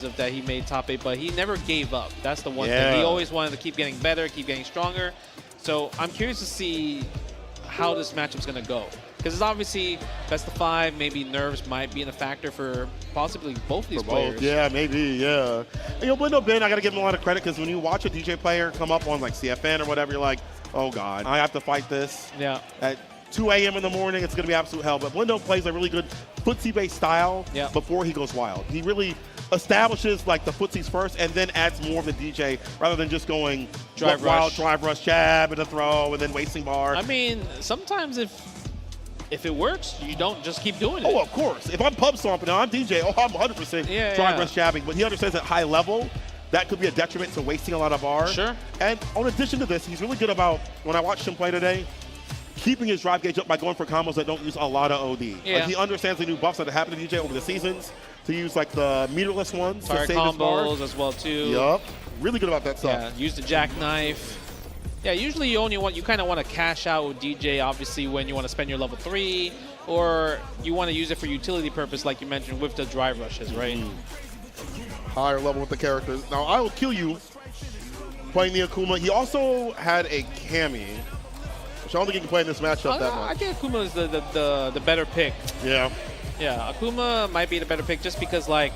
that he made top 8, but he never gave up. That's the one thing. He always wanted to keep getting better, keep getting stronger. So I'm curious to see how this matchup's going to go. Because it's obviously best of 5, maybe nerves might be in a factor for possibly both these players. Yeah, maybe, yeah. You know, Blindo Ben, I got to give him a lot of credit because when you watch a DJ player come up on like CFN or whatever, you're like, oh God, I have to fight this. Yeah. At 2 a.m. in the morning, it's going to be absolute hell. But Blindo plays a really good footsie-based style before he goes wild. He really establishes like the footsies first and then adds more of the DJ rather than just going wild drive rush jab and a throw and then wasting bar. I mean, sometimes if it works, you don't just keep doing it. Oh, of course. If I'm pub stomping, I'm DJ. Oh, I'm 100% drive rush jabbing. But he understands at high level that could be a detriment to wasting a lot of bar. Sure. And in addition to this, he's really good about, when I watched him play today, keeping his drive gauge up by going for combos that don't use a lot of OD. Yeah. Like he understands the new buffs that have happened to DJ over the seasons to use like the meterless ones Fire to save his bar. combos as well too. Yup. Really good about that stuff. Yeah, use the jackknife. Yeah, usually you kind of want to cash out with DJ, obviously, when you want to spend your level 3, or you want to use it for utility purpose, like you mentioned, with the drive rushes, right? Higher level with the characters. Now, I will kill you playing the Akuma. He also had a Cammy, which I don't think he can play in this matchup that much. I think Akuma is the better pick. Yeah. Yeah, Akuma might be the better pick just because, like,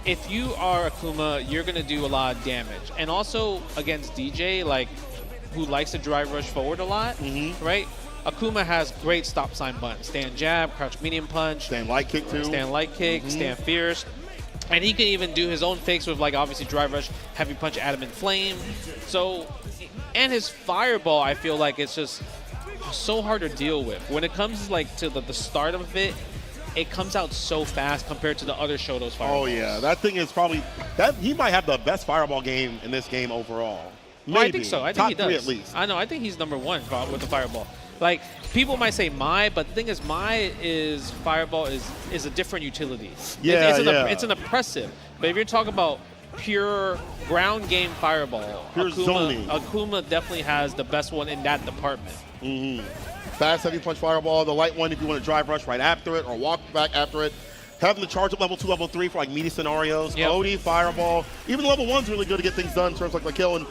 if you are Akuma, you're going to do a lot of damage. And also against DJ, like, who likes to drive rush forward a lot, right? Akuma has great stop sign buttons. Stand jab, crouch medium punch. Stand light kick too. Stand light kick, stand fierce. And he can even do his own fakes with, like, obviously drive rush, heavy punch, adamant flame. So, and his fireball, I feel like it's just so hard to deal with. When it comes, like, to the start of it comes out so fast compared to the other Shoto's fireballs. Oh yeah, that thing is probably, he might have the best fireball game in this game overall. Maybe. Well, I think so. I think he does. Top 3 at least. I know. I think he's number 1 with the fireball. Like, people might say Mai, but the thing is, fireball is a different utility. Yeah, it's an oppressive. But if you're talking about pure ground game fireball, pure zoning, Akuma definitely has the best one in that department. Fast heavy punch fireball, the light one if you want to drive rush right after it or walk back after it. Having the charge up level 2, level 3 for like meaty scenarios. OD, fireball. Even level 1's really good to get things done in terms of like the kill. And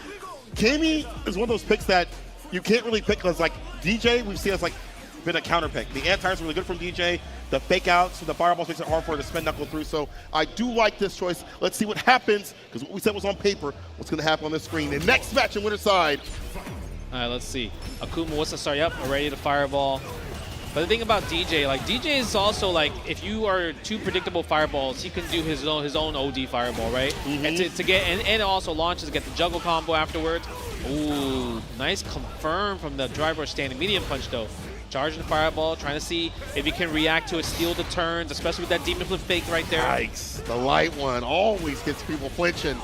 Cammy is one of those picks that you can't really pick because like DJ, we've seen as like been a counter pick. The anti-air's really good from DJ. The fake outs, the fireballs makes it hard for her to spin knuckle through. So I do like this choice. Let's see what happens because what we said was on paper. What's going to happen on the screen? The next match in winner side. All right, let's see. Akuma wants to start. Yep, ready to fireball. But the thing about DJ, like DJ is also like, if you are too predictable fireballs, he can do his own OD fireball, right? And to get and it also launches to get the juggle combo afterwards. Ooh, nice confirm from the drive rush standing medium punch though. Charging the fireball, trying to see if he can react to it, steal the turns, especially with that demon flip fake right there. Yikes, the light one always gets people flinching.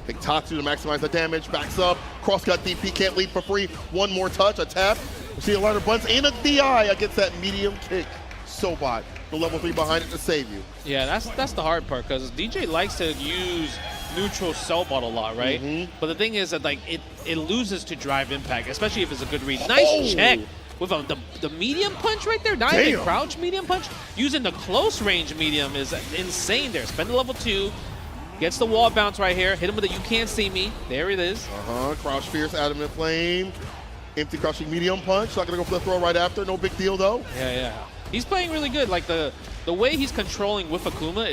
Big Tatsu to maximize the damage, backs up, cross-cut DP, can't lead for free. One more touch, a tap. We see a lighter buns and a DI against that medium kick. Sobot, the level 3 behind it to save you. Yeah, that's the hard part because DJ likes to use neutral Cellbot a lot, right? But the thing is that like it loses to drive impact, especially if it's a good read. Nice check with the medium punch right there. Not even crouch medium punch. Using the close range medium is insane there. Spend the level 2. Gets the wall bounce right here. Hit him with a you can't see me. There it is. Crouch fierce, adamant flame. Empty crouching medium punch. Not going to go for the throw right after. No big deal though. Yeah. He's playing really good. Like the way he's controlling with Akuma,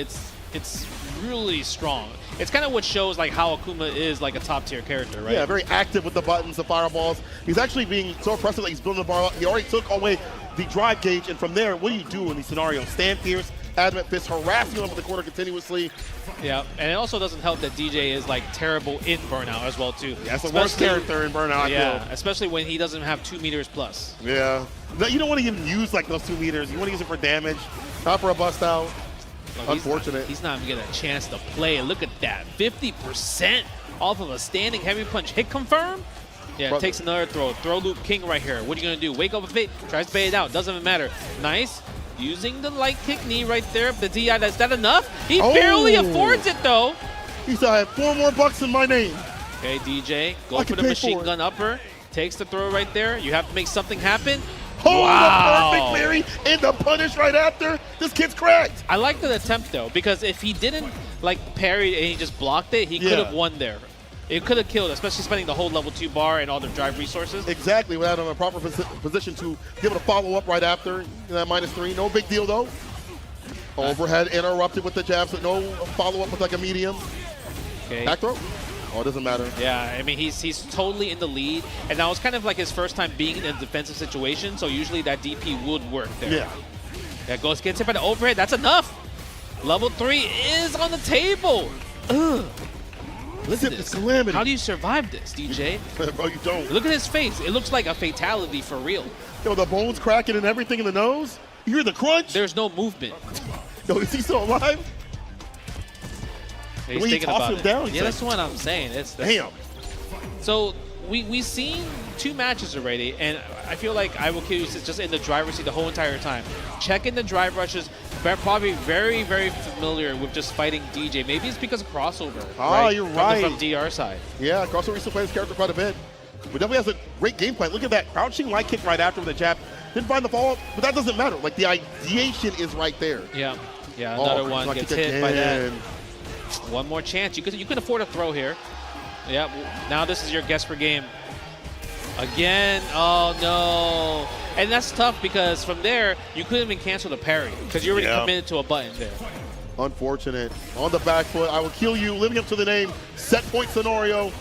it's really strong. It's kind of what shows like how Akuma is like a top tier character, right? Yeah, very active with the buttons, the fireballs. He's actually being so impressive that he's building the bar up. He already took away the drive gauge, and from there, what do you do in these scenarios? Stand fierce, adamant fist, harassing him with the corner continuously. Yeah, and it also doesn't help that DJ is like terrible in Burnout as well too. Yeah, that's the worst character in Burnout. Yeah, especially when he doesn't have 2 meters plus. Yeah, you don't want to even use like those 2 meters. You want to use it for damage, not for a bust out. Look, unfortunate. He's not even getting a chance to play. Look at that, 50% off of a standing heavy punch hit confirm. Yeah, takes another throw. Throw loop king right here. What are you gonna do? Wake up with it. Tries to bait it out. Doesn't even matter. Nice. Using the light kick knee right there. The DI, is that enough? He barely affords it though. He said I have 4 more bucks in my name. Okay, DJ, go for the machine gun upper. Takes the throw right there. You have to make something happen. Oh, wow. The perfect Mary and the punish right after. This kid's cracked. I like the attempt though, because if he didn't like parried and he just blocked it, he could have won there. It could have killed, especially spending the whole level 2 bar and all their drive resources. Exactly, without him in a proper position to be able to follow up right after that -3. No big deal, though. Overhead interrupted with the jabs, but no follow-up with like a medium. Okay. Back throw. Oh, it doesn't matter. Yeah, I mean, he's totally in the lead, and that was kind of like his first time being in a defensive situation, so usually that DP would work there. Yeah. That gets hit by the overhead. That's enough. Level 3 is on the table. Ugh. Look at this. Calamity. How do you survive this, DJ? Bro, you don't. Look at his face. It looks like a fatality for real. Yo, the bones cracking and everything in the nose. You hear the crunch? There's no movement. Yo, is he still alive? He's when thinking you toss about him it. down, Yeah, that's what I'm saying. Damn. So we've seen 2 matches already, and I feel like I Will Kill You is just in the driver's seat the whole entire time. Checking the drive rushes, probably very, very familiar with just fighting DJ. Maybe it's because of crossover. You're right. From DR side. Yeah, crossover used to play his character quite a bit. But definitely has a great game plan. Look at that crouching light kick right after the jab. Didn't find the follow-up, but that doesn't matter. Like, the ideation is right there. Yeah, another one gets hit by that. One more chance. You could afford a throw here. Yeah, now this is your guess per game. Again, oh no. And that's tough because from there, you couldn't even cancel the parry because you're already committed to a button there. Unfortunate. On the back foot, I Will Kill You, living up to the name, set point scenario.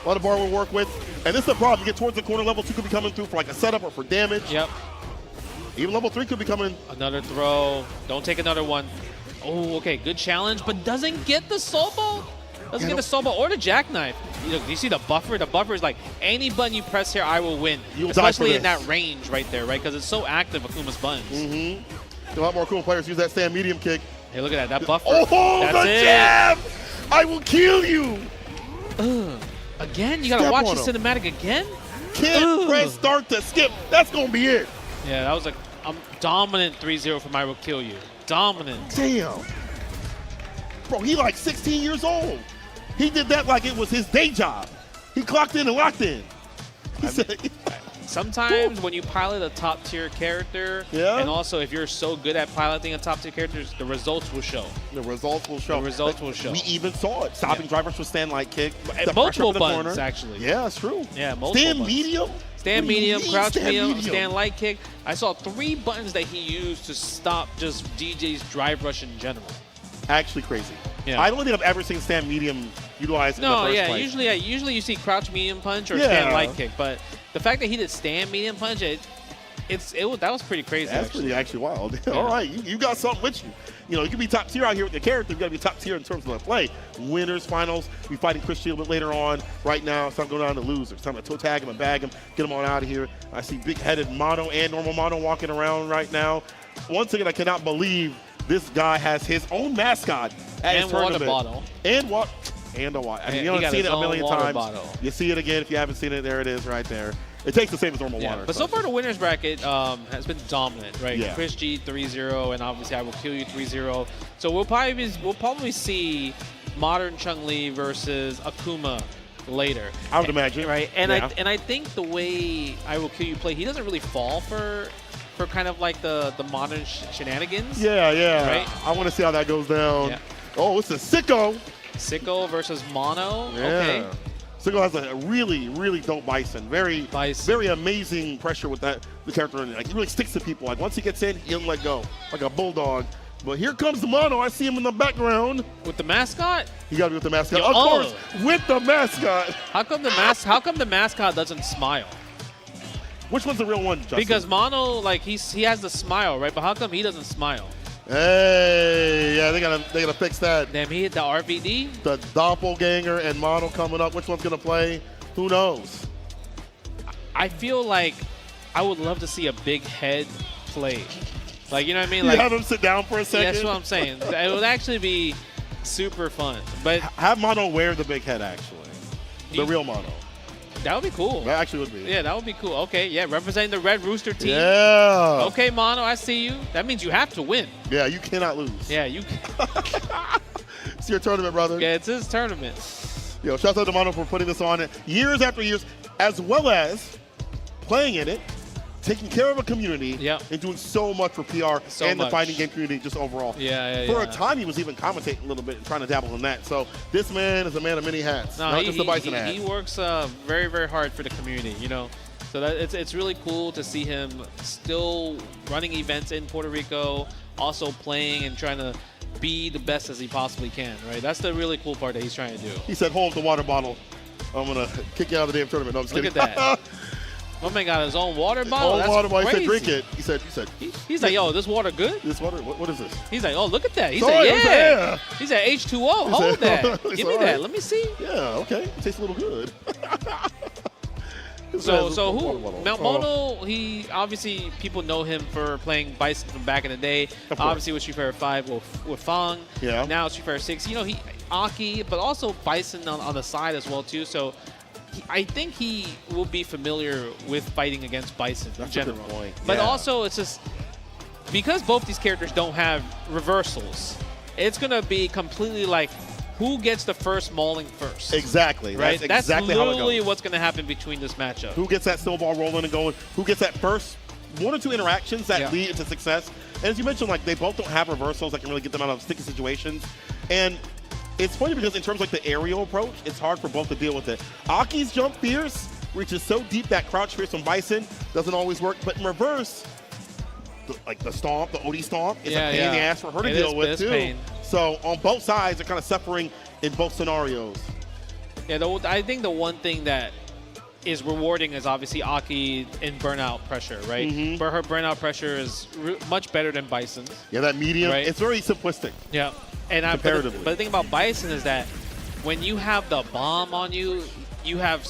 A lot of bar will work with. And this is the problem. You get towards the corner, level 2 could be coming through for like a setup or for damage. Yep. Even level 3 could be coming. Another throw. Don't take another one. Oh, okay. Good challenge, but doesn't get the soul ball. Doesn't get the soul ball or the jackknife. You see the buffer? The buffer is like, any button you press here, I will win. Especially in that range right there, right? Because it's so active, Akuma's buttons. A lot more Akuma players use that stand medium kick. Hey, look at that. That buffer. Oh, that's the jab! I will kill you! Again? You got to watch the cinematic again? Can't press start to skip. That's going to be it. Yeah, that was a dominant 3-0 from I Will Kill You. Dominant. Damn. Bro, he like 16 years old. He did that like it was his day job. He clocked in and locked in. Sometimes when you pilot a top-tier character, and also if you're so good at piloting a top-tier character, the results will show. The results will show. The results will show. We even saw it. Stopping drivers with stand light kick. Multiple buttons, actually. Yeah, that's true. Yeah, multiple stand buttons. Medium? Stand medium, crouch medium, stand light kick. I saw 3 buttons that he used to stop just DJ's drive rush in general. Actually crazy. Yeah. I don't think I've ever seen stand medium utilized in the first place. Usually you see crouch medium punch or stand light kick, but the fact that he did stand medium punch, that was pretty crazy. That's actually wild. All right, you got something with you. You know, you can be top tier out here with your character. You got to be top tier in terms of the play. Winners, finals. We fighting Chris Shield a bit later on. Right now, it's time to go down to losers. It's time to toe tag him and bag him, get him on out of here. I see big-headed Mono and normal Mono walking around right now. Once again, I cannot believe this guy has his own mascot at his tournament. Water bottle. And what? And a water. I mean, you've seen it a million times. Bottle. You see it again. If you haven't seen it, there it is right there. It takes the same as normal water. But so far the winners bracket has been dominant, right? Yeah. Chris G 3-0, and obviously I Will Kill You 3-0. So we'll probably see Modern Chun-Li versus Akuma later. I would imagine. Right? And I think the way I Will Kill You play, he doesn't really fall for kind of like the modern shenanigans. Yeah. Right? I want to see how that goes down. Yeah. Oh, it's a Sicko. Sicko versus Mono. Yeah. Okay. Sicko has a really, really dope Bison. Very amazing pressure with the character. Like, he really sticks to people. Like, once he gets in, he doesn't let go. Like a bulldog. But here comes the Mono. I see him in the background. With the mascot? He got to be with the mascot. Of course, with the mascot. How come the mascot doesn't smile? Which one's the real one, Justin? Because Mono, like, he has the smile, right? But how come he doesn't smile? Hey, yeah, they gotta fix that. Damn, he hit the RVD. The doppelganger and Mono coming up. Which one's gonna play? Who knows? I feel like I would love to see a big head play. Like, you know what I mean? You like, have him sit down for a second. Yeah, that's what I'm saying. It would actually be super fun. But have Mono wear the big head, actually. The real Mono. That would be cool. That actually would be. Yeah, that would be cool. Okay, yeah, representing the Red Rooster team. Yeah. Okay, Mono, I see you. That means you have to win. Yeah, you cannot lose. Yeah, you. It's your tournament, brother. Yeah, it's his tournament. Yo, shout out to Mono for putting this on years after years, as well as playing in it taking care of a community Yep. and doing so much for PR and the fighting game community just overall. For a time, he was even commentating a little bit and trying to dabble in that. So this man is a man of many hats, not just the Bison hat. He works very, very hard for the community, you know. So it's really cool to see him still running events in Puerto Rico, also playing and trying to be the best as he possibly can, right? That's the really cool part that he's trying to do. He said, hold the water bottle. I'm going to kick you out of the damn tournament. No, I'm just Look kidding. at that. My man got his own water bottle. Own That's water bottle. crazy. He said, drink it. He said. He's like, yo, this water good? This water, what is this? He's like, oh, look at that. He Sorry, said, yeah. yeah. He said, H2O. Hold that. Give me that. Let me see. Yeah, okay. It tastes a little good. So who? Mono, he obviously people know him for playing Bison from back in the day. Obviously with Street Fighter 5 with Fang. Yeah. Now Street Fighter 6. You know, he Aki, but also Bison on the side as well too. So I think he will be familiar with fighting against Bison in general. That's a good point. But Yeah. also it's just because both these characters don't have reversals. It's gonna be completely like who gets the first mauling first. Exactly. Right? That's exactly how it literally goes. what's going to happen between this matchup. Who gets that snowball rolling and going? Who gets that first 1 or 2 interactions that lead into success? And as you mentioned, like they both don't have reversals that can really get them out of sticky situations. And it's funny because in terms of like the aerial approach, it's hard for both to deal with it. Aki's jump fierce reaches so deep that crouch fierce from Bison doesn't always work. But in reverse, like the stomp, the OD stomp, is a pain in the ass for her to deal with too. Pain. So on both sides, they're kind of suffering in both scenarios. Yeah, I think the one thing that is rewarding is obviously Aki in burnout pressure, right? But her burnout pressure is much better than Bison's. Yeah, that medium, right? it's very simplistic. Yeah, and comparatively. But the thing about Bison is that when you have the bomb on you, you have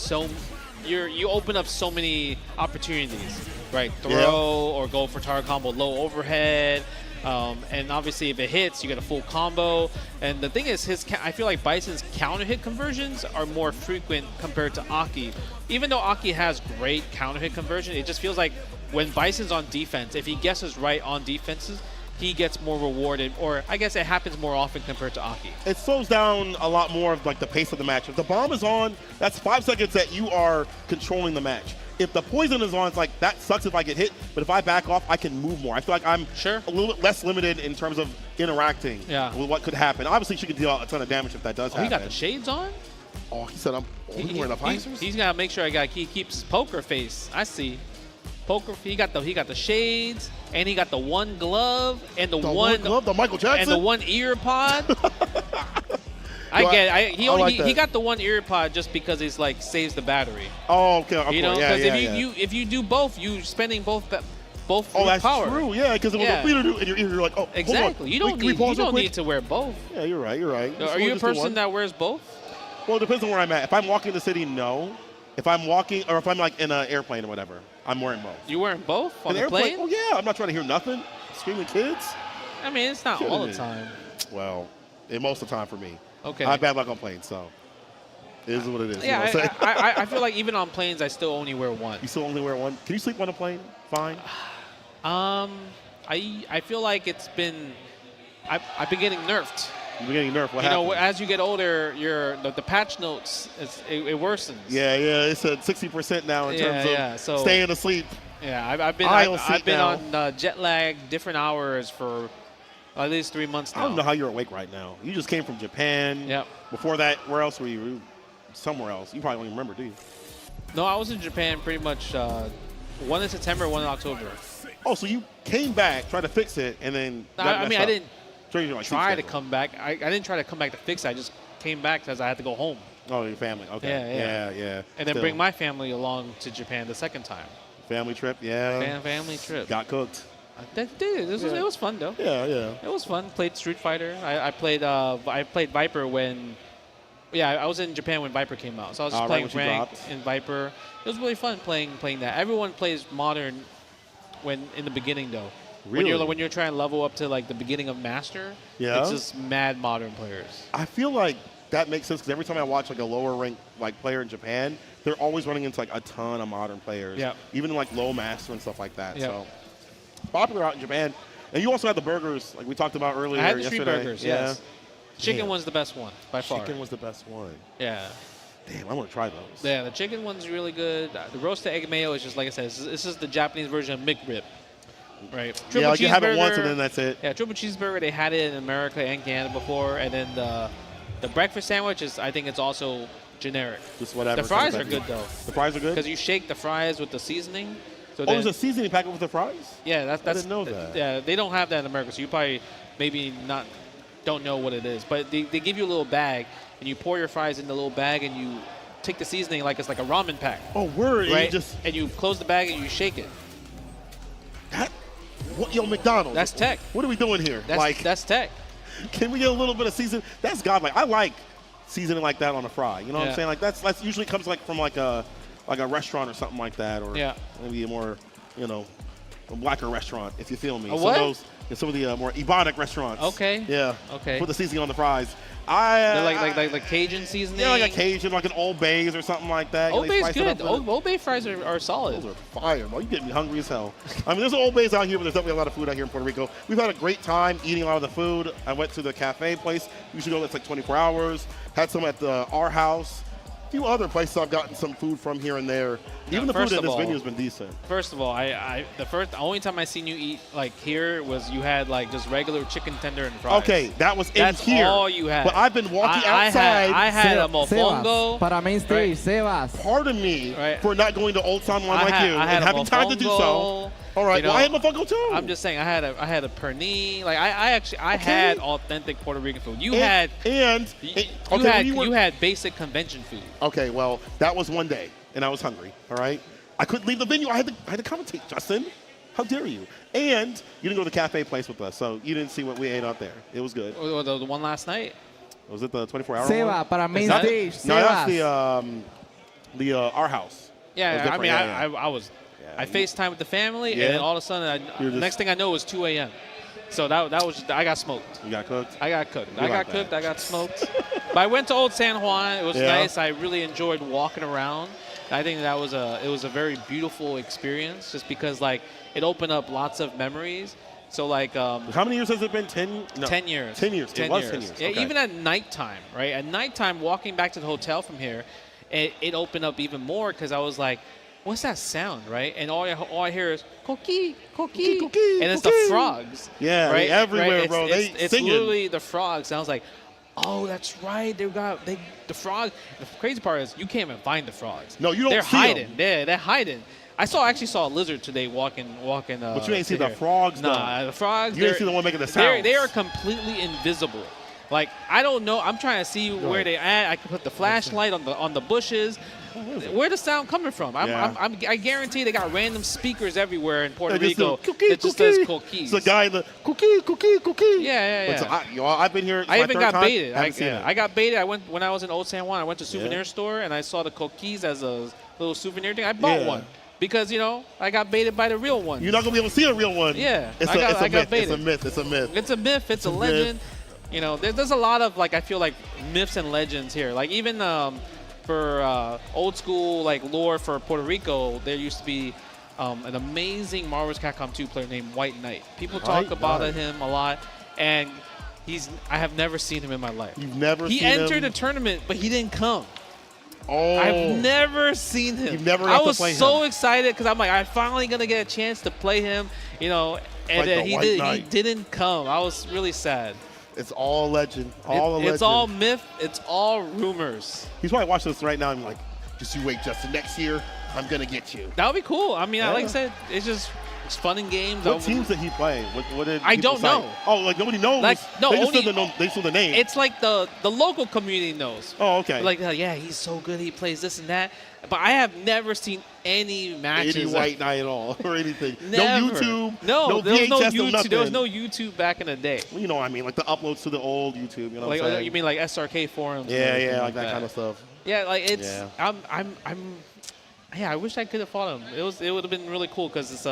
you open up so many opportunities, right? Throw or go for target combo, low overhead. And obviously, if it hits, you get a full combo. And the thing is, I feel like Bison's counter hit conversions are more frequent compared to Aki. Even though Aki has great counter hit conversion, it just feels like when Bison's on defense, if he guesses right on defenses, he gets more rewarded. Or I guess it happens more often compared to Aki. It slows down a lot more of like the pace of the match. If the bomb is on, that's 5 seconds that you are controlling the match. If the poison is on, it's like, that sucks if I get hit, but if I back off, I can move more. I feel like I'm a little bit less limited in terms of interacting with what could happen. Obviously, she could deal a ton of damage if that does happen. He got the shades on? Oh, he said, he's wearing the visors? He's got to make sure he keeps poker face. I see. Poker. He got the shades, and he got the one glove, and the one glove, the Michael Jackson? and the one ear pod. He got the one ear pod just because he's like saves the battery. Oh, okay. You know, because if you do both, you spending both Oh, that's power. true. Yeah, because it was in your ear, you're like, oh, exactly. Hold on. You don't need to wear both. Yeah, you're right. Are you a person that wears both? Well, it depends on where I'm at. If I'm walking the city, no. If I'm walking, or if I'm like in an airplane or whatever, I'm wearing both. You wearing both on the airplane? plane? Oh yeah, I'm not trying to hear nothing. Screaming kids. I mean, it's not all the time. Well, most of the time for me. Okay. I have bad luck on planes, so it is what it is. Yeah, you know what I'm saying? I feel like even on planes, I still only wear one. You still only wear one? Can you sleep on a plane? Fine. I feel like I've been getting nerfed. You've been getting nerfed. What happened? happened? As you get older, the patch notes it worsens. Yeah. It's at 60% now in terms of staying asleep. Yeah, I've been on jet lag, different hours for at least 3 months now. I don't know how you're awake right now. You just came from Japan. Yep. Before that, where else were you? Somewhere else. You probably don't even remember, do you? No, I was in Japan pretty much one in September, one in October. Oh, so you came back, tried to fix it, and then I didn't try to come back. I didn't try to come back to fix it. I just came back because I had to go home. Oh, your family. Okay. Yeah. And then bring my family along to Japan the second time. Family trip, yeah. Family trip. Got cooked. It was fun though. Yeah. It was fun. Played Street Fighter. I played Viper when. Yeah, I was in Japan when Viper came out, so I was just playing ranked in Viper. It was really fun playing that. Everyone plays modern when in the beginning though. Really? When you're trying to level up to like the beginning of Master, it's just mad modern players. I feel like that makes sense because every time I watch like a lower ranked like player in Japan, they're always running into like a ton of modern players. Yeah. Even like low master and stuff like that. Yep. So popular out in Japan. And you also had the burgers like we talked about earlier. I had the yesterday. street burgers, yes. Chicken was the best one by far. Chicken was the best one. Yeah. Damn, I want to try those. Yeah, the chicken one's really good. The roasted egg mayo is just like I said. This is the Japanese version of McRib, right? Triple Yeah, like you have it once cheeseburger. and then that's it. Yeah, triple cheeseburger. They had it in America and Canada before, and then the breakfast sandwich is. I think it's also generic. Just whatever. The fries are good though. The fries are good because you shake the fries with the seasoning. So there's a seasoning packet with the fries? Yeah, that's. I didn't know that. Yeah, they don't have that in America, so you probably maybe don't know what it is. But they give you a little bag, and you pour your fries in the little bag, and you take the seasoning like it's like a ramen pack. Oh, word! Right? And you close the bag and you shake it. What, yo, McDonald's. That's tech. What are we doing here? That's tech. Can we get a little bit of seasoning? That's godlike. I like seasoning like that on a fry. You know what I'm saying? Like that's usually comes like from like a restaurant or something like that, or maybe a more a blacker restaurant, if you feel me. Some of the more Ebonic restaurants. Okay. Yeah. Okay. Put the seasoning on the fries. They're like Cajun seasoning. Yeah, like a Cajun, like an Old Bay's or something like that. Old Bay's good. Old Bay fries are solid. Those are fire, bro. You get me hungry as hell. I mean, there's Old Bay's out here, but there's definitely a lot of food out here in Puerto Rico. We've had a great time eating a lot of the food. I went to the cafe place. You should go. It's like 24 hours. Had some at our house. A few other places I've gotten some food from here and there. Even the food at this venue has been decent. First of all, the only time I seen you eat like here was you had like just regular chicken tender and fries. Okay, that's in here. All you had. But I've been walking outside. I had a mofongo. Para main stage, Sebas. Pardon me for not going to Old San Juan like you and having time to do so. All right, well, I had mofongo too. I'm just saying, I had a pernil. Like I had authentic Puerto Rican food. You had basic convention food. Okay, well, that was one day, and I was hungry. All right, I couldn't leave the venue. I had to commentate. Justin, how dare you? And you didn't go to the cafe place with us, so you didn't see what we ate out there. It was good. The one last night. Was it the 24-hour Seba, one? para main stage. No, that's the our house. Yeah, I mean, I was. I FaceTime with the family, and then all of a sudden, next thing I know, it was 2 a.m. So that was just, I got smoked. You got cooked? I got cooked. I got smoked. But I went to Old San Juan. It was nice. I really enjoyed walking around. I think that was it was a very beautiful experience, just because like it opened up lots of memories. So like, how many years has it been? 10? No. 10 years. 10 years. 10 it was years. 10 years. Yeah, okay. even at nighttime, right? At nighttime, walking back to the hotel from here, it opened up even more because I was like, what's that sound, right? And all I hear is coqui, coqui, and it's the frogs. Yeah, right? everywhere, right? bro. It's literally the frogs. And I was like, oh, that's right. The frogs. The crazy part is you can't even find the frogs. No, you don't. They're see hiding. them. They're hiding. I actually saw a lizard today walking. But you ain't see the frogs, though. Nah, the frogs. You ain't see the one making the sounds. They are completely invisible. Like I don't know. I'm trying to see where they at. I can put the flashlight on the bushes. Where the sound coming from? I guarantee they got random speakers everywhere in Puerto Rico that just says coquis. It's a guy in the cookie. Yeah. So I've been here. I even got baited. I got baited. When I was in Old San Juan. I went to a souvenir store and I saw the coquis as a little souvenir thing. I bought one because I got baited by the real one. You're not gonna be able to see a real one. Yeah, I got baited. It's a myth. It's a myth. It's a legend. There's a lot of I feel like myths and legends here. Like even for old school lore for Puerto Rico, there used to be an amazing Marvel vs. Capcom 2 player named White Knight. People talk about him a lot, and I have never seen him in my life. You've never seen him? He entered a tournament, but he didn't come. Oh. I've never seen him. You've never got to play him. I was so excited because I'm like, I'm finally going to get a chance to play him, and then he didn't come. I was really sad. It's all legend. It's all myth. It's all rumors. He's probably watching this right now and like, just you wait, Justin. Next year, I'm going to get you. That would be cool. I mean, like I said, it's fun in games. What teams did he play? What did I don't know. Oh, like nobody knows? They saw the name. It's like the local community knows. Oh, okay. Like, yeah, he's so good. He plays this and that. But I have never seen any matches. Any White Knight at all or anything. Never. No YouTube. No, there was VHS, no no YouTube. nothing. There was no YouTube back in the day. Well, you know what I mean, like the uploads to the old YouTube. You know what I'm saying? You mean like SRK forums? Yeah, like that kind of stuff. Yeah, like it's. Yeah. I wish I could have fought him. It would have been really cool because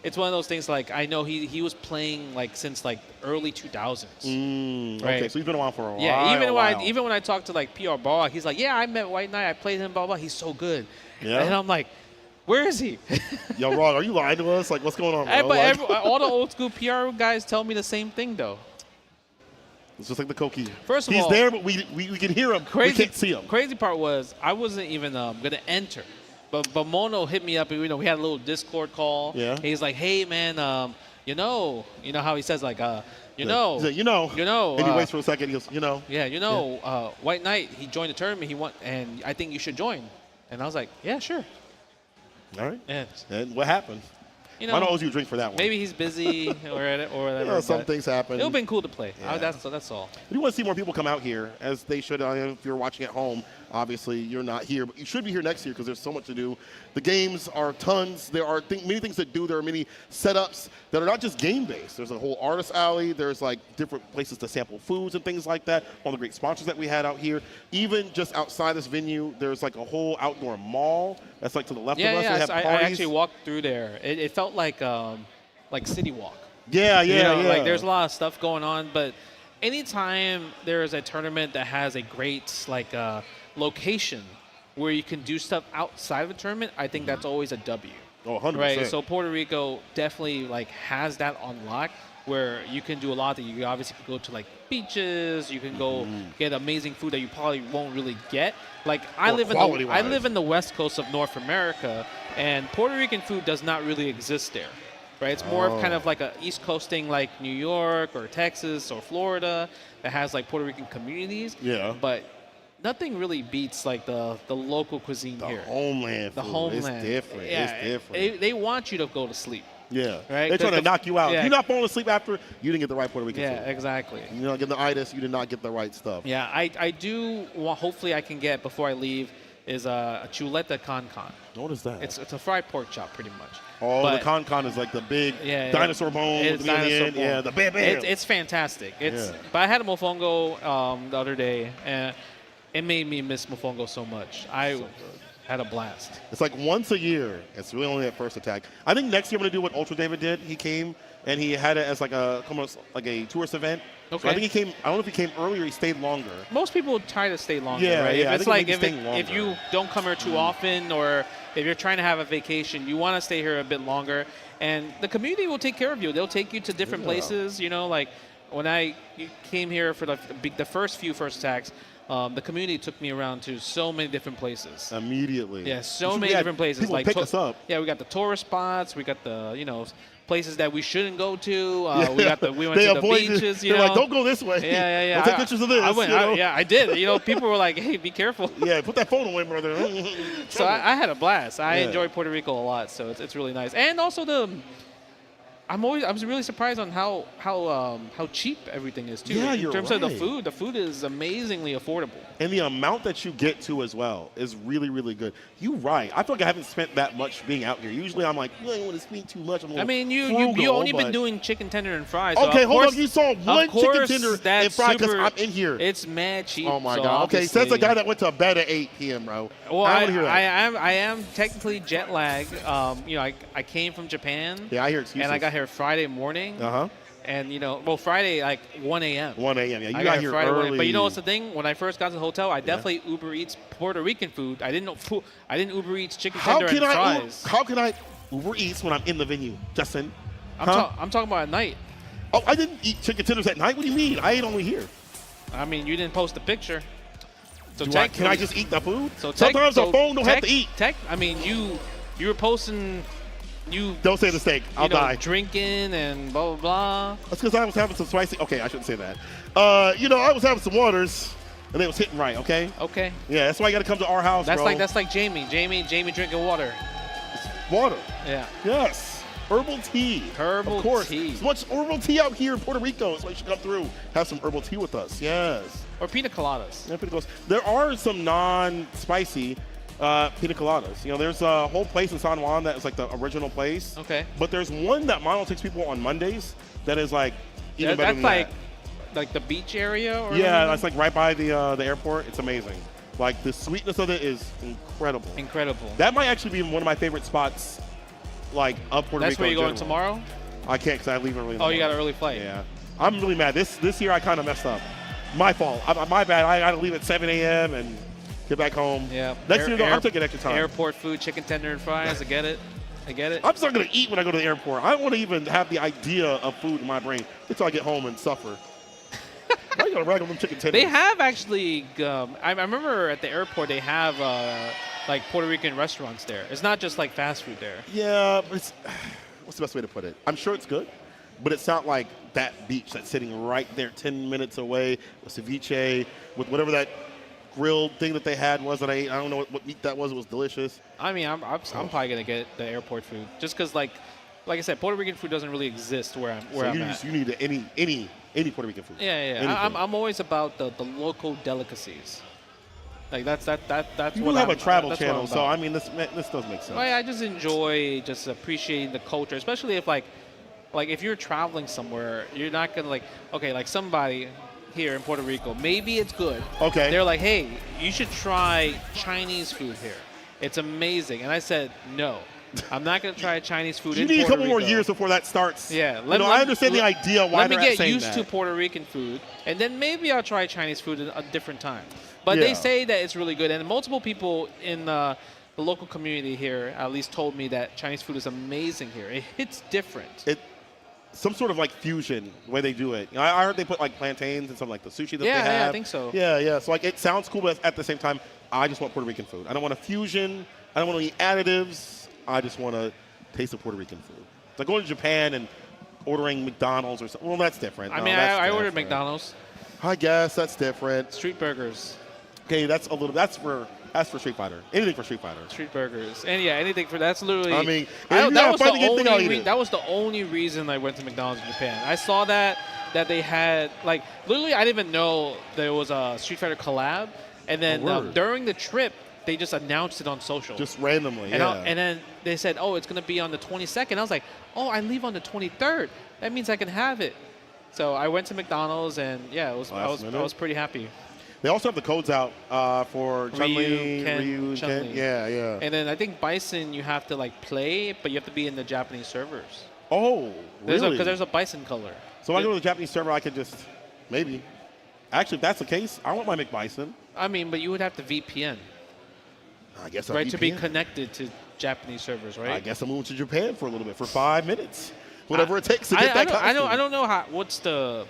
it's one of those things like I know he was playing like since like early 2000s. Right? Okay, so he's been around for a while. Yeah, even when I talked to like PR Ball, he's like, yeah, I met White Knight, I played him, blah blah. He's so good. Yeah. And I'm like, where is he? Yo, Rod, are you lying to us? Like, what's going on, bro? But all the old school PR guys tell me the same thing though. It's just like the Koki. First of he's all, there, but we can hear him. We can't see him. Crazy part was I wasn't even gonna enter, but Mono hit me up. And, we had a little Discord call. Yeah. He's like, "Hey man, you know how he says like, He's like, you know. And he waits for a second. He goes, you know. Yeah, White Knight. He joined the tournament. He won, and I think you should join." And I was like, "Yeah, sure." All right. Yeah. And what happened? I don't owe you a drink for that one. Maybe he's busy or whatever. Some things happen. It would have been cool to play. Yeah. That's all. We want to see more people come out here, as they should. If you're watching at home, obviously you're not here, but you should be here next year because there's so much to do. The games are tons. There are many things to do. There are many setups that are not just game-based. There's a whole artist alley. There's like different places to sample foods and things like that. All the great sponsors that we had out here. Even just outside this venue, there's like a whole outdoor mall that's like to the left of us. Yeah, They have I actually walked through there. It felt like City Walk. Yeah. Like there's a lot of stuff going on, but anytime there is a tournament that has a great location where you can do stuff outside of a tournament, I think that's always a W. Oh, 100%. Right. So Puerto Rico definitely has that on lock where you can do a lot. That you obviously can go to beaches. You can go get amazing food that you probably won't really get. Like I live in the west coast of North America, and Puerto Rican food does not really exist there. Right, it's more of kind of like a East Coasting like New York or Texas or Florida that has Puerto Rican communities. Yeah. But nothing really beats the local cuisine here. The homeland. It's different. Yeah, it's different. They want you to go to sleep. Yeah. Right? They're trying to knock you out. Yeah. If you're not falling asleep after, you didn't get the right Puerto Rican food. Yeah, exactly. You're not getting the itis. You did not get the right stuff. Yeah, I do want, hopefully I can get before I leave is a chuleta con. What is that? It's a fried pork chop pretty much. Oh, but the con is like the big dinosaur bone with the dinosaur bone. Yeah, the bam. It's fantastic. But I had a mofongo the other day, and it made me miss mofongo so much. I had a blast. It's like once a year. It's really only that first attack. I think next year I'm going to do what Ultra David did. He came and he had it as like a tourist event. Okay. So I think he came. I don't know if he came earlier or he stayed longer. Most people try to stay longer, Yeah, right? yeah, If it's if you don't come here too often, or if you're trying to have a vacation, you want to stay here a bit longer, and the community will take care of you. They'll take you to different places. Like when I came here for the first few first attacks, the community took me around to so many different places. Immediately. Yeah, so many different places. People pick us up. Yeah, we got the tourist spots. We got the places that we shouldn't go to. We went to the beaches. They're like, don't go this way. Yeah. Don't take pictures of this. I did. People were like, hey, be careful. Yeah, put that phone away, brother. So I had a blast. I enjoy Puerto Rico a lot. So it's really nice. And also I was really surprised on how cheap everything is too. Yeah, in you're terms of right. the food is amazingly affordable. And the amount that you get to as well is really, really good. You're right. I feel like I haven't spent that much being out here. Usually I'm like, I don't want to spend too much. You only been doing chicken tender and fries. Okay, so hold on. You saw one chicken tender and fries because I'm in here. It's mad cheap. Oh my God. Okay, says the guy that went to bed at 8 p.m., bro. Well, I want to hear that. I am technically jet lagged. I came from Japan. Yeah, I hear excuses. And I got here Friday morning. Uh-huh. And, Friday, 1 a.m. 1 a.m., yeah. You I got here Friday early. morning. But you know what's the thing? When I first got to the hotel, I definitely Uber Eats Puerto Rican food. I didn't Uber Eats chicken tender and fries. How can I Uber Eats when I'm in the venue, Justin? I'm talking about at night. Oh, I didn't eat chicken tenders at night? What do you mean? I ate only here. I mean, you didn't post a picture. So can I just eat the food? So sometimes the phone don't have to eat. You were posting... You don't say the steak. I'll die. Drinking and blah blah blah. That's because I was having some spicy. Okay, I shouldn't say that. I was having some waters, and it was hitting right. Okay. Okay. Yeah, that's why you got to come to our house. That's bro. like Jamie. Jamie drinking water. It's water. Yeah. Yes. Herbal tea. Herbal of course. tea. There's much herbal tea out here in Puerto Rico, so you should come through, have some herbal tea with us. Yes. Or pina coladas. Yeah, pina coladas. There are some non-spicy pina coladas. There's a whole place in San Juan that is like the original place. Okay. But there's one that Mono takes people on Mondays that is like even better than that. Like the beach area? Or yeah, that's like right by the airport. It's amazing. Like the sweetness of it is incredible. Incredible. That might actually be one of my favorite spots, like up Puerto Rico. That's where you're going tomorrow? I can't because I leave early. Oh, you got an early flight. Yeah. I'm really mad. This year I kind of messed up. My fault. My bad. I got to leave at 7 a.m. and get back home. Yeah. Next year, though, I'm taking extra time. Airport food, chicken tender and fries. I get it. I'm just not going to eat when I go to the airport. I don't want to even have the idea of food in my brain until I get home and suffer. Why you gonna rag on them chicken tenders? They have actually. I remember at the airport they have like Puerto Rican restaurants there. It's not just like fast food there. Yeah, but it's, what's the best way to put it? I'm sure it's good, but it's not like that beach that's sitting right there 10 minutes away with ceviche, with whatever that grilled thing that they had was that I ate. I don't know what meat that was. It was delicious. I mean, I'm probably gonna get the airport food just because like I said, Puerto Rican food doesn't really exist where I'm at. You need any Puerto Rican food. Yeah. I'm always about the local delicacies. Like that's You what do have I'm, a travel that's channel, what I'm so about. I mean this does make sense. I just enjoy just appreciating the culture, especially if like if you're traveling somewhere, you're not gonna like somebody here in Puerto Rico, maybe it's good. Okay. They're like, hey, you should try Chinese food here. It's amazing. And I said, no, I'm not gonna try Chinese food. You need a couple more years before that starts. Yeah. I understand the idea why let me they're get saying used that. to Puerto Rican food, and then maybe I'll try Chinese food at a different time. But Yeah. they say that it's really good, and multiple people in the local community here at least told me that Chinese food is amazing here. It hits different. Some sort of like fusion the way they do it. I heard they put like plantains and some like the sushi that they have. Yeah, I think so. Yeah. So like it sounds cool, but at the same time, I just want Puerto Rican food. I don't want a fusion. I don't want any additives. I just want to taste of Puerto Rican food. It's like going to Japan and ordering McDonald's or something. Well, that's different. I No, mean, that's I ordered different. McDonald's. I guess that's different. Street burgers. Okay, that's for Street Fighter. Anything for Street Fighter. Street burgers. And yeah, anything for that's literally. I mean, that was the only reason I went to McDonald's in Japan. I saw that they had literally I didn't even know there was a Street Fighter collab, and then during the trip they just announced it on social. Just randomly, and then they said, oh, it's gonna be on the 22nd. I was like, oh, I leave on the 23rd. That means I can have it. So I went to McDonald's, and yeah, I was pretty happy. They also have the codes out for Chun-Li, Ryu, Chun-Li. Ken. Yeah. And then I think Bison you have to play, but you have to be in the Japanese servers. Oh, really? Because there's a Bison color. So when I go to the Japanese server, I could just maybe. Actually, if that's the case, I want my McBison. I mean, but you would have to VPN. I guess right, to be connected to Japanese servers, right? I guess I'm moving to Japan for a little bit, for 5 minutes. Whatever it takes to get that costume. I don't know what's the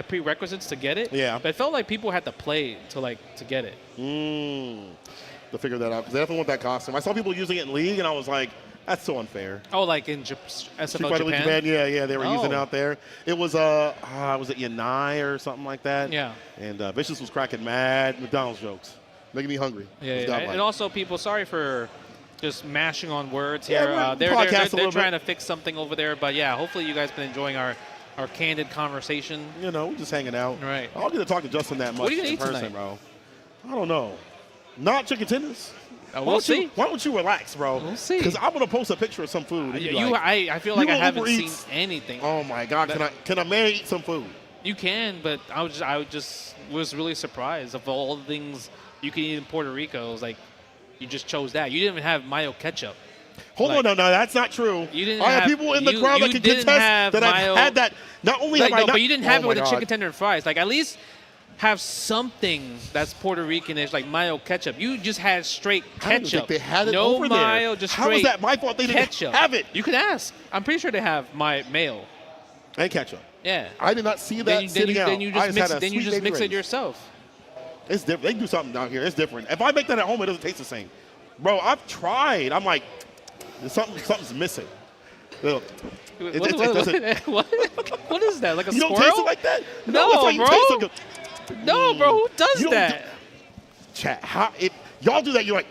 prerequisites to get it. Yeah. But it felt like people had to play to get it. To figure that out. Because I definitely want that costume. I saw people using it in League, and I was like, that's so unfair. Oh, like in SFL Street Fighter League Japan? Yeah, they were using it out there. It was, was it Yanai or something like that? Yeah. And Vicious was cracking mad McDonald's jokes. Making me hungry. Yeah. And also people, sorry for just mashing on words here. Yeah, they're trying to fix something over there. But yeah, hopefully you guys have been enjoying our candid conversation. We're just hanging out. Right. I don't get to talk to Justin that much in person, bro. I don't know. Not chicken tenders. We'll see. Why don't you relax, bro? We'll see. Because I'm gonna post a picture of some food. I feel like I haven't seen anything. Oh my God! Can a man eat some food? You can, but I was really surprised of all the things you can eat in Puerto Rico. It was like you just chose that. You didn't even have mayo ketchup. Hold on, no, that's not true. You didn't I have people in the crowd that can contest that I've had that. Not only have I not, but you didn't have it with a chicken tender and fries. At least have something that's Puerto Rican-ish, like mayo ketchup. You just had straight ketchup. I don't think they had it no over mayo, there. just How straight was that my fault? They didn't have it. You can ask. I'm pretty sure they have mayo. And ketchup. Yeah. I did not see that sitting out. Then you just mix it yourself. It's different. They do something down here. It's different. If I make that at home, it doesn't taste the same. Bro, I've tried. I'm like, something's missing. Look. What is that? Like a squirrel? You don't taste it like that? No, bro. No, bro. Who does that? Chat. Y'all do that. You're like,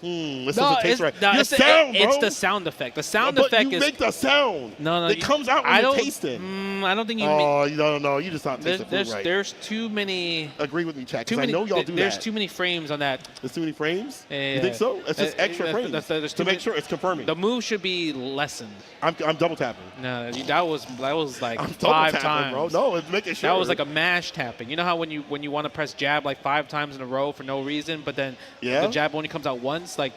this doesn't taste right. No, Your sound, bro. It's the sound effect. The sound effect is. You make the sound. No. It comes out when you taste it. I don't think you. Oh, no. You just not taste the food right. There's too many. Agree with me, chat. Because I know y'all do that. There's too many frames on that. There's too many frames? Yeah. You think so? It's just extra frames to make sure it's confirming. The move should be lessened. I'm double tapping. No, that was like I'm 5 tapping, times, bro. No, it's making sure. That was like a mash tapping. You know how when you want to press jab like 5 times in a row for no reason, but then the jab only comes out once, like.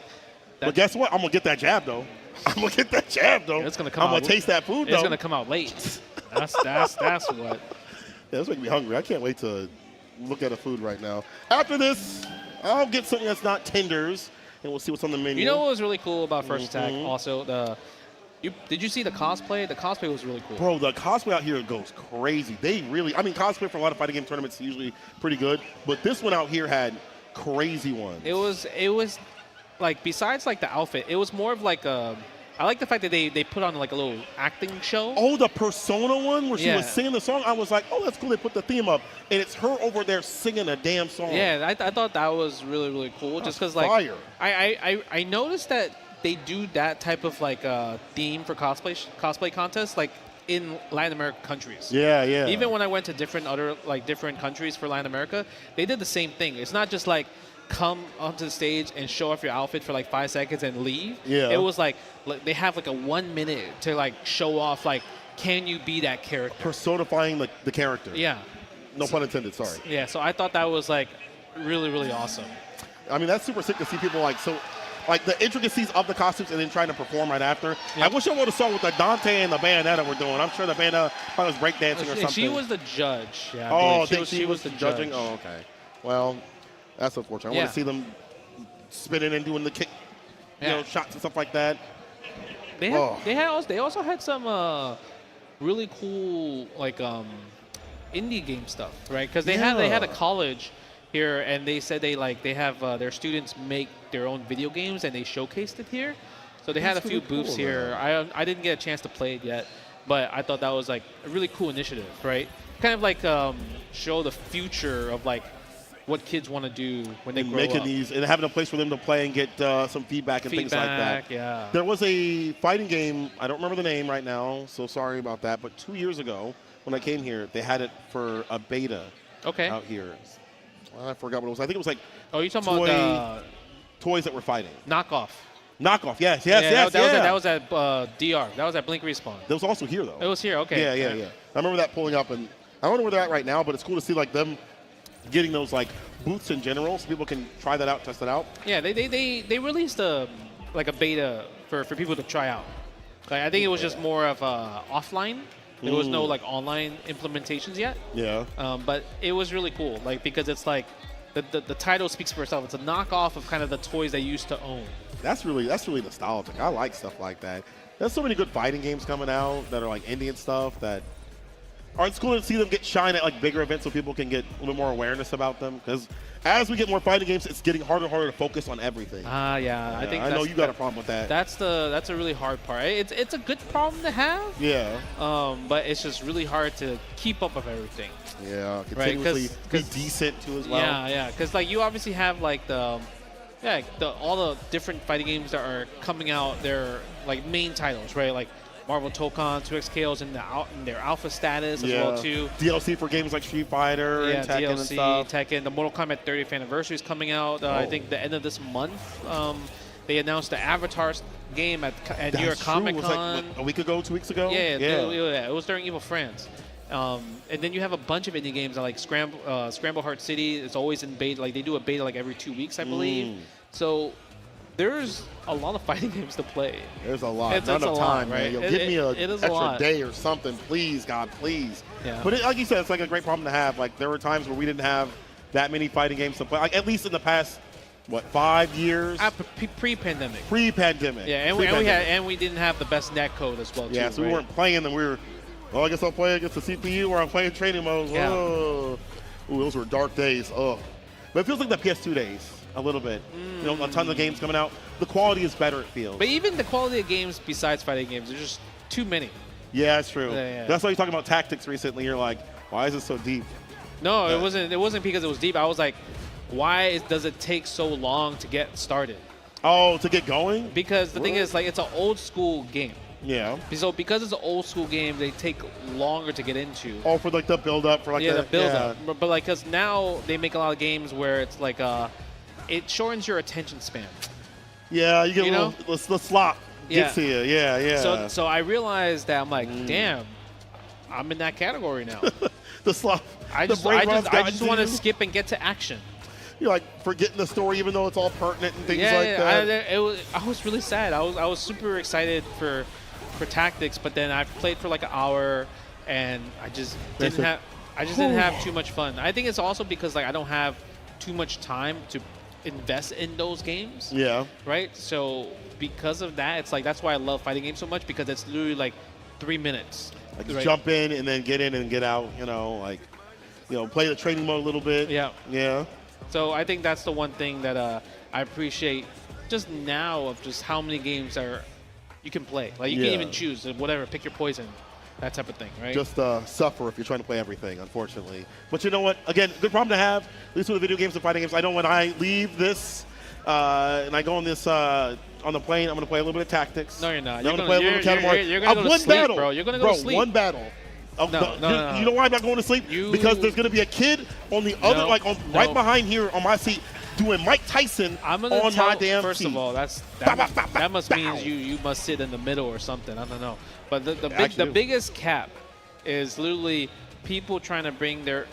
But guess what? I'm gonna get that jab though. It's gonna come out. I'm gonna taste that food though. It's gonna come out late. That's what. Yeah, that's making me hungry. I can't wait to look at the food right now. After this, I'll get something that's not tenders, and we'll see what's on the menu. You know what was really cool about First Attack? Also, Did you see the cosplay? The cosplay was really cool. Bro, the cosplay out here goes crazy. They really, I mean, cosplay for a lot of fighting game tournaments is usually pretty good, but this one out here had crazy ones. It was like, besides like the outfit, it was more of like a. I like the fact that they put on like a little acting show. Oh, the Persona one where she Yeah. was singing the song. I was like, oh, that's cool. They put the theme up, and it's her over there singing a damn song. Yeah, I thought that was really, really cool. Just because like fire. I noticed that they do that type of like theme for cosplay contests like in Latin American countries. Yeah, yeah. Even when I went to different countries for Latin America, they did the same thing. It's not just like come onto the stage and show off your outfit for like 5 seconds and leave. Yeah. It was like they have like a 1 minute to like show off like, can you be that character? Personifying the character. Yeah. No pun intended, sorry. Yeah, so I thought that was like really, really awesome. I mean, that's super sick to see people like the intricacies of the costumes and then trying to perform right after. Yep. I wish I would have saw what the Dante and the Bayonetta were doing. I'm sure the Bayonetta probably was breakdancing or something. She was the judge. Yeah, oh, she was the judging? judge. Oh, okay. Well, that's unfortunate. I Yeah. want to see them spinning and doing the kick, shots and stuff like that. They also had some really cool like indie game stuff, right? Because they had a college here, and they said they have their students make their own video games, and they showcased it here. So they had a few really booths cool, here. I didn't get a chance to play it yet, but I thought that was like a really cool initiative, right? Kind of like show the future of like what kids want to do when they grow making up. these and having a place for them to play and get some feedback and things like that. Yeah. There was a fighting game. I don't remember the name right now, so sorry about that. But 2 years ago, when I came here, they had it for a beta out here. Well, I forgot what it was. I think it was like you're talking about toys that were fighting. Knockoff. Knockoff, yes. That was at DR. That was at Blink Respawn. That was also here, though. It was here, okay. Yeah. I remember that pulling up, and I don't know where they're at right now, but it's cool to see like them getting those like booths in general, so people can try that out, test it out. Yeah, they released a beta for people to try out. Like, I think it was just more of offline. There was no like online implementations yet. Yeah. But it was really cool, like because it's like the title speaks for itself. It's a knockoff of kind of the toys they used to own. That's really nostalgic. I like stuff like that. There's so many good fighting games coming out that are like Indian stuff that it's cool to see them get shine at like bigger events so people can get a little more awareness about them. Because as we get more fighting games, it's getting harder and harder to focus on everything. Yeah. I know you got a problem with that. That's a really hard part. It's a good problem to have. Yeah. But it's just really hard to keep up with everything. Yeah. Continuously be decent too as well. Yeah. Because like you obviously have like all the different fighting games that are coming out. They're like main titles, right? Like Marvel Tokon, 2X KOs in their alpha status as well too. DLC for games like Street Fighter and Tekken and stuff. Tekken. The Mortal Kombat 30th anniversary is coming out. I think the end of this month. They announced the Avatar game at New York Comic Con. Like, a week ago, 2 weeks ago. Yeah. It was during Evil France. And then you have a bunch of indie games like Scramble Heart City. It's always in beta. Like they do a beta like every 2 weeks, I believe. So there's a lot of fighting games to play. There's a lot. It's Not enough time, right? man. Give me an extra a day or something, please, God, please. Yeah. But like you said, it's like a great problem to have. Like there were times where we didn't have that many fighting games to play. Like at least in the past, 5 years? Pre-pandemic. Pre-pandemic. Yeah, and we didn't have the best netcode as well. Yeah, too, so we weren't playing them. We were. I guess I'll play against the CPU or I'm playing training modes. Yeah. Oh. Ooh, those were dark days. Oh. But it feels like the PS2 days a little bit. A ton of games coming out. The quality is better, it feels. But even the quality of games besides fighting games, there's just too many. Yeah, that's true. Yeah. That's why you're talking about tactics recently. You're like, why is it so deep? No, it wasn't because it was deep. I was like, why does it take so long to get started? Oh, to get going? Because the thing is, like, it's an old school game. Yeah. So because it's an old school game, they take longer to get into. Oh, for like the build up, for like the build up. But like, because now they make a lot of games where it's like it shortens your attention span. Yeah, you get the slot gets to you. Yeah. So I realized that I'm like, damn, I'm in that category now. The slot. I just want to skip and get to action. You're like forgetting the story, even though it's all pertinent and things like that. I was really sad. I was super excited for tactics, but then I played for like an hour, and I just didn't have too much fun. I think it's also because like I don't have too much time to invest in those games. Yeah. Right? So because of that, it's like that's why I love fighting games so much, because it's literally like 3 minutes. Like right? jump in and then get in and get out, play the training mode a little bit. Yeah. Yeah. So I think that's the one thing that I appreciate just now, of just how many games you can play. Like you can even choose whatever, pick your poison, that type of thing, right? Just suffer if you're trying to play everything, unfortunately. But you know what? Again, good problem to have, at least with the video games and fighting games. I know when I leave this and I go on this on the plane, I'm going to play a little bit of tactics. No, you're not. You're going to play a little bit of Catamari. You're going to go to sleep, battle, bro. You're going to go to sleep. One battle. No. You know why I'm not going to sleep? Because there's going to be a kid on the other, right behind here on my seat, doing Mike Tyson on my damn First seat. of all, that must mean you must sit in the middle or something. I don't know. But the biggest cap is literally people trying to bring their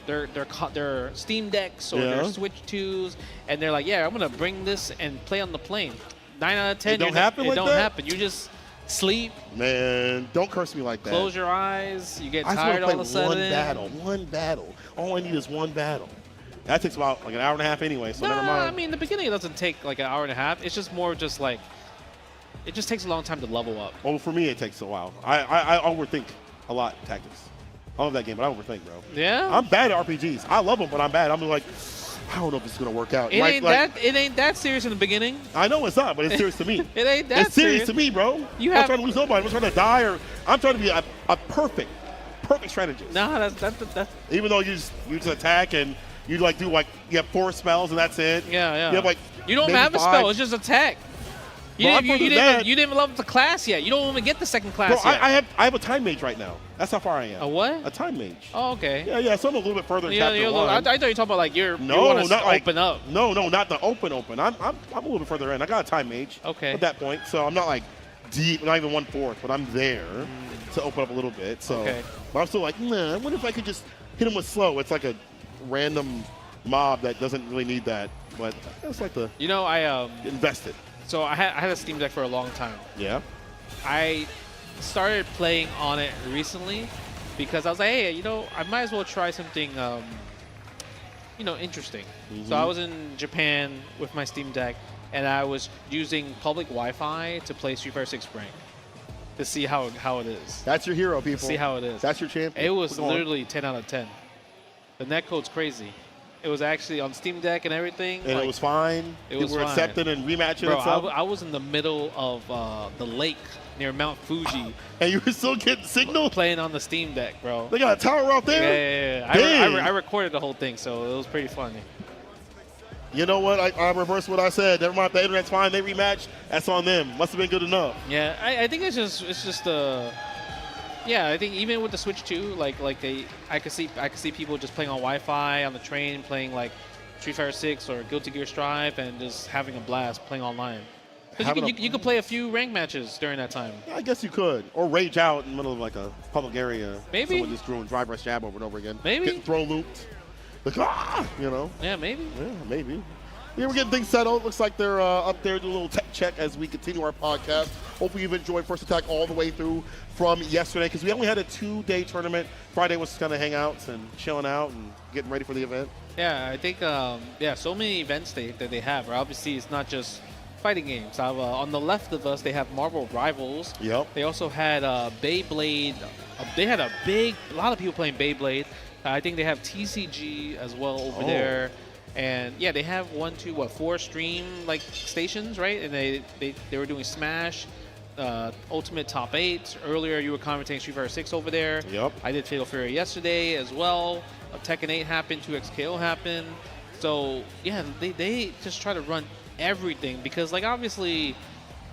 Steam Decks or their Switch 2s, and they're like, yeah, I'm gonna bring this and play on the plane. 9 out of 10, it don't happen. You just sleep. Man, don't curse me like that. Close your eyes. You get I tired all of a just want to sudden. play one battle. All I need is one battle. That takes about like an hour and a half anyway, so never mind. I mean, the beginning it doesn't take like an hour and a half. It's just more just like, it just takes a long time to level up. Well, for me, it takes a while. I overthink a lot tactics. I love that game, but I overthink, bro. Yeah? I'm bad at RPGs. I love them, but I'm bad. I'm like, I don't know if this is going to work out. It ain't that serious in the beginning. I know it's not, but it's serious to me. It ain't that It's serious to me, bro. I'm not trying to lose nobody. I'm trying to die, or I'm trying to be a perfect strategist. No, that's Even though you just attack and you you have 4 spells and that's it. Yeah. You have you don't maybe have a 5. spell. It's just attack. You didn't even level up the class yet. You don't even get the second class Bro, yet. I have a time mage right now. That's how far I am. A what? A time mage. Oh, okay. Yeah. So I'm a little bit further in chapter 1. I thought you were talking about like you want to open up. No, not the open. I'm a little bit further in. I got a time mage. Okay. At that point, so I'm not like deep, not even 1/4, but I'm there to open up a little bit. So, but I'm still like, nah. What if I could just hit him with slow? It's like a random mob that doesn't really need that, but it's like the I invested. So I had a Steam Deck for a long time. Yeah. I started playing on it recently because I was like, hey, I might as well try something, interesting. So I was in Japan with my Steam Deck, and I was using public Wi-Fi to play Street Fighter 6 Rank to see how it is. That's your hero, people. See how it is. That's your champion. It was literally 10 out of 10. The netcode's crazy. It was actually on Steam Deck and everything. And it was fine. People were accepted and rematching Bro, and stuff. I was in the middle of the lake near Mount Fuji. And you were still getting signal? Playing on the Steam Deck, bro. They got a tower out there? Yeah. I recorded the whole thing, so it was pretty funny. You know what? I reversed what I said. Never mind if the internet's fine. They rematched. That's on them. Must have been good enough. Yeah, I think it's just yeah, I think even with the Switch 2, I could see people just playing on Wi-Fi on the train, playing like Street Fighter 6 or Guilty Gear Strive, and just having a blast playing online. Because you could play a few rank matches during that time. Yeah, I guess you could, or rage out in the middle of like a public area. Maybe. Someone just throwing drive rush jab over and over again. Maybe. Getting throw looped. Like Yeah, maybe. Yeah, maybe. Yeah, we're getting things settled. Looks like they're up there doing a little tech check as we continue our podcast. Hopefully you've enjoyed First Attack all the way through from yesterday, because we only had a 2-day tournament. Friday was kind of hangouts and chilling out and getting ready for the event. Yeah, I think so many events that they have. Right? Obviously, it's not just fighting games. On the left of us, they have Marvel Rivals. Yep. They also had Beyblade. They had a lot of people playing Beyblade. I think they have TCG as well over there. And yeah, they have 4 stream stations, right? And they were doing Smash, Ultimate Top 8. Earlier, you were commentating Street Fighter 6 over there. Yep. I did Fatal Fury yesterday as well. Tekken 8 happened, 2XKO happened. So yeah, they just try to run everything because obviously,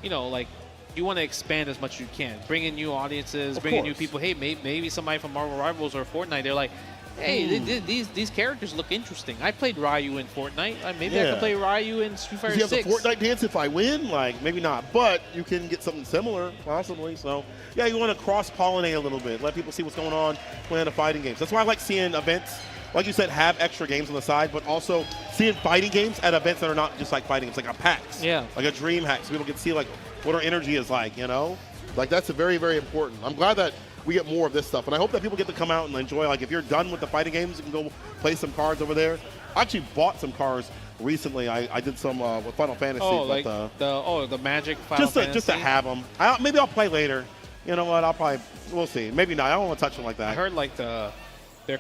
you want to expand as much as you can, bring in new audiences, bring in new people. Hey, maybe somebody from Marvel Rivals or Fortnite, they're like, hey, these characters look interesting. I played Ryu in Fortnite. Maybe I can play Ryu in Street Fighter 6. You have the Fortnite dance if I win? Maybe not. But you can get something similar, possibly. So, yeah, you want to cross-pollinate a little bit. Let people see what's going on playing the fighting games. That's why I like seeing events, like you said, have extra games on the side, but also seeing fighting games at events that are not just like fighting. It's like a PAX. Yeah. Like a Dream Hack, so people can see, what our energy is like, That's very, very important. I'm glad that we get more of this stuff. And I hope that people get to come out and enjoy. If you're done with the fighting games, you can go play some cards over there. I actually bought some cards recently. I did some with Final Fantasy. Oh, but, like the Magic Final Fantasy. Just to have them. Maybe I'll play later. You know what? We'll see. Maybe not. I don't want to touch them like that. I heard like their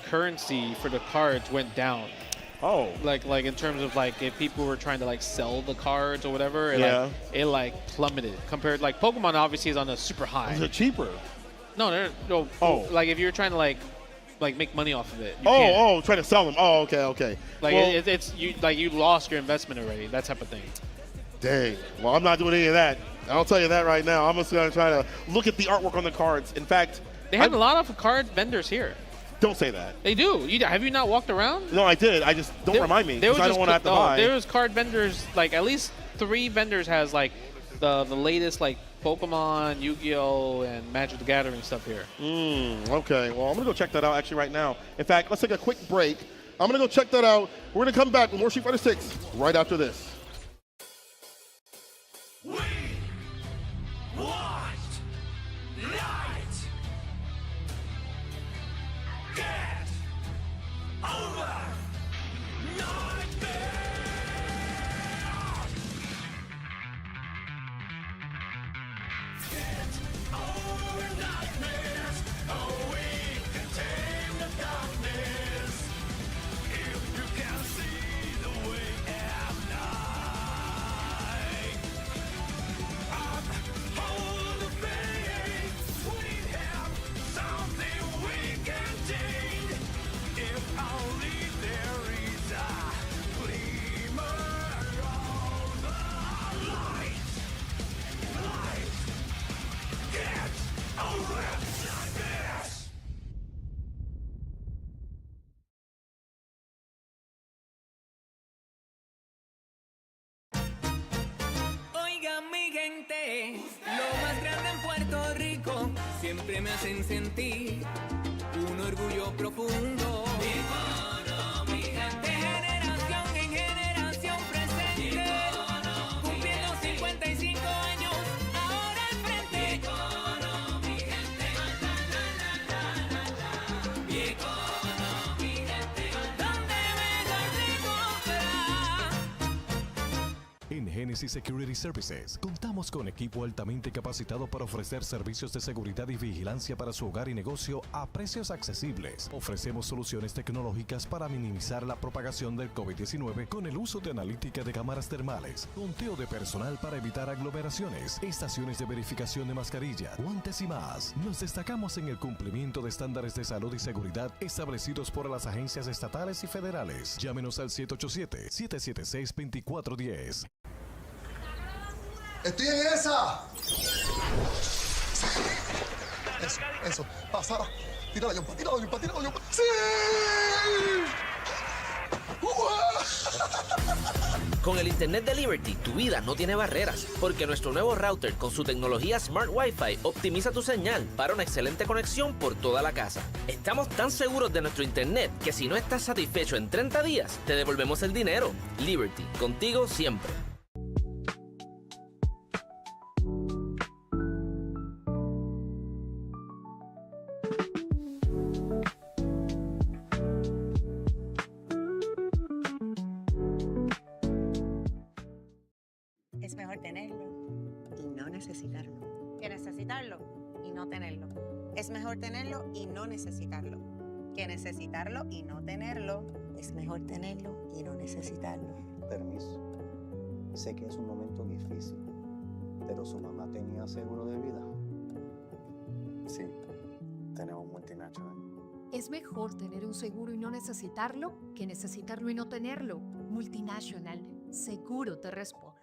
currency for the cards went down. Oh. Like in terms of like if people were trying to like sell the cards or whatever, it like plummeted compared. Like Pokemon obviously is on a super high. Is it cheaper? No. Oh. Like if you're trying to like make money off of it. You can't. Trying to sell them. Oh, okay. Like well, it's you like you lost your investment already. That type of thing. Dang. Well, I'm not doing any of that. I'll tell you that right now. I'm just going to try to look at the artwork on the cards. In fact, they have a lot of card vendors here. Don't say that. They do. Have you not walked around? No, I did. I just don't remind me because I don't want to have to buy. There was card vendors, like at least 3 vendors has like the latest like Pokemon, Yu-Gi-Oh, and Magic the Gathering stuff here. Okay. Well, I'm going to go check that out actually right now. In fact, let's take a quick break. I'm going to go check that out. We're going to come back with more Street Fighter 6 right after this. We want light. Get over nightmare. Get over nightmares. Oh, we can tame the darkness. If you can see the way at night. Hold the faith. We have something we can take. If only there is a glimmer of the light. Light. Get over nightmares. Oigan mi gente, lo más grande en Puerto Rico, siempre me hacen sentir un orgullo profundo. Mi gente, de generación en generación presente, cumpliendo 55 años, ahora al frente. Mi gente, mi gente, donde mejor se encuentra. En Genesis Security Services contamos con equipo altamente capacitado para ofrecer servicios de seguridad y vigilancia para su hogar y negocio a precios accesibles. Ofrecemos soluciones tecnológicas para minimizar la propagación del COVID-19 con el uso de analítica de cámaras termales, conteo de personal para evitar aglomeraciones, estaciones de verificación de mascarilla, guantes y más. Nos destacamos en el cumplimiento de estándares de salud y seguridad establecidos por las agencias estatales y federales. Llámenos al 787-776-2410. ¡Estoy en esa! Eso. Pasara. Tírala, Yompa. ¡Sí! Con el Internet de Liberty, tu vida no tiene barreras, porque nuestro nuevo router con su tecnología Smart Wi-Fi optimiza tu señal para una excelente conexión por toda la casa. Estamos tan seguros de nuestro Internet que si no estás satisfecho en 30 días, te devolvemos el dinero. Liberty, contigo siempre. Es mejor tenerlo y no necesitarlo que necesitarlo y no tenerlo. Es mejor tenerlo y no necesitarlo que necesitarlo y no tenerlo. Es mejor tenerlo y no necesitarlo. Permiso. Sé que es un momento difícil, pero su mamá tenía seguro de vida. Sí, tenemos multinacional. Es mejor tener un seguro y no necesitarlo que necesitarlo y no tenerlo. Multinational, seguro te responde.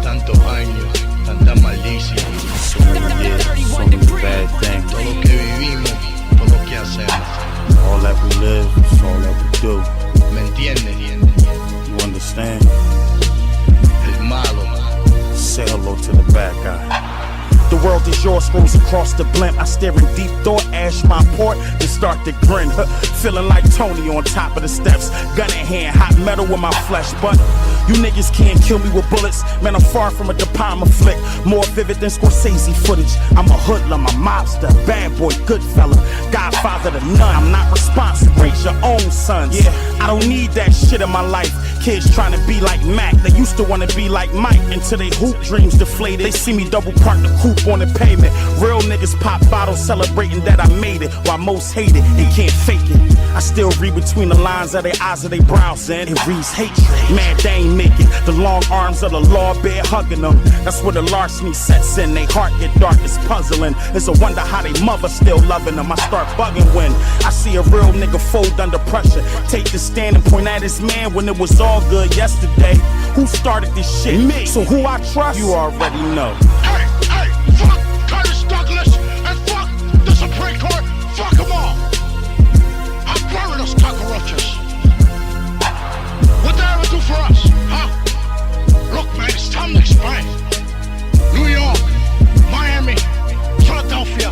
Tantos años, tanta malicia. So many bad things. Todo lo que vivimos, todo lo que hacemos. All that we live, all that we do. ¿Me entiendes? You understand? El malo. Say hello to the bad guy. The world is yours, scrolls across the blimp. I stare in deep thought, ash my port, then start to grin. Feeling like Tony on top of the steps. Gun in hand, hot metal with my flesh. But you niggas can't kill me with bullets. Man, I'm far from a De Palma flick. More vivid than Scorsese footage. I'm a hoodlum, a mobster, bad boy, good fella. Godfather to none. I'm not responsible. Raise your own sons. Yeah, I don't need that shit in my life. kids trying to be like Mac. They used to want to be like Mike until they hoop dreams deflated. They see me double park the coupe on the pavement. Real niggas pop bottles celebrating that I made it, while most hate it and can't fake it. I still read between the lines of their eyes of their brows, and it reads hatred. Man, they ain't make it. The long arms of the law bear hugging them. That's where the larceny sets in. They heart get dark, it's puzzling. It's a wonder how they mother still loving them. I start bugging when I see a real nigga fold under pressure. Take the stand and point at his man when it was all good yesterday. Who started this shit? Me. So who I trust? You already know. Hey, fuck Curtis Douglas and fuck the Supreme Court. Fuck them all. I'm burning those cockroaches. What they ever do for us, huh? Look, man, it's time to expand. New York, Miami, Philadelphia,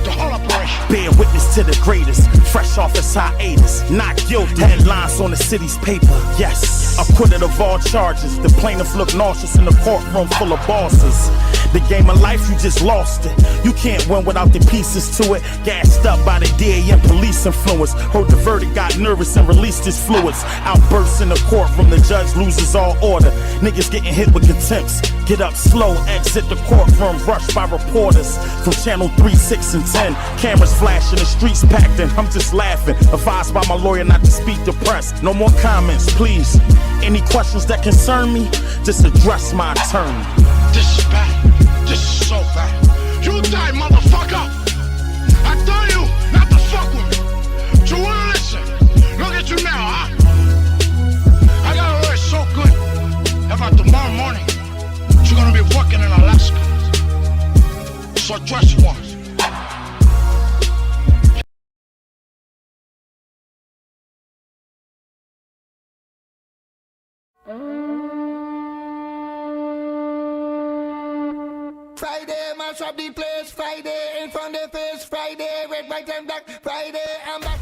the whole operation. Bear witness to the greatest, fresh off his hiatus. Not guilty, headlines on the city's paper. Yes, acquitted of all charges. The plaintiff looked nauseous in the courtroom full of bosses. The game of life, you just lost it. You can't win without the pieces to it. Gassed up by the DA and police influence. Heard the verdict, got nervous and released his fluids. Outbursts in the courtroom, the judge loses all order. Niggas getting hit with contempts. Get up slow, exit the courtroom, rushed by reporters from channel 3, 6, and 10. Cameras flashing, the streets packed, and I'm just laughing. Advised by my lawyer not to speak to press. No more comments, please. Any questions that concern me, just address my attorney. This is bad. This is so bad. You die, motherfucker. I tell you not to fuck with me. You wanna listen? Look at you now, huh? I got a lawyer so good. About tomorrow morning, you're gonna be working in Alaska. So dress once. Friday, mash up the place. Friday, in front of the face. Friday, red, white, and black. Friday, I'm back.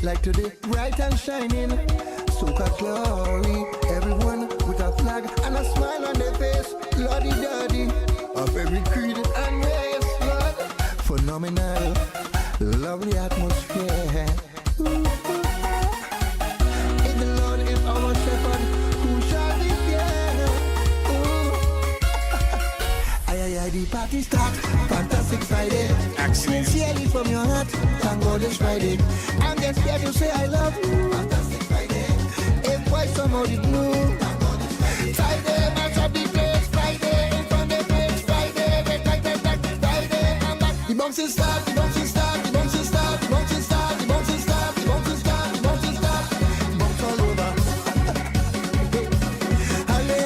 Like today, bright and shining, soca glory. Everyone with a flag and a smile on their face. Lordy daddy of every creed and race. Lord, phenomenal, lovely atmosphere. Ooh. If the Lord is our shepherd, who shall be feared? Aye, the party start. Fantastic Friday. Sincerely from your heart, thank God it's Friday. I'm just here to say I love you. Fantastic Friday. If why somebody blue. Friday, match up the place. Friday, in front of the place. Friday, red, white, and black. Friday, I'm back. The bouncing start, the bouncing start, the bouncing start, the bouncing start, the bouncing start, the bouncing start, the bouncing start. Bounce all over.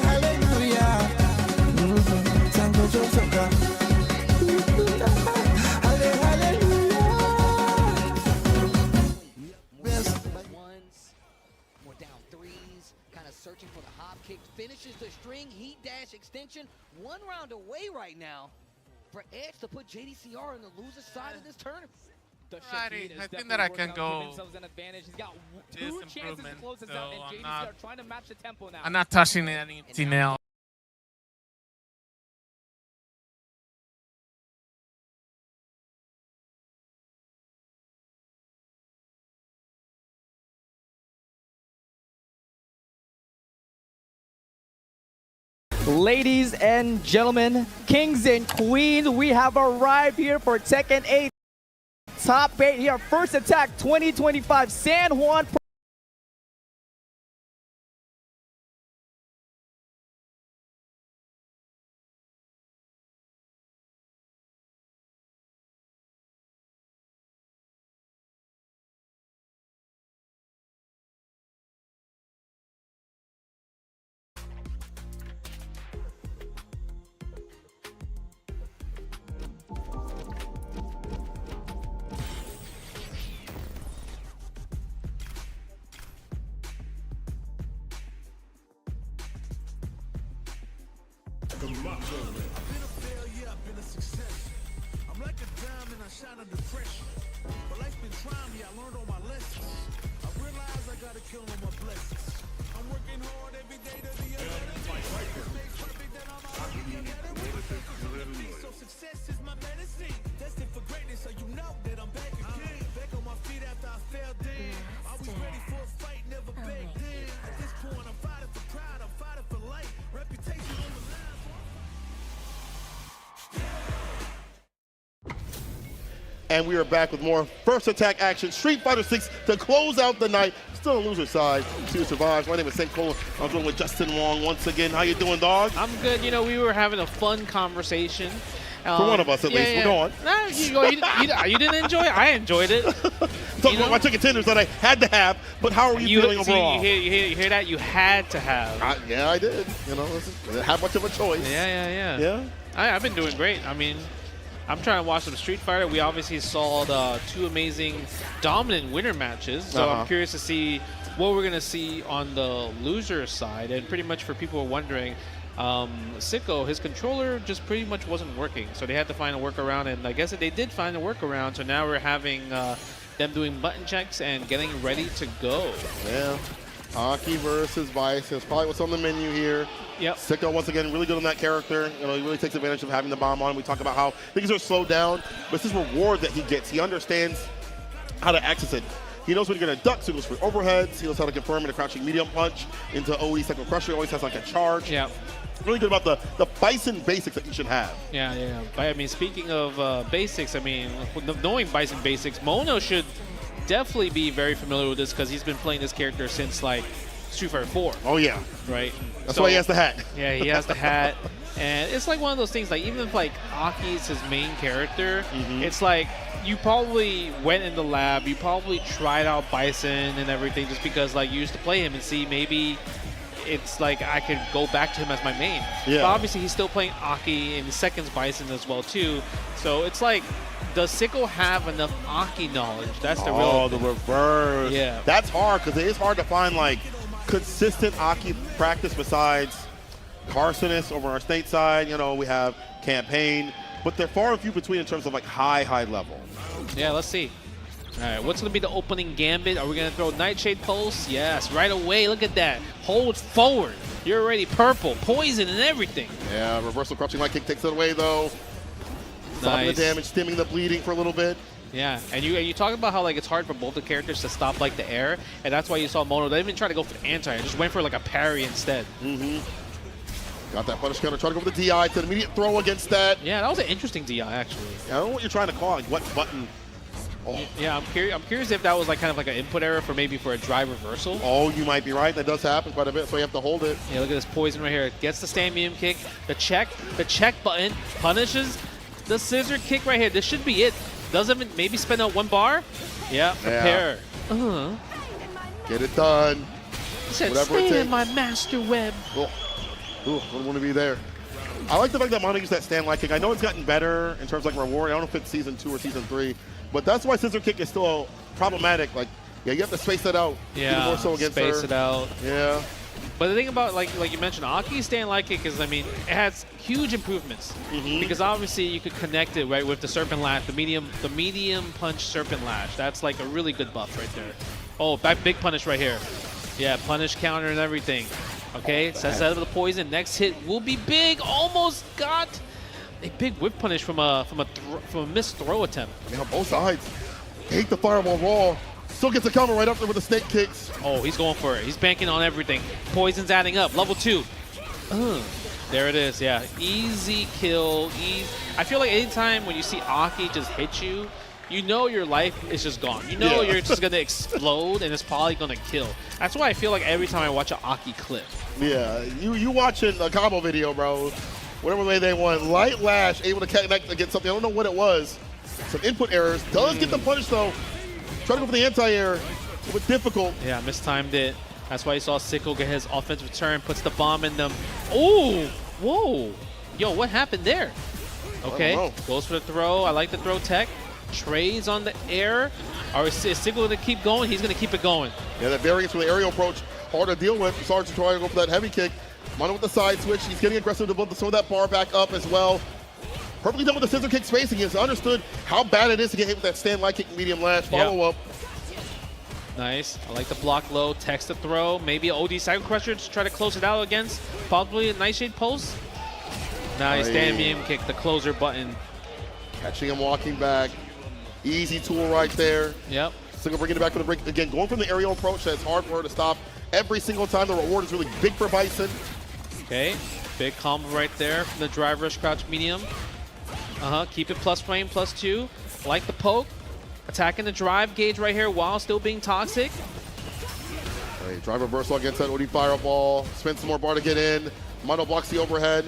Hallelujah. Thank God you're so good. Searching for the hop kick, finishes the string, heat dash extension. 1 round away right now for Edge to put JDCR on the loser side of this tournament. I think that I can go this improvement, so I'm not touching anything else. Ladies and gentlemen, kings and queens, we have arrived here for Tekken 8 Top 8 here. First Attack 2025 San Juan. And we are back with more First Attack action. Street Fighter 6 to close out the night. Still on loser side. See who survives. My name is St. Cole. I'm joined with Justin Wong once again. How you doing, dog? I'm good. You know, we were having a fun conversation. For one of us, at least. Yeah. We're going. No, you didn't enjoy it? I enjoyed it. Talking about my chicken tenders that I had to have, but how are you feeling overall? You hear that? You had to have. Yeah, I did. You know, I didn't have much of a choice. Yeah. I've been doing great. I mean, I'm trying to watch some Street Fighter. We obviously saw the 2 amazing dominant winner matches, so I'm curious to see what we're going to see on the loser side. And pretty much for people who are wondering, Sicko, his controller just pretty much wasn't working, so they had to find a workaround, and I guess that they did find a workaround, so now we're having them doing button checks and getting ready to go. Yeah. Aki versus Bison is probably what's on the menu here. Yep. Sicko, once again, really good on that character. You know, he really takes advantage of having the bomb on. We talk about how things are slowed down, but it's this reward that he gets. He understands how to access it. He knows when you're going to duck, so he goes for overheads. He knows how to confirm in a crouching medium punch into OE Second Crusher. He always has like a charge. Yeah. Really good about the Bison basics that you should have. Yeah. But, I mean, speaking of basics, I mean, knowing Bison basics, Mono should definitely be very familiar with this because he's been playing this character since, like, Street Fighter 4. Oh, yeah. Right? That's why he has the hat. Yeah, he has the hat. And it's like one of those things, like, even if, like, Aki's his main character, it's like you probably went in the lab, you probably tried out Bison and everything just because, like, you used to play him and see maybe it's like I could go back to him as my main. Yeah. But obviously, he's still playing Aki and seconds Bison as well, too. So it's like, does Sicko have enough Aki knowledge? That's the real Oh, the reverse. Yeah. That's hard because it is hard to find, like, consistent Aki practice besides Carcinus over our state side. You know, we have Campaign, but they're far and few between in terms of, like, high level. Yeah, let's see. All right, what's going to be the opening gambit? Are we going to throw Nightshade Pulse? Yes, right away. Look at that. Hold forward. You're already purple, poison, and everything. Yeah, reversal crouching light kick takes it away, though. Stopping the damage, stemming the bleeding for a little bit. Yeah, and you talk about how, like, it's hard for both the characters to stop, like, the air, and that's why you saw Mono. They didn't even try to go for the anti-air. Just went for, like, a parry instead. Got that punish counter. Try to go for the DI to the immediate throw against that. Yeah, that was an interesting DI, actually. I don't know what you're trying to call. Like, what button? Oh. Yeah, I'm curious if that was, like, kind of like an input error for maybe for a drive reversal. Oh, you might be right. That does happen quite a bit, so you have to hold it. Yeah, look at this poison right here. Gets the stand medium kick. The check button punishes the scissor kick right here. This should be it. Doesn't maybe spend out 1 bar? Yeah, prepare. Get it done. He said, whatever stay it takes. in my master web. Wouldn't want to be there. I like the fact that Mono used that stand light kick. I know it's gotten better in terms of, like, reward. I don't know if it's season 2 or season 3, but that's why scissor kick is still problematic. Like, yeah, you have to space that out. Yeah, even more so against space her. it out. Yeah. But the thing about, like you mentioned, Aki's stand light kick is, I mean, it has huge improvements because obviously you could connect it right with the serpent lash, the medium punch serpent lash. That's like a really good buff right there. Oh, big punish right here. Yeah, punish counter and everything. Okay, sets out of the poison. Next hit will be big. Almost got a big whip punish from a missed throw attempt. I mean, on both sides. Hate the fireball raw. Still gets a counter right up there with the snake kicks. Oh, he's going for it. He's banking on everything. Poison's adding up. Level 2. There it is. Yeah, easy kill. I feel like anytime when you see Aki just hit you, you know your life is just gone. You know you're just going to explode, and it's probably going to kill. That's why I feel like every time I watch an Aki clip. Yeah, you watching a combo video, bro. Whatever way they won. Light lash, able to connect against something. I don't know what it was. Some input errors. Does get the punish, though. Trying to go for the anti-air. A bit difficult. Yeah, mistimed it. That's why you saw Sicko get his offensive turn, puts the bomb in them. Oh, whoa. Yo, what happened there? Okay, goes for the throw. I like the throw tech. Trades on the air. Or is Sicko going to keep going? He's going to keep it going. Yeah, that variance from the aerial approach, hard to deal with. Sarge trying to go for that heavy kick. Mono with the side switch. He's getting aggressive to build some of that bar back up as well. Perfectly done with the scissor kick spacing. He's understood how bad it is to get hit with that stand light kick medium lash. Follow up. Nice. I like the block low, text the throw. Maybe an OD Cycle Crusher to try to close it out against possibly a Nightshade pulse. Nice. Stand medium kick, the closer button. Catching him walking back. Easy tool right there. Yep. Single bringing it back for the break. Again, going from the aerial approach, that's hard for her to stop every single time. The reward is really big for Bison. Okay. Big combo right there from the drive rush crouch medium. Keep it plus frame, +2. Like the poke. Attacking the drive gauge right here while still being toxic. Right, drive reversal against that OD Fireball. Spend some more bar to get in. Mono blocks the overhead.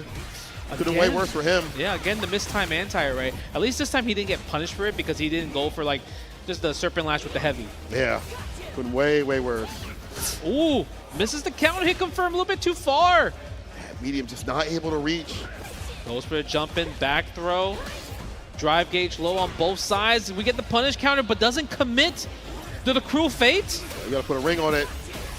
Could have been way worse for him. Yeah, again, the missed time anti, right? At least this time he didn't get punished for it because he didn't go for like just the Serpent Lash with the heavy. Yeah, could have been way, way worse. Ooh, misses the counter hit confirm a little bit too far. Medium just not able to reach. Goes for a jump in, back throw. Drive gauge low on both sides. We get the punish counter, but doesn't commit to the cruel fate. You gotta put a ring on it.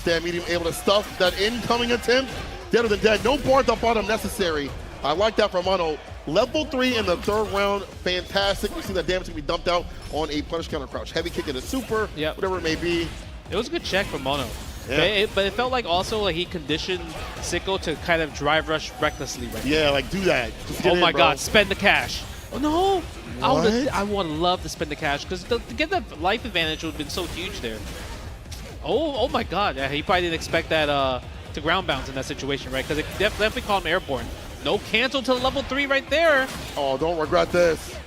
Stand medium able to stuff that incoming attempt. Deader than dead. No bar up bottom necessary. I like that from Mono. Level 3 in the 3rd round. Fantastic. You see that damage can be dumped out on a punish counter crouch. Heavy kick in a super, whatever it may be. It was a good check from Mono. Yeah. But it felt like also like he conditioned Sicko to kind of drive rush recklessly right Yeah, like do that. Just get oh in, my bro. God, spend the cash. Oh no! What? I would love to spend the cash because to get that life advantage would have been so huge there. Oh my God! Yeah, he probably didn't expect that to ground bounce in that situation, right? Because it definitely called him airborne. No cancel to level 3 right there. Oh, don't regret this.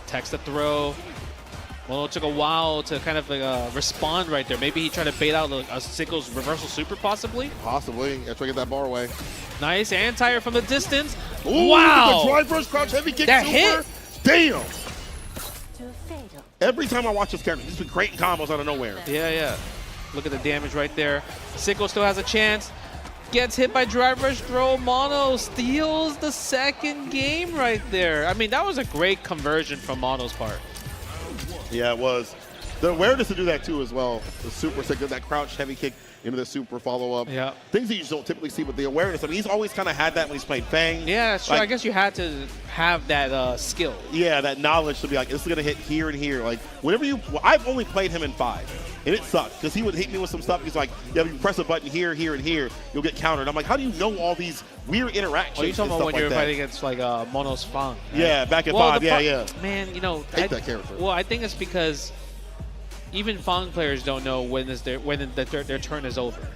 Text the throw. Well, it took a while to kind of respond right there. Maybe he tried to bait out a Sicko's reversal super possibly. Possibly. Yeah, try to get that bar away. Nice anti-air from the distance. Ooh, wow! The drive rush crouch heavy kick that super. Hit. Damn. Every time I watch this character, he's been great in combos out of nowhere. Yeah. Look at the damage right there. Sicko still has a chance. Gets hit by drive rush throw. Mono steals the second game right there. I mean, that was a great conversion from Mono's part. Yeah, it was. The awareness to do that too as well. The super sick, that crouch heavy kick into the super follow-up. Yeah. Things that you just don't typically see, but the awareness. I mean, he's always kind of had that when he's played Fang. Yeah, that's true. Like, I guess you had to have that skill. Yeah, that knowledge to be like, this is going to hit here and here. Like, whenever you, I've only played him in 5, and it sucked because he would hit me with some stuff. He's like, yeah, if you press a button here, here, and here, you'll get countered. I'm like, how do you know all these weird interactions? Oh, you're talking and about when stuff you're like fighting against like Mono's Fang. Right? Yeah, back at 5, yeah. Man, you know, I hate that character. Well, I think it's because even Fang players don't know when their turn is over.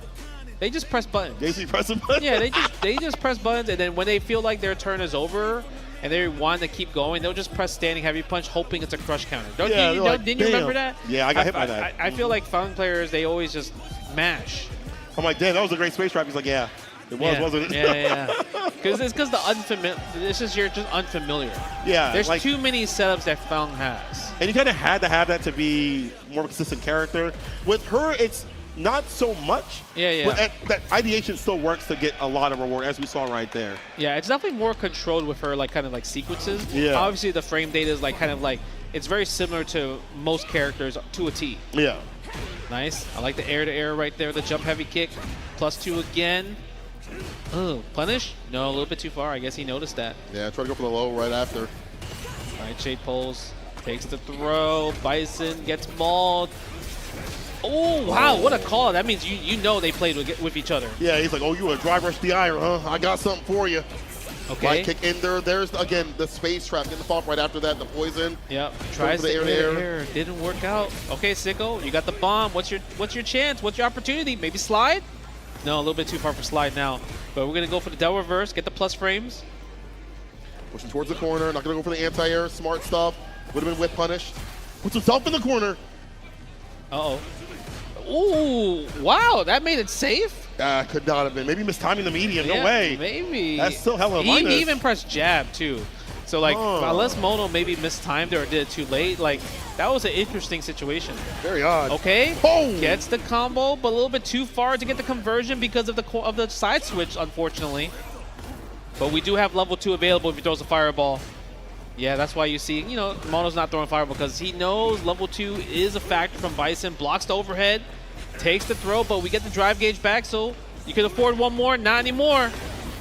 They just press buttons. They just press a button? Yeah, they just press buttons, and then when they feel like their turn is over and they want to keep going, they'll just press standing heavy punch, hoping it's a crush counter. Didn't you remember that? Yeah, I got hit by that. I feel like Fang players, they always just mash. I'm like, damn, that was a great space trap. He's like, yeah, it was, wasn't it? Yeah. Because the unfamiliar. You're just unfamiliar. Yeah. There's like, too many setups that Fang has. And you kind of had to have that to be more consistent character. With her, it's not so much. Yeah. But that ideation still works to get a lot of reward, as we saw right there. Yeah, it's definitely more controlled with her, like kind of like sequences. Yeah. Obviously, the frame data is like kind of like it's very similar to most characters to a T. Yeah. Nice. I like the air-to-air right there. The jump heavy kick, +2 again. Oh, punish? No, a little bit too far. I guess he noticed that. Yeah, try to go for the low right after. All right, Shade pulls, takes the throw. Bison gets mauled. Oh, wow, what a call. That means you know they played with each other. Yeah, he's like, oh, you a drive rush DI, huh? I got something for you. Okay. Right kick in there. There's, again, the space trap. Get the fall right after that, the poison. Yep. Tries the air. Didn't work out. Okay, Sicko, you got the bomb. What's your chance? What's your opportunity? Maybe slide? No, a little bit too far for slide now. But we're going to go for the Del Reverse, get the plus frames. Pushing towards the corner. Not going to go for the anti-air. Smart stuff. Would have been whip punished. Puts himself in the corner. Uh-oh. Ooh, wow, that made it safe? Could not have been. Maybe mistiming the medium. No way. Maybe. That's still hella He even pressed jab, too. So, like, unless Mono maybe mistimed it or did it too late, like, that was an interesting situation. Very odd. Okay. Oh. Gets the combo, but a little bit too far to get the conversion because of the side switch, unfortunately. But we do have level 2 available if he throws a fireball. Yeah, that's why you see, you know, Mono's not throwing fireball because he knows level 2 is a factor from Bison. Blocks the overhead, takes the throw, but we get the drive gauge back, so You can afford one more, not anymore.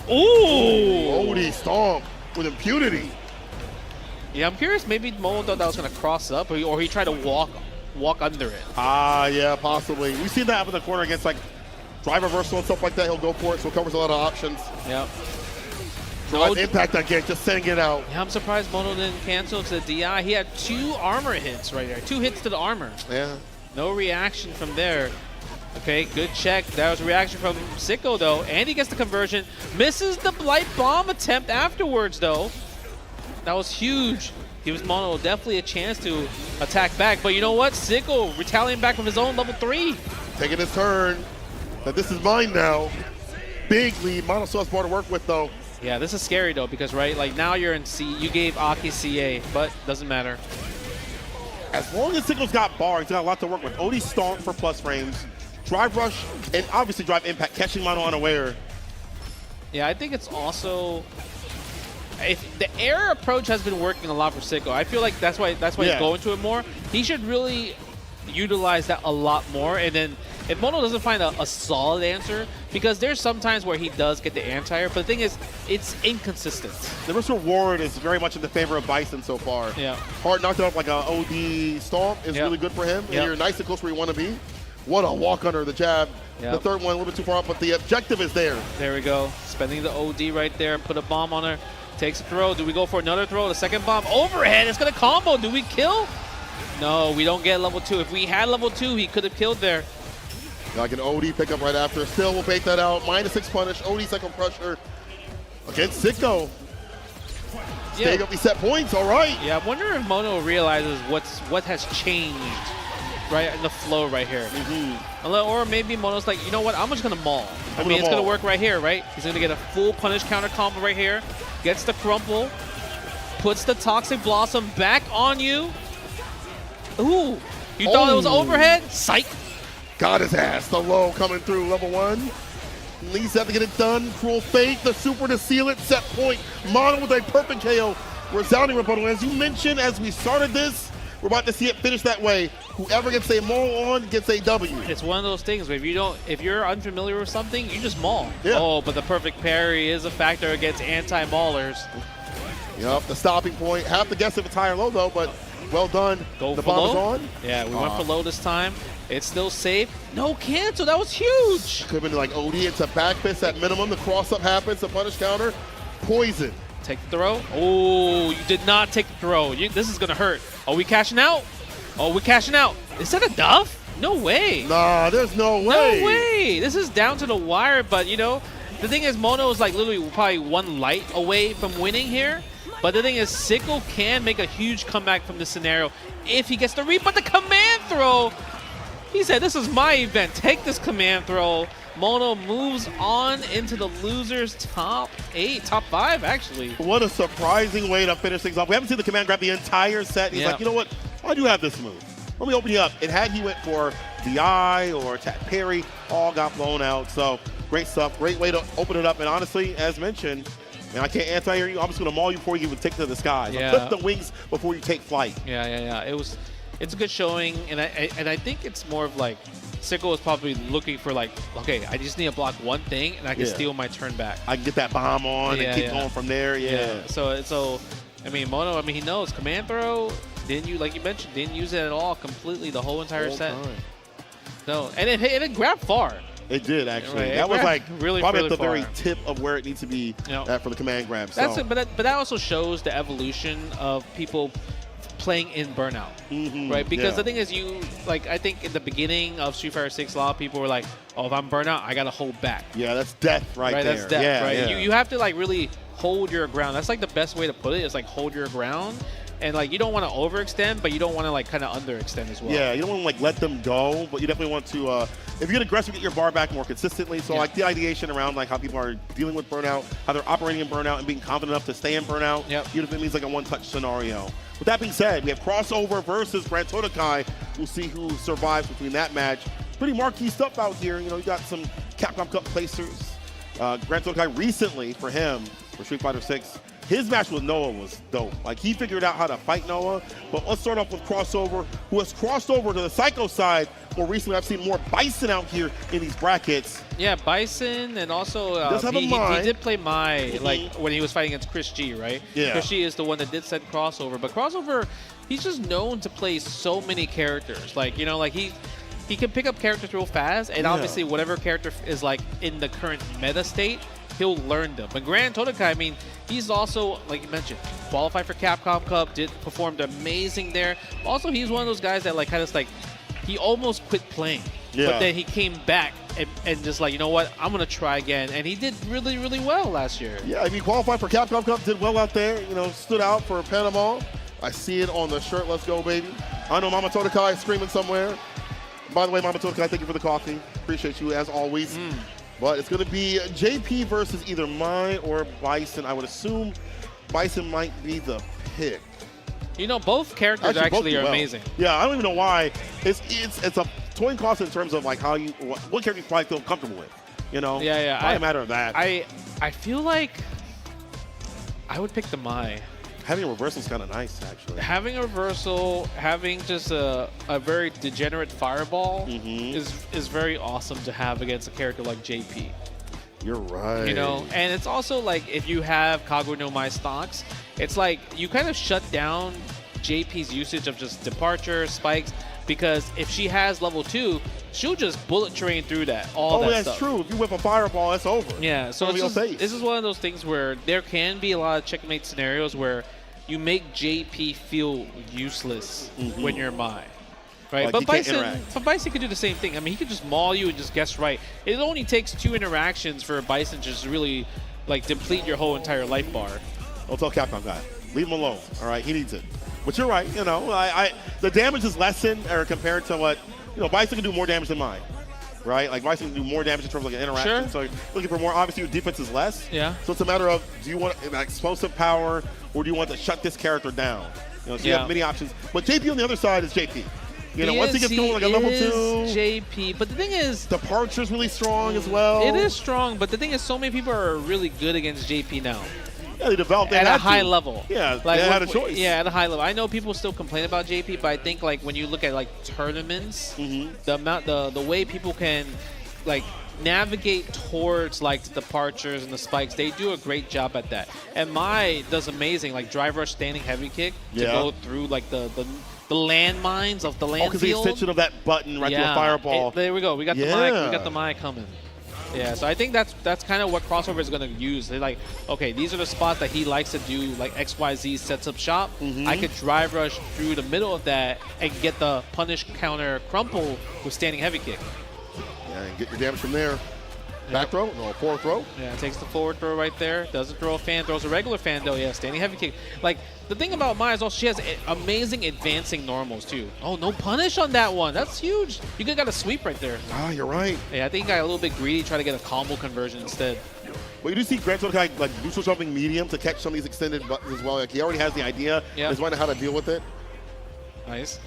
Ooh! Odie stomp with impunity. Yeah, I'm curious. Maybe Momo thought that was going to cross up, or he tried to walk under it. Ah, yeah, possibly. We've seen that happen in the corner against like drive reversal and stuff like that. He'll go for it, so it covers a lot of options. Yep. Drive impact again, just sending it out. Yeah, I'm surprised Mono didn't cancel to the DI. He had 2 armor hits right there. 2 hits to the armor. Yeah. No reaction from there. Okay, good check. That was a reaction from Sicko, though. And he gets the conversion. Misses the Blight Bomb attempt afterwards, though. That was huge. Gives Mono definitely a chance to attack back. But you know what? Sicko retaliating back from his own level 3. Taking his turn. But this is mine now. Big lead. Mono still has more to work with, though. Yeah, this is scary, though, because, right, like, now you're in C. You gave Aki CA, but doesn't matter. As long as Sicko's got bar, he's got a lot to work with. Odie stomp for plus frames. Drive rush, and obviously drive impact, catching Mono unaware. Yeah, I think it's also... the air approach has been working a lot for Sicko. I feel like that's why he's going to it more. He should really utilize that a lot more, and then if Mono doesn't find a solid answer, because there's some times where he does get the anti-air, but the thing is, it's inconsistent. The risk reward is very much in the favor of Bison so far. Yeah. Hard knocked out like an OD stomp is really good for him, and you're nice and close where you want to be. What a walk under the jab. Yep. The third one a little bit too far up, but the objective is there. There we go. Spending the OD right there, put a bomb on her. Takes a throw. Do we go for another throw? The second bomb overhead. It's going to combo. Do we kill? No, we don't get level 2. If we had level 2, he could have killed there. Like an OD pickup right after. Still will bait that out. -6 punish. OD second pressure against Sicko. Staying up, he set points. All right. Yeah, I wonder if Mono realizes what has changed right in the flow right here. Or maybe Mono's like, you know what? I'm just going to maul. I mean, it's going to work right here, right? He's going to get a full punish counter combo right here. Gets the crumple. Puts the Toxic Blossom back on you. Ooh. You thought it was overhead? Psych. Got his ass. The low coming through level 1. Least have to get it done. Cruel Fate. The super to seal it. Set point. Mono with a perfect KO. Resounding rebuttal. As you mentioned, as we started this, we're about to see it finish that way. Whoever gets a maul on gets a W. It's one of those things where if you're unfamiliar with something, you just maul. Yeah. Oh, but the perfect parry is a factor against anti-maulers. Yep, the stopping point. Have to guess if it's high or low though, but well done. Go the for bomb low. is on. Yeah, we went for low this time. It's still safe. No cancel. That was huge. Could have been like OD. It's a back fist at minimum. The cross up happens. The punish counter. Poison. Take the throw. Oh, you did not take the throw. This is going to hurt. Are we cashing out? Oh, we're cashing out. Is that enough? No way. Nah, there's no way. No way. This is down to the wire, but, you know, the thing is Mono is like literally probably one light away from winning here. But the thing is, Sicko can make a huge comeback from this scenario if he gets the read. But the command throw, he said, this is my event. Take this command throw. Mono moves on into the losers top 5, actually. What a surprising way to finish things off. We haven't seen the command grab the entire set. He's like, you know what? I do have this move. Let me open you up. And had he went for DI or attack parry, all got blown out. So great stuff. Great way to open it up. And honestly, as mentioned, and I can't anti-air you. I'm just going to maul you before you even take to the sky. So clip the wings before you take flight. Yeah. It's a good showing, and I think it's more of like Sicko was probably looking for like, okay, I just need to block one thing, and I can steal my turn back. I can get that bomb on and keep going from there. Yeah. So I mean, Mono, I mean, he knows command throw. Like you mentioned, didn't use it at all completely the whole entire set. No, and it grabbed far. It did actually. Right. That was like really probably at the far. very tip of where it needs to be for the command grab. That's it, but that also shows the evolution of people playing in Burnout, right? Because the thing is, I think in the beginning of Street Fighter 6, a lot of people were like, oh, if I'm Burnout, I gotta hold back. Yeah, that's death right there. That's death, right? Yeah. You have to like really hold your ground. That's like the best way to put it. Is like hold your ground. And like you don't want to overextend, but you don't want to like kind of underextend as well. Yeah, you don't want to like let them go, but you definitely want to. If you get aggressive, get your bar back more consistently. So like the ideation around like how people are dealing with burnout, how they're operating in burnout, and being confident enough to stay in burnout. Even if it means like a one-touch scenario. With that being said, we have crossover versus Grand Todokai. We'll see who survives between that match. Pretty marquee stuff out here. You know, you got some Capcom Cup placers. Grand Todokai recently for him for Street Fighter 6. his match with Noah was dope. Like, he figured out how to fight Noah. But let's start off with Crossover, who has crossed over to the Psycho side. More recently, I've seen more Bison out here in these brackets. Yeah, Bison, and also he did play Mai, like when he was fighting against Chris G, right? Yeah. Chris G is the one that did send Crossover. But Crossover, he's just known to play so many characters. Like, you know, like he can pick up characters real fast, and obviously whatever character is like in the current meta state, he'll learn them. But Grand Todokai, I mean, he's also, like you mentioned, qualified for Capcom Cup, performed amazing there. Also, he's one of those guys that like kind of like, he almost quit playing, but then he came back and just like, you know what, I'm going to try again. And he did really, really well last year. Yeah, I mean, qualified for Capcom Cup, did well out there, you know, stood out for Panama. I see it on the shirt, let's go, baby. I know Mama Todokai is screaming somewhere. By the way, Mama Todokai, thank you for the coffee. Appreciate you as always. But it's going to be JP versus either Mai or Bison. I would assume Bison might be the pick. You know, both characters actually are amazing. Yeah, I don't even know why. It's a coin toss in terms of like how you what character you probably feel comfortable with. You know? Yeah. Probably a matter of that. I feel like I would pick the Mai. Having a reversal is kind of nice, actually. Having a reversal, having just a very degenerate fireball is very awesome to have against a character like JP. You're right. You know, and it's also like if you have Kaguya no Mai stocks, it's like you kind of shut down JP's usage of just departure, spikes, because if she has level 2, she'll just bullet train through that, all that that's stuff. true. If you whip a fireball, it's over. Yeah, so this is one of those things where there can be a lot of checkmate scenarios where you make JP feel useless when you're Mai. Right, like but Bison could do the same thing. I mean, he could just maul you and just guess right. It only takes 2 interactions for Bison to just really, like, deplete your whole entire life bar. Don't tell Capcom guy. Leave him alone. All right, he needs it. But you're right. You know, the damage is lessened or compared to what, you know, Bison can do more damage than mine. Right, like Bison can do more damage in terms of like an interaction. So you're looking for more. Obviously, your defense is less. Yeah. So it's a matter of, do you want explosive power or do you want to shut this character down? You know, so you have many options. But JP on the other side is JP. You know, once he gets going like a level 2, JP. But the thing is, Departure's really strong as well. It is strong, but the thing is, so many people are really good against JP now. Yeah, they developed at a high level. Yeah, like, they had a choice. Yeah, at a high level. I know people still complain about JP, but I think like when you look at like tournaments, the way people can like navigate towards like the departures and the spikes, they do a great job at that. And Mai does amazing, like drive rush, standing heavy kick to go through like the landmines of the land because field. the extension of that button right to a fireball. There we go. We got the Mai. We got the Mai coming. Yeah, so I think that's kind of what Crossover is going to use. They're like, okay, these are the spots that he likes to do, like XYZ sets up shop. I could drive rush through the middle of that and get the punish counter crumple with standing heavy kick. Yeah, and get your damage from there. Back throw? No, forward throw? Yeah, takes the forward throw right there. Doesn't throw a fan, throws a regular fan though. Yeah, standing heavy kick. Like, the thing about Mai is also she has amazing advancing normals too. Oh, no punish on that one. That's huge. You could got a sweep right there. Ah, you're right. Yeah, I think he got a little bit greedy, try to get a combo conversion instead. But you do see Grand Todokai like neutral jumping medium to catch some of these extended buttons as well. Like he already has the idea. He's learning how to deal with it. Nice.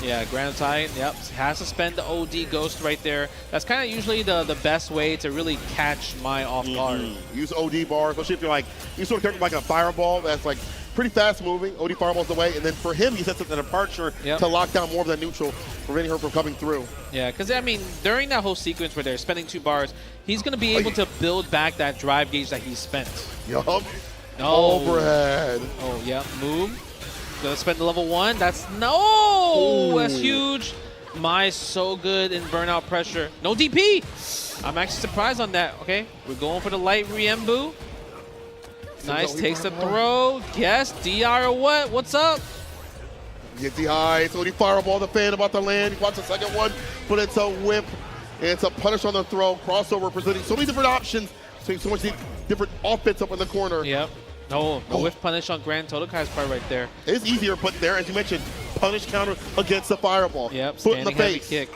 Yeah, Grand Tie, has to spend the OD Ghost right there. That's kind of usually the best way to really catch Mai off guard. Use OD bar, especially if you're like, you sort of character like a fireball that's like pretty fast moving. OD fireball's the way, and then for him, he sets up the departure to lock down more of that neutral, preventing her from coming through. Yeah, because I mean, during that whole sequence where they're spending 2 bars, he's going to be able to build back that drive gauge that he spent. Yup. No. Overhead. Oh, yeah. Move. Gonna spend the level 1. That's that's huge. Mai's so good in burnout pressure. No DP. I'm actually surprised on that. Okay, we're going for the light Riembu. Nice, takes the throw. Yes, DR or what? What's up? Get the high. So he fireball the fan about to land. He wants a second one, but it's a whip. And it's a punish on the throw. Crossover presenting so many different options. So much different offense up in the corner. Yep. No whiff punish on Grand Todokai's part right there. It's easier, but there, as you mentioned, punish counter against the fireball. Yep, foot in the heavy face. Kick.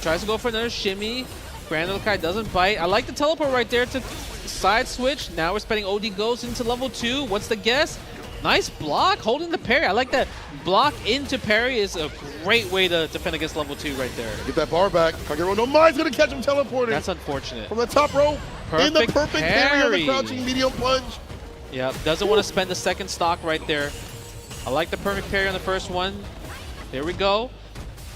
Tries to go for another shimmy. Grand Todokai doesn't bite. I like the teleport right there to side switch. Now we're spending OD Ghost into level 2. What's the guess? Nice block, holding the parry. I like that. Block into parry is a great way to defend against level 2 right there. Get that bar back. Kaguya no Mai's going to catch him teleporting. That's unfortunate. From the top rope. In the perfect parry of the crouching medium plunge. Yep, doesn't want to spend the second stock right there. I like the perfect parry on the first one. There we go.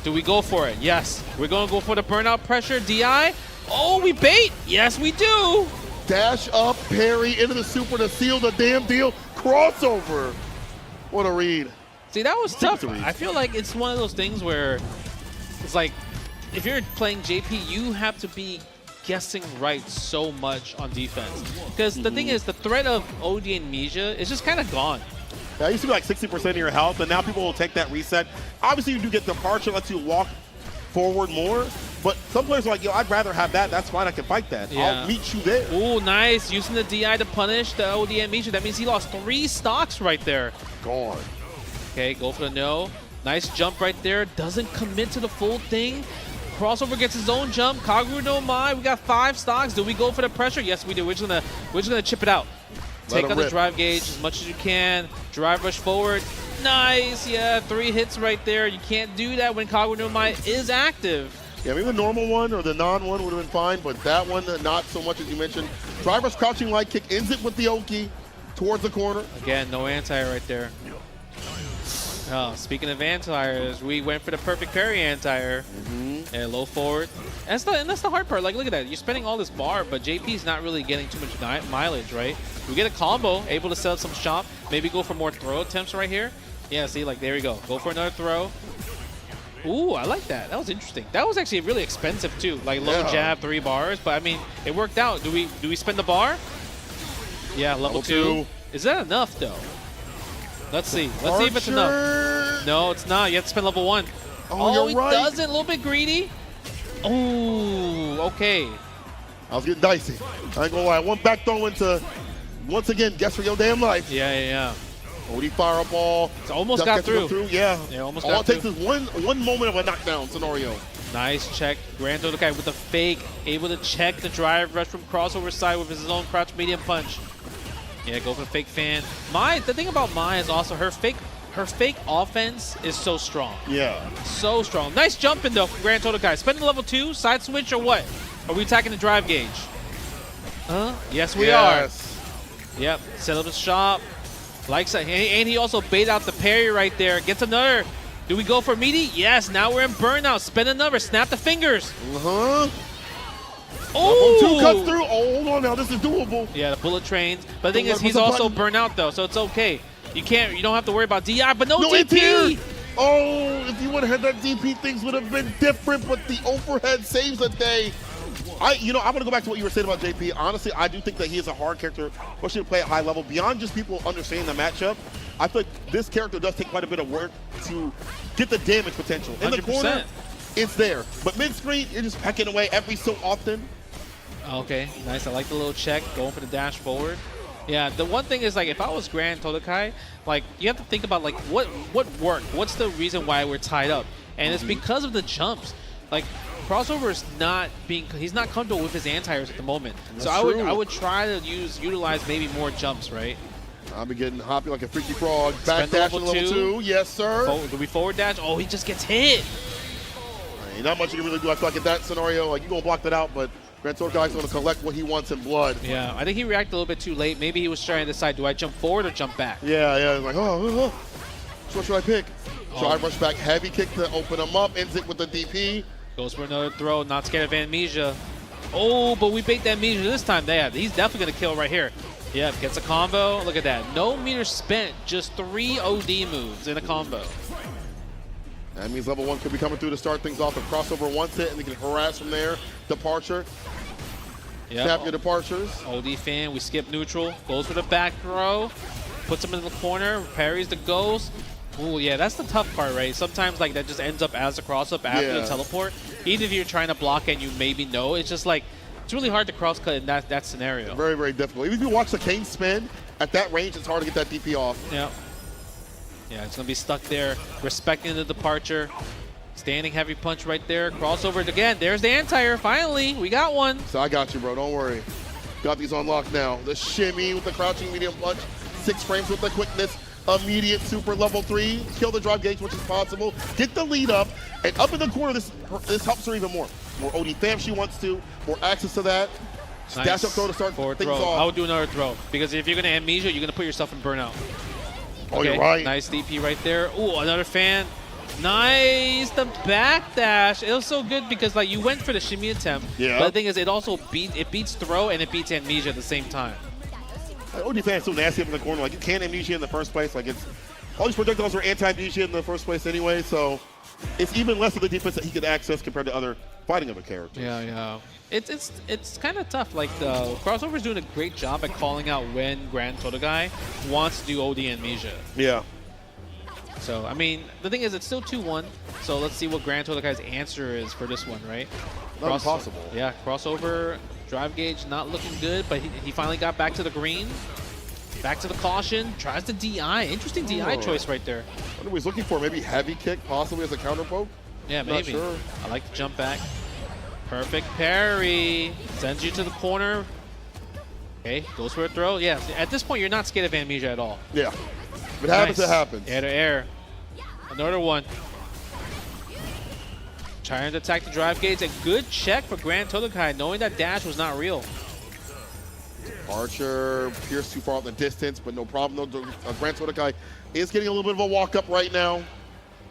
Do we go for it? Yes. We're going to go for the burnout pressure. DI. Oh, we bait. Yes, we do. Dash up, parry into the super to seal the damn deal. Crossover. What a read. See, that was tough. I feel like it's one of those things where it's like, if you're playing JP, you have to be guessing right so much on defense. Because the thing is, the threat of OD and Mija is just kind of gone. That used to be like 60% of your health, and now people will take that reset. Obviously, you do get departure, lets you walk forward more. But some players are like, yo, I'd rather have that. That's fine. I can fight that. Yeah. I'll meet you there. Ooh, nice. Using the DI to punish the OD and Mija. That means he lost 3 stocks right there. Gone. Okay, go for the no. Nice jump right there. Doesn't commit to the full thing. Crossover gets his own jump. Kaguru no Mai. We got 5 stocks. Do we go for the pressure? Yes, we do. We're just gonna chip it out. Take on the drive gauge as much as you can. Drive rush forward. Nice. Yeah, 3 hits right there. You can't do that when Kaguru no Mai is active. Yeah, maybe the normal one or the non-one would have been fine, but that one, not so much as you mentioned. Drive rush crouching light kick ends it with the Oki towards the corner. Again, no anti right there. Oh, speaking of anti-airs, we went for the perfect parry anti-air. Yeah, low forward. And that's the hard part. Like, look at that. You're spending all this bar, but JP's not really getting too much mileage, right? We get a combo, able to set up some shop, maybe go for more throw attempts right here. Yeah, see, like, there we go. Go for another throw. Ooh, I like that. That was interesting. That was actually really expensive, too. Like, low jab, 3 bars. But, I mean, it worked out. Do we spend the bar? Yeah, level 2. Is that enough, though? Let's see. Let's see if it's enough. No, it's not. You have to spend level 1. Oh, he doesn't. A little bit greedy. Oh, okay. I was getting dicey. I ain't gonna lie. One back throw into, once again, guess for your damn life. Yeah. OD fireball. It's almost got through. Yeah. Almost All got through. it takes is one moment of a knockdown scenario. Nice check. Grand Todokai with the fake. Able to check the drive rush from crossover side with his own crouch medium punch. Yeah, go for the fake fan. The thing about Mai is also her fake offense is so strong. Yeah. So strong. Nice jump in though from Grand Todokai. Spending level 2, side switch or what? Are we attacking the drive gauge? Yes, we are. Yep. Set up the shop. Likes it. And he also bait out the parry right there. Gets another. Do we go for meaty? Yes. Now we're in burnout. Spend another. Snap the fingers. Oh! 2 cuts through. Oh, hold on now. This is doable. Yeah, the bullet trains. But the thing is, he's also burnt out though, so it's okay. You don't have to worry about DI, but no DP. Oh, if you would have had that DP, things would have been different. But the overhead saves the day. I want to go back to what you were saying about JP. Honestly, I do think that he is a hard character, especially to play at high level. Beyond just people understanding the matchup, I feel like this character does take quite a bit of work to get the damage potential. In 100%. the corner, it's there. But mid-screen, you're just pecking away every so often. Okay, nice. I like the little check, going for the dash forward. Yeah, the one thing is, like, if I was Grand Todokai, like, you have to think about, like, what worked? What's the reason why we're tied up? And it's because of the jumps. Like, Crossover is he's not comfortable with his anti-airs at the moment. That's so true. I would try to utilize maybe more jumps, right? I'll be getting hoppy like a freaky frog. Back Spend dash level 2. Yes, sir. Do we forward dash? Oh, he just gets hit. Ain't not much you can really do. I feel like in that scenario, like, you're going to block that out, but Grand Todokai's going to collect what he wants in blood. Yeah, I think he reacted a little bit too late. Maybe he was trying to decide, do I jump forward or jump back? Yeah. Like, so what should I pick? Drive rush back, heavy kick to open him up, ends it with the DP. Goes for another throw, not scared of Amnesia. Oh, but we bait that Amnesia this time. He's definitely going to kill right here. Yep, gets a combo. Look at that. No meter spent, just 3 OD moves in a combo. That means level 1 could be coming through to start things off. The crossover once hit, and they can harass from there. Departure. Yep. Tap your departures. OD fan, we skip neutral. Goes for the back throw. Puts him in the corner. Parries the ghost. Ooh, yeah, that's the tough part, right? Sometimes, like, that just ends up as a cross-up after the teleport. Even if you're trying to block and you maybe know, it's just like, it's really hard to cross-cut in that scenario. Very, very difficult. Even if you watch the Kane spin, at that range, it's hard to get that DP off. Yeah. Yeah, it's going to be stuck there. Respecting the departure. Standing heavy punch right there. Crossover again. There's the anti-air. Finally, we got one. So I got you, bro. Don't worry. Got these on lock now. The shimmy with the crouching medium punch. 6 frames with the quickness. Immediate super level 3. Kill the drive gauge, which is possible. Get the lead up. And up in the corner, this helps her even more. More OD fam she wants to. More access to that. Nice. Dash up throw to start Forward things throw. off. I would do another throw because if you're going to amnesia, you're going to put yourself in burnout. Oh, you're right. Nice DP right there. Ooh, another fan. Nice, the back dash. It was so good because like you went for the shimmy attempt. Yeah. But the thing is, it also beats throw and it beats amnesia at the same time. OD fans so nasty up in the corner. Like you can't amnesia in the first place. Like it's all these projectiles are anti-amnesia in the first place anyway. So it's even less of the defense that he could access compared to other fighting other characters. Yeah. It's kind of tough. Like the crossover's doing a great job at calling out when Grand Totogai wants to do OD amnesia. Yeah. So, I mean, the thing is, it's still 2-1. So let's see what Grand Totogai's answer is for this one, right? Not impossible. Yeah, crossover, drive gauge not looking good, but he finally got back to the green. Back to the caution, tries the DI. Interesting DI choice right there. What he was looking for? Maybe heavy kick, possibly as a counter poke? Yeah, maybe. Not sure. I like the jump back. Perfect parry. Sends you to the corner. Okay, goes for a throw. Yeah, at this point, you're not scared of amnesia at all. Yeah. If it happens, Nice. it happens. Air to air. Another one. Trying to attack the drive gauge. A good check for Grand Totogai, knowing that dash was not real. Archer pierced too far out in the distance, but no problem. Though Grand Totogai is getting a little bit of a walk up right now.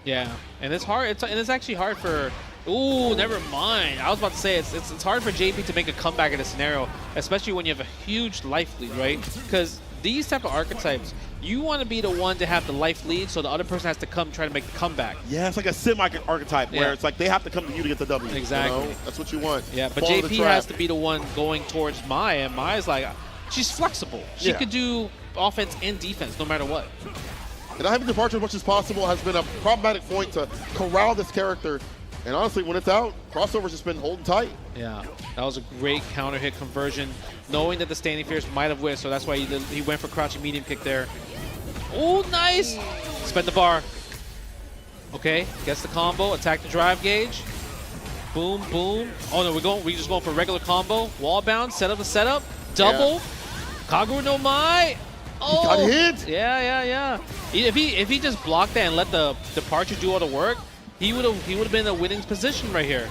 Yeah, and it's hard. It's actually hard for. Ooh, never mind. I was about to say it's hard for JP to make a comeback in this scenario, especially when you have a huge life lead, right? Because these type of archetypes, you want to be the one to have the life lead, so the other person has to come try to make the comeback. Yeah, it's like a sim archetype where it's like they have to come to you to get the W. Exactly. You know? That's what you want. Yeah, but Follow JP has to be the one going towards Mai, and Mai's like, she's flexible. She could do offense and defense no matter what. And having departure as much as possible has been a problematic point to corral this character. And honestly, when it's out, crossover's just been holding tight. Yeah, that was a great counter hit conversion, knowing that the standing fierce might have whiffed, so that's why he went for crouching medium kick there. Oh, nice! Spent the bar. Okay, gets the combo, attack the drive gauge. Boom, boom. Oh no, we're just going for regular combo. Wall bound, set up the setup, double. Kagura no Mai. Oh, he got hit. Yeah. If he just blocked that and let the departure do all the work, he would have been in a winning position right here.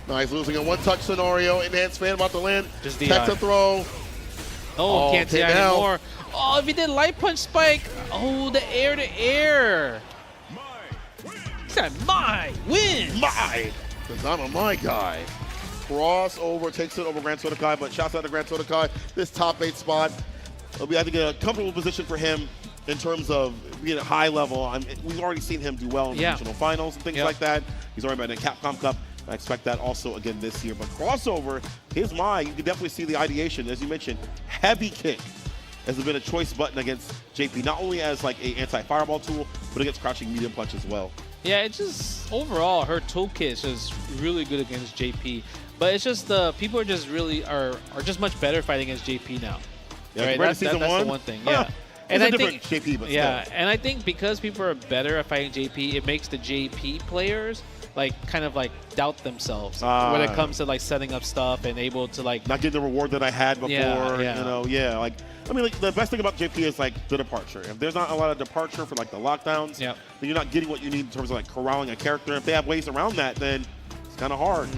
Nice, losing a one-touch scenario. Enhanced fan about to land. Just DI. Catch a throw. Oh, can't DI anymore. Oh, if he did light punch spike. Oh, the air to air. He said, "My win." My, because I'm a my guy. Crossover takes it over Grand Totogai, but shouts out to Grand Totogai. This top 8 spot will be, I think, a comfortable position for him in terms of being at high level. We've already seen him do well in the regional finals and things like that. He's already been in Capcom Cup. I expect that also again this year. But crossover, his mind, you can definitely see the ideation. As you mentioned, heavy kick has been a choice button against JP, not only as like a anti-fireball tool, but against crouching medium punch as well. Yeah, it's just overall her toolkit is just really good against JP. But it's just the people are just really are just much better fighting against JP now. Yeah, right? that's the one thing. Yeah. And I think JP, but yeah, still. and I think because people are better at fighting JP, it makes the JP players kind of doubt themselves when it comes to setting up stuff and able to not getting the reward that I had before. I mean, the best thing about JP is the departure. If there's not a lot of departure for the lockdowns, then you're not getting what you need in terms of corralling a character. If they have ways around that, then it's kind of hard.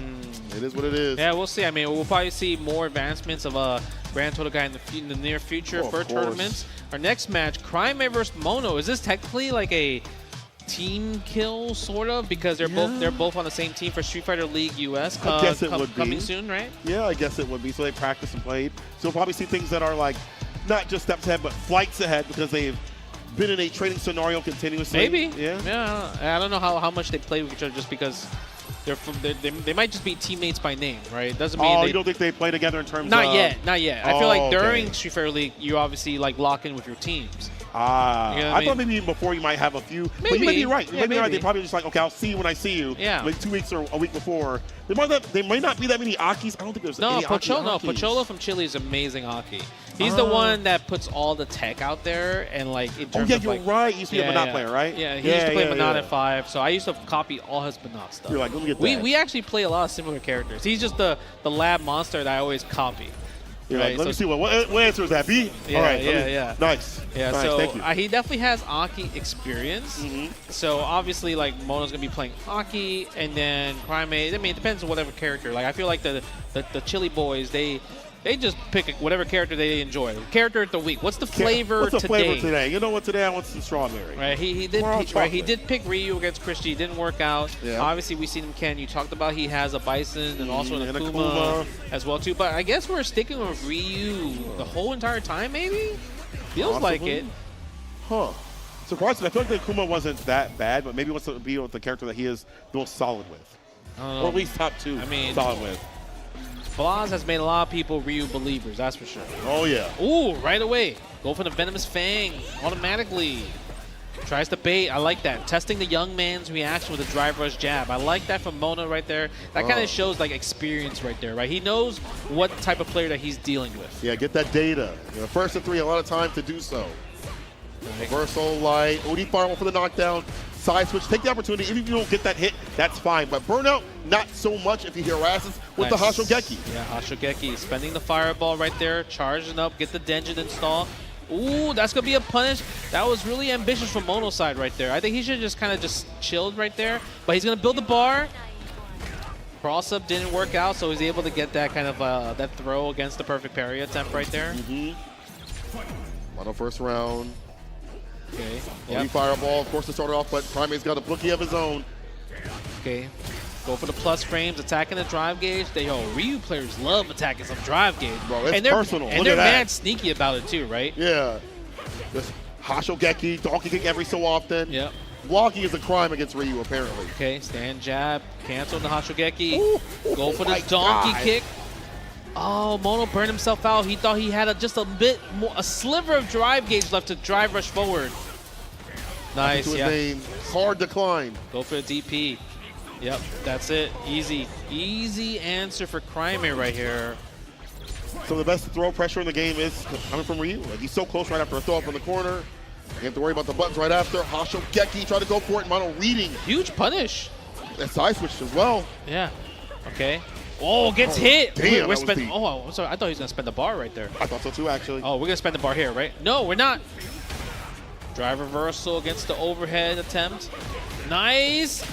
It is what it is. Yeah, we'll see. I mean, we'll probably see more advancements of Grand Totogai in the near future for tournaments. Our next match, Crime versus Mono. Is this technically a team kill sort of, because they're both on the same team for Street Fighter League US? I guess it would be coming soon, right? Yeah, I guess it would be. So they practiced and played. So we'll probably see things that are not just steps ahead, but flights ahead, because they've been in a training scenario continuously. Maybe. Yeah. I don't know how much they play with each other, just because they might just be teammates by name, right? It doesn't mean you don't think they play together in terms of... Not yet. I feel like during Street Fighter League, you obviously lock in with your teams. I thought maybe even before you might have a few. But you may be right. You may be right. They probably just okay, I'll see you when I see you. Yeah. 2 weeks or a week before. There might not be that many Akis. I don't think there's any Akis. No, Pocholo from Chile is amazing Aki. He's the one that puts all the tech out there and in terms of you're right. He used to be a Monat player, right? Yeah, he used to play Monat at 5, so I used to copy all his Monat stuff. You're let me get that. We actually play a lot of similar characters. He's just the lab monster that I always copy. You're let me see what answer is that, B? Yeah, all right, Nice. Yeah, nice, so thank you. He definitely has Aki experience. So obviously, Mono's gonna be playing Aki, and then Primate. I mean, it depends on whatever character. I feel like the Chili boys, they They just pick whatever character they enjoy. Character of the week. What's the flavor What's the today? flavor today? You know what? Today I want some strawberry. Right. He did pick Ryu against Christie. It didn't work out. Yeah. Obviously, we seen him. Ken, you talked about he has a Bison and also an Akuma as well too. But I guess we're sticking with Ryu the whole entire time. Maybe feels like it. Huh. Surprisingly, I feel like the Akuma wasn't that bad, but maybe wants to be with the character that he is the most solid with, or at least top 2 solid with. Blaz has made a lot of people Ryu believers, that's for sure. Oh, yeah. Ooh, right away. Go for the Venomous Fang automatically. Tries to bait. I like that. Testing the young man's reaction with a drive rush jab. I like that from Mona right there. That kind of shows like experience right there, right? He knows what type of player that he's dealing with. Yeah, get that data. First to 3, a lot of time to do so. Reversal light. OD fireball for the knockdown. Side switch. Take the opportunity. Even if you don't get that hit, that's fine. But burnout, not so much if he harasses with the Hashogeki. Yeah, Hashogeki spending the fireball right there. Charging up. Get the Denjin install. Ooh, that's going to be a punish. That was really ambitious from Mono's side right there. I think he should have just kind of just chilled right there. But he's going to build the bar. Cross-up didn't work out, so he's able to get that kind of that throw against the perfect parry attempt right there. Mono first round. Okay. Yep. Fireball, of course, to start it off, but Primate's got a bookie of his own. Okay. Go for the plus frames, attacking the drive gauge. Ryu players love attacking some drive gauge. Bro, it's and they're personal. And they're mad sneaky about it too, right? Yeah. Just Hashogeki, donkey kick every so often. Yep. Blocking is a crime against Ryu, apparently. Okay, stand jab, cancel the Hashogeki. Go for the donkey kick. Oh, Mono burned himself out. He thought he had just a bit more, a sliver of drive gauge left to drive rush forward. Nice, yeah. Name. Hard decline. Go for the DP. Yep, that's it. Easy. Easy answer for Crimea right here. So the best throw pressure in the game is coming from Ryu. Like, he's so close right after a throw up in the corner. You have to worry about the buttons right after. Hashogeki try to go for it. Mono reading. Huge punish. And side switch as well. Yeah. Okay. Oh, gets hit. Damn, we're spending. Oh, I'm sorry. I thought he was gonna spend the bar right there. I thought so too, actually. Oh, we're gonna spend the bar here, right? No, we're not. Drive reversal against the overhead attempt. Nice.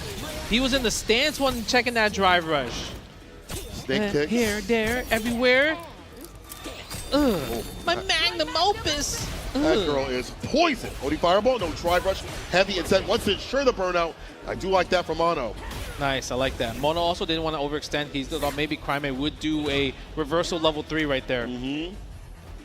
He was in the stance one checking that drive rush. Snake kick. Here, there, everywhere. My magnum opus. That girl is poison. OD fireball, no drive rush, heavy and set. Once to ensure the burnout. I do like that from Mono. Nice, I like that. Mono also didn't want to overextend. He thought maybe Crimea would do a reversal level 3 right there.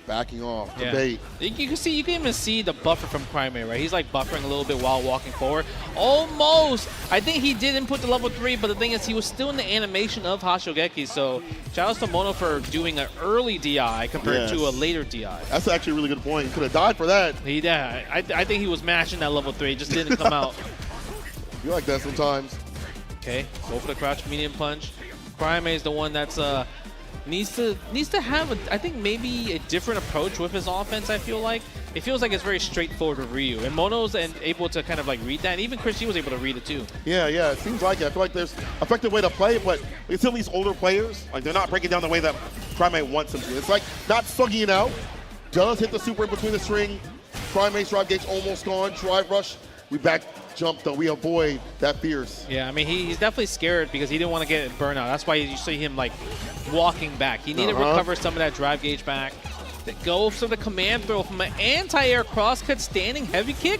Backing off, yeah. debate. You can even see the buffer from Crimea, right? He's like buffering a little bit while walking forward. Almost. I think he did input the level 3, but the thing is he was still in the animation of Hashogeki. So shout out to Mono for doing an early DI compared to a later DI. That's actually a really good point. He could have died for that. I think he was mashing that level 3. It just didn't come out. You like that sometimes. Okay, go for the crouch medium punch. Crimea is the one that's needs to have I think maybe a different approach with his offense. I feel like it feels like it's very straightforward with Ryu, and Mono's able to kind of like read that. And even Christie was able to read it too. Yeah, it seems like it. I feel like there's effective way to play, but it's at least older players. Like they're not breaking down the way that Crimea wants them to. It's like not slugging it out. Does hit the super in between the string. Crimea's drive gauge almost gone. Drive rush. We back jump though. We avoid that fierce. Yeah, I mean he's definitely scared because he didn't want to get burnout. That's why you see him like walking back. He needed to recover some of that drive gauge back. Go for the command throw from an anti-air crosscut standing heavy kick.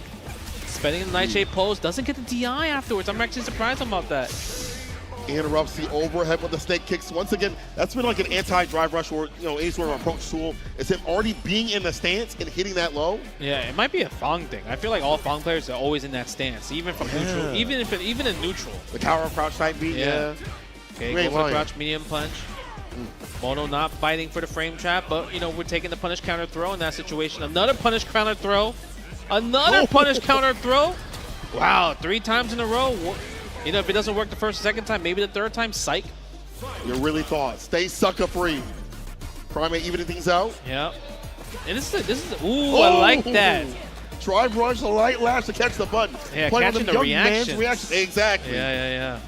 Spending the nightshade pose, doesn't get the DI afterwards. I'm actually surprised about that. Interrupts the overhead with the snake kicks. Once again, that's been like an anti-drive rush or any sort of approach tool. It's him already being in the stance and hitting that low. Yeah, it might be a Fong thing. I feel like all Fong players are always in that stance, even from neutral, even in neutral. The cower crouch type beat. Yeah. Okay, go for the crouch medium punch. Mono not fighting for the frame trap, but we're taking the punish counter throw in that situation. Another punish counter throw. Another punish counter throw. Wow, 3 times in a row. If it doesn't work the first or second time, maybe the third time, psych. You really thought. Stay sucker free. Crimea evening things out. Yep. And this is ooh, I like that. Drive rush, the light lash to catch the button. Yeah, playing catching the the reaction. reaction. Exactly. Yeah.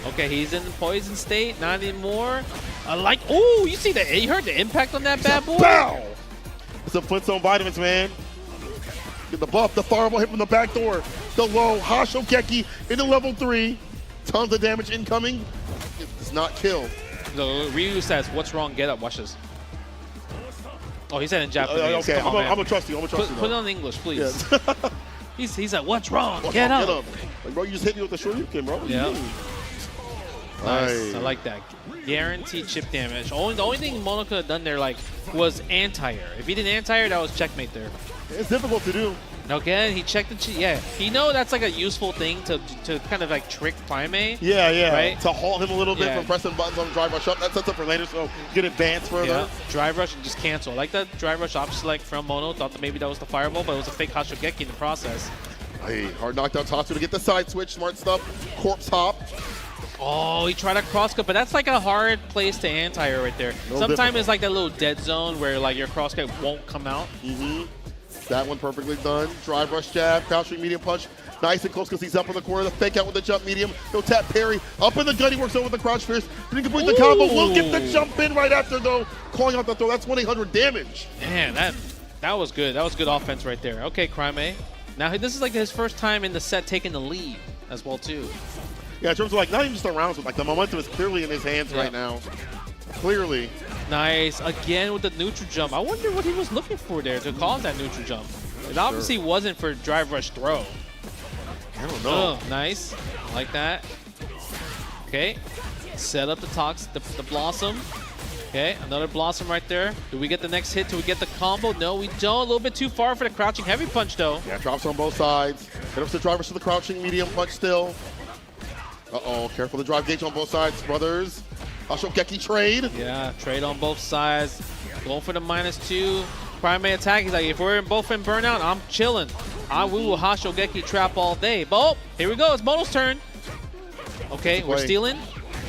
Okay, he's in poison state, not anymore. I like, ooh, you see you heard the impact on that bad boy? Bow! It's a Flintstone Vitamins, man. Get the buff, the fireball hit from the back door. The low, Hashogeki into level 3. Tons of damage incoming. It does not kill. So Ryu says, what's wrong? Get up, watch this. Oh, he said in Japanese. Okay, Come on, I'm man. gonna trust you. I'm gonna trust you. Put it on English, please. Yeah. He's like, what's wrong? Get Get up. up. Like, bro, you just hit me with the Shoryuken, bro. Yeah. Nice. Aye. I like that. Guaranteed chip damage. The only thing Mono could have done there was anti-air. If he did anti-air, that was checkmate there. It's difficult to do. Again, he checked the yeah. He know that's like a useful thing to kind of like trick Prime. Yeah. Right? To halt him a little bit Yeah. from pressing buttons on the drive rush up. That sets up for later, so get advanced further. Yeah. Drive rush and just cancel. I like that drive rush option select from Mono. Thought that maybe that was the fireball, but it was a fake Hashogeki in the process. Hey, hard knockdown Tatsu to get the side switch. Smart stuff. Corpse hop. Oh, he tried a cross cut, but that's like a hard place to anti-air right there. Sometimes it's like that little dead zone where like your cross cut won't come out. That one perfectly done. Drive rush jab, crouching medium punch. Nice and close because he's up in the corner. The fake out with the jump medium. No tap parry. Up in the gun, he works over the crouch fierce. Didn't complete the combo. Will get the jump in right after though. Calling out the throw. That's 1-800 damage. Man, that was good. That was good offense right there. Okay, Crime. Now this is like his first time in the set taking the lead as well too. Yeah, in terms of like not even just the rounds, but like the momentum is clearly in his hands right now. Clearly. Nice. Again with the neutral jump. I wonder what he was looking for there to call that neutral jump. It obviously wasn't for drive rush throw. I don't know. Oh, nice. Like that. Okay. Set up the Blossom. Okay, another Blossom right there. Do we get the next hit? Do we get the combo? No, we don't. A little bit too far for the crouching heavy punch, though. Yeah, drops on both sides. Hit up the drivers to the crouching medium punch still. Uh-oh, careful the drive gauge on both sides, brothers. Hashogeki trade. Yeah, trade on both sides. Going for the -2. Prime attack. He's like, if we're both in burnout, I'm chilling. We will Hashogeki trap all day. But here we go. It's Mono's turn. Okay, we're stealing.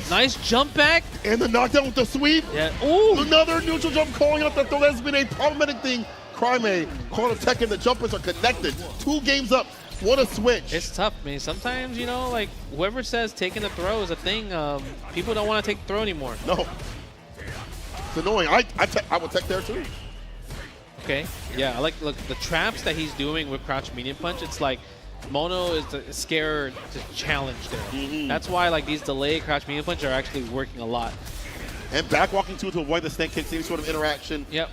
Nice jump back. And the knockdown with the sweep. Yeah. Ooh. Another neutral jump calling out the throw. That's been a problematic thing. Crime calling a tech and the jumpers are connected. 2 games up. What a switch. It's tough, man. Sometimes, you know, like whoever says taking the throw is a thing, people don't want to take the throw anymore. No. It's annoying. I would tech there too. Okay. Yeah, I like look the traps that he's doing with crouch medium punch. It's like Mono is scared to challenge there. That's why like these delayed crouch medium punch are actually working a lot. And back walking to avoid the snake kicks, any sort of interaction. Yep.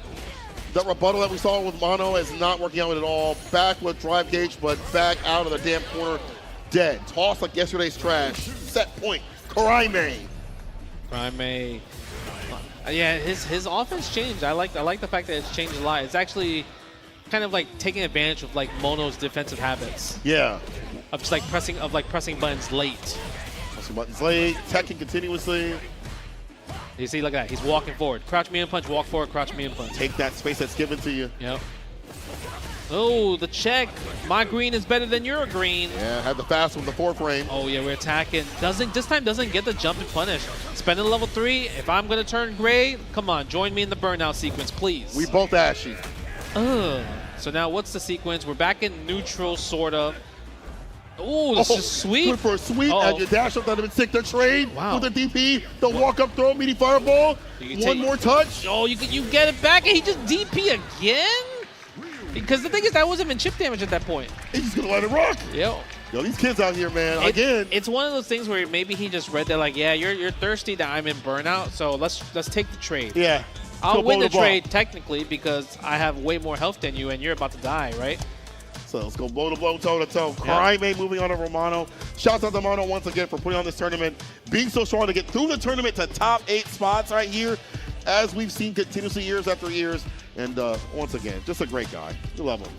The rebuttal that we saw with Mono is not working out at all. Back with drive gauge, but back out of the damn corner, dead. Tossed like yesterday's trash. Set point. Crime. Yeah, his offense changed. I like the fact that it's changed a lot. It's actually kind of like taking advantage of like Mono's defensive habits. Yeah. Of just like pressing buttons late. Pressing buttons late, teching continuously. You see, look at that. He's walking forward. Crouch medium punch, walk forward, crouch medium punch. Take that space that's given to you. Yep. Oh, the check. My green is better than your green. Yeah, had the fast one, the 4 frame. Oh yeah, we're attacking. This time doesn't get the jump and punish. Spending level 3. If I'm gonna turn gray, come on, join me in the burnout sequence, please. We both ashy. Ugh. So now what's the sequence? We're back in neutral, sort of. Ooh, this is sweep. Good for a sweep. As you dash up, that would have been sick. The trade with the DP, the walk-up throw, meaty fireball. One more touch. Oh, you get it back, and he just DP again? Because the thing is, that wasn't even chip damage at that point. He's just going to let it rock. Yo, these kids out here, man, again. It's one of those things where maybe he just read that, like, yeah, you're thirsty that I'm in burnout, so let's take the trade. Yeah. I'll win the trade, technically, because I have way more health than you, and you're about to die, right? So let's go blow to blow, toe to toe. Crime moving on to Romano. Shouts out to Romano once again for putting on this tournament, being so strong to get through the tournament to top 8 spots right here, as we've seen continuously years after years. And once again, just a great guy. We love him.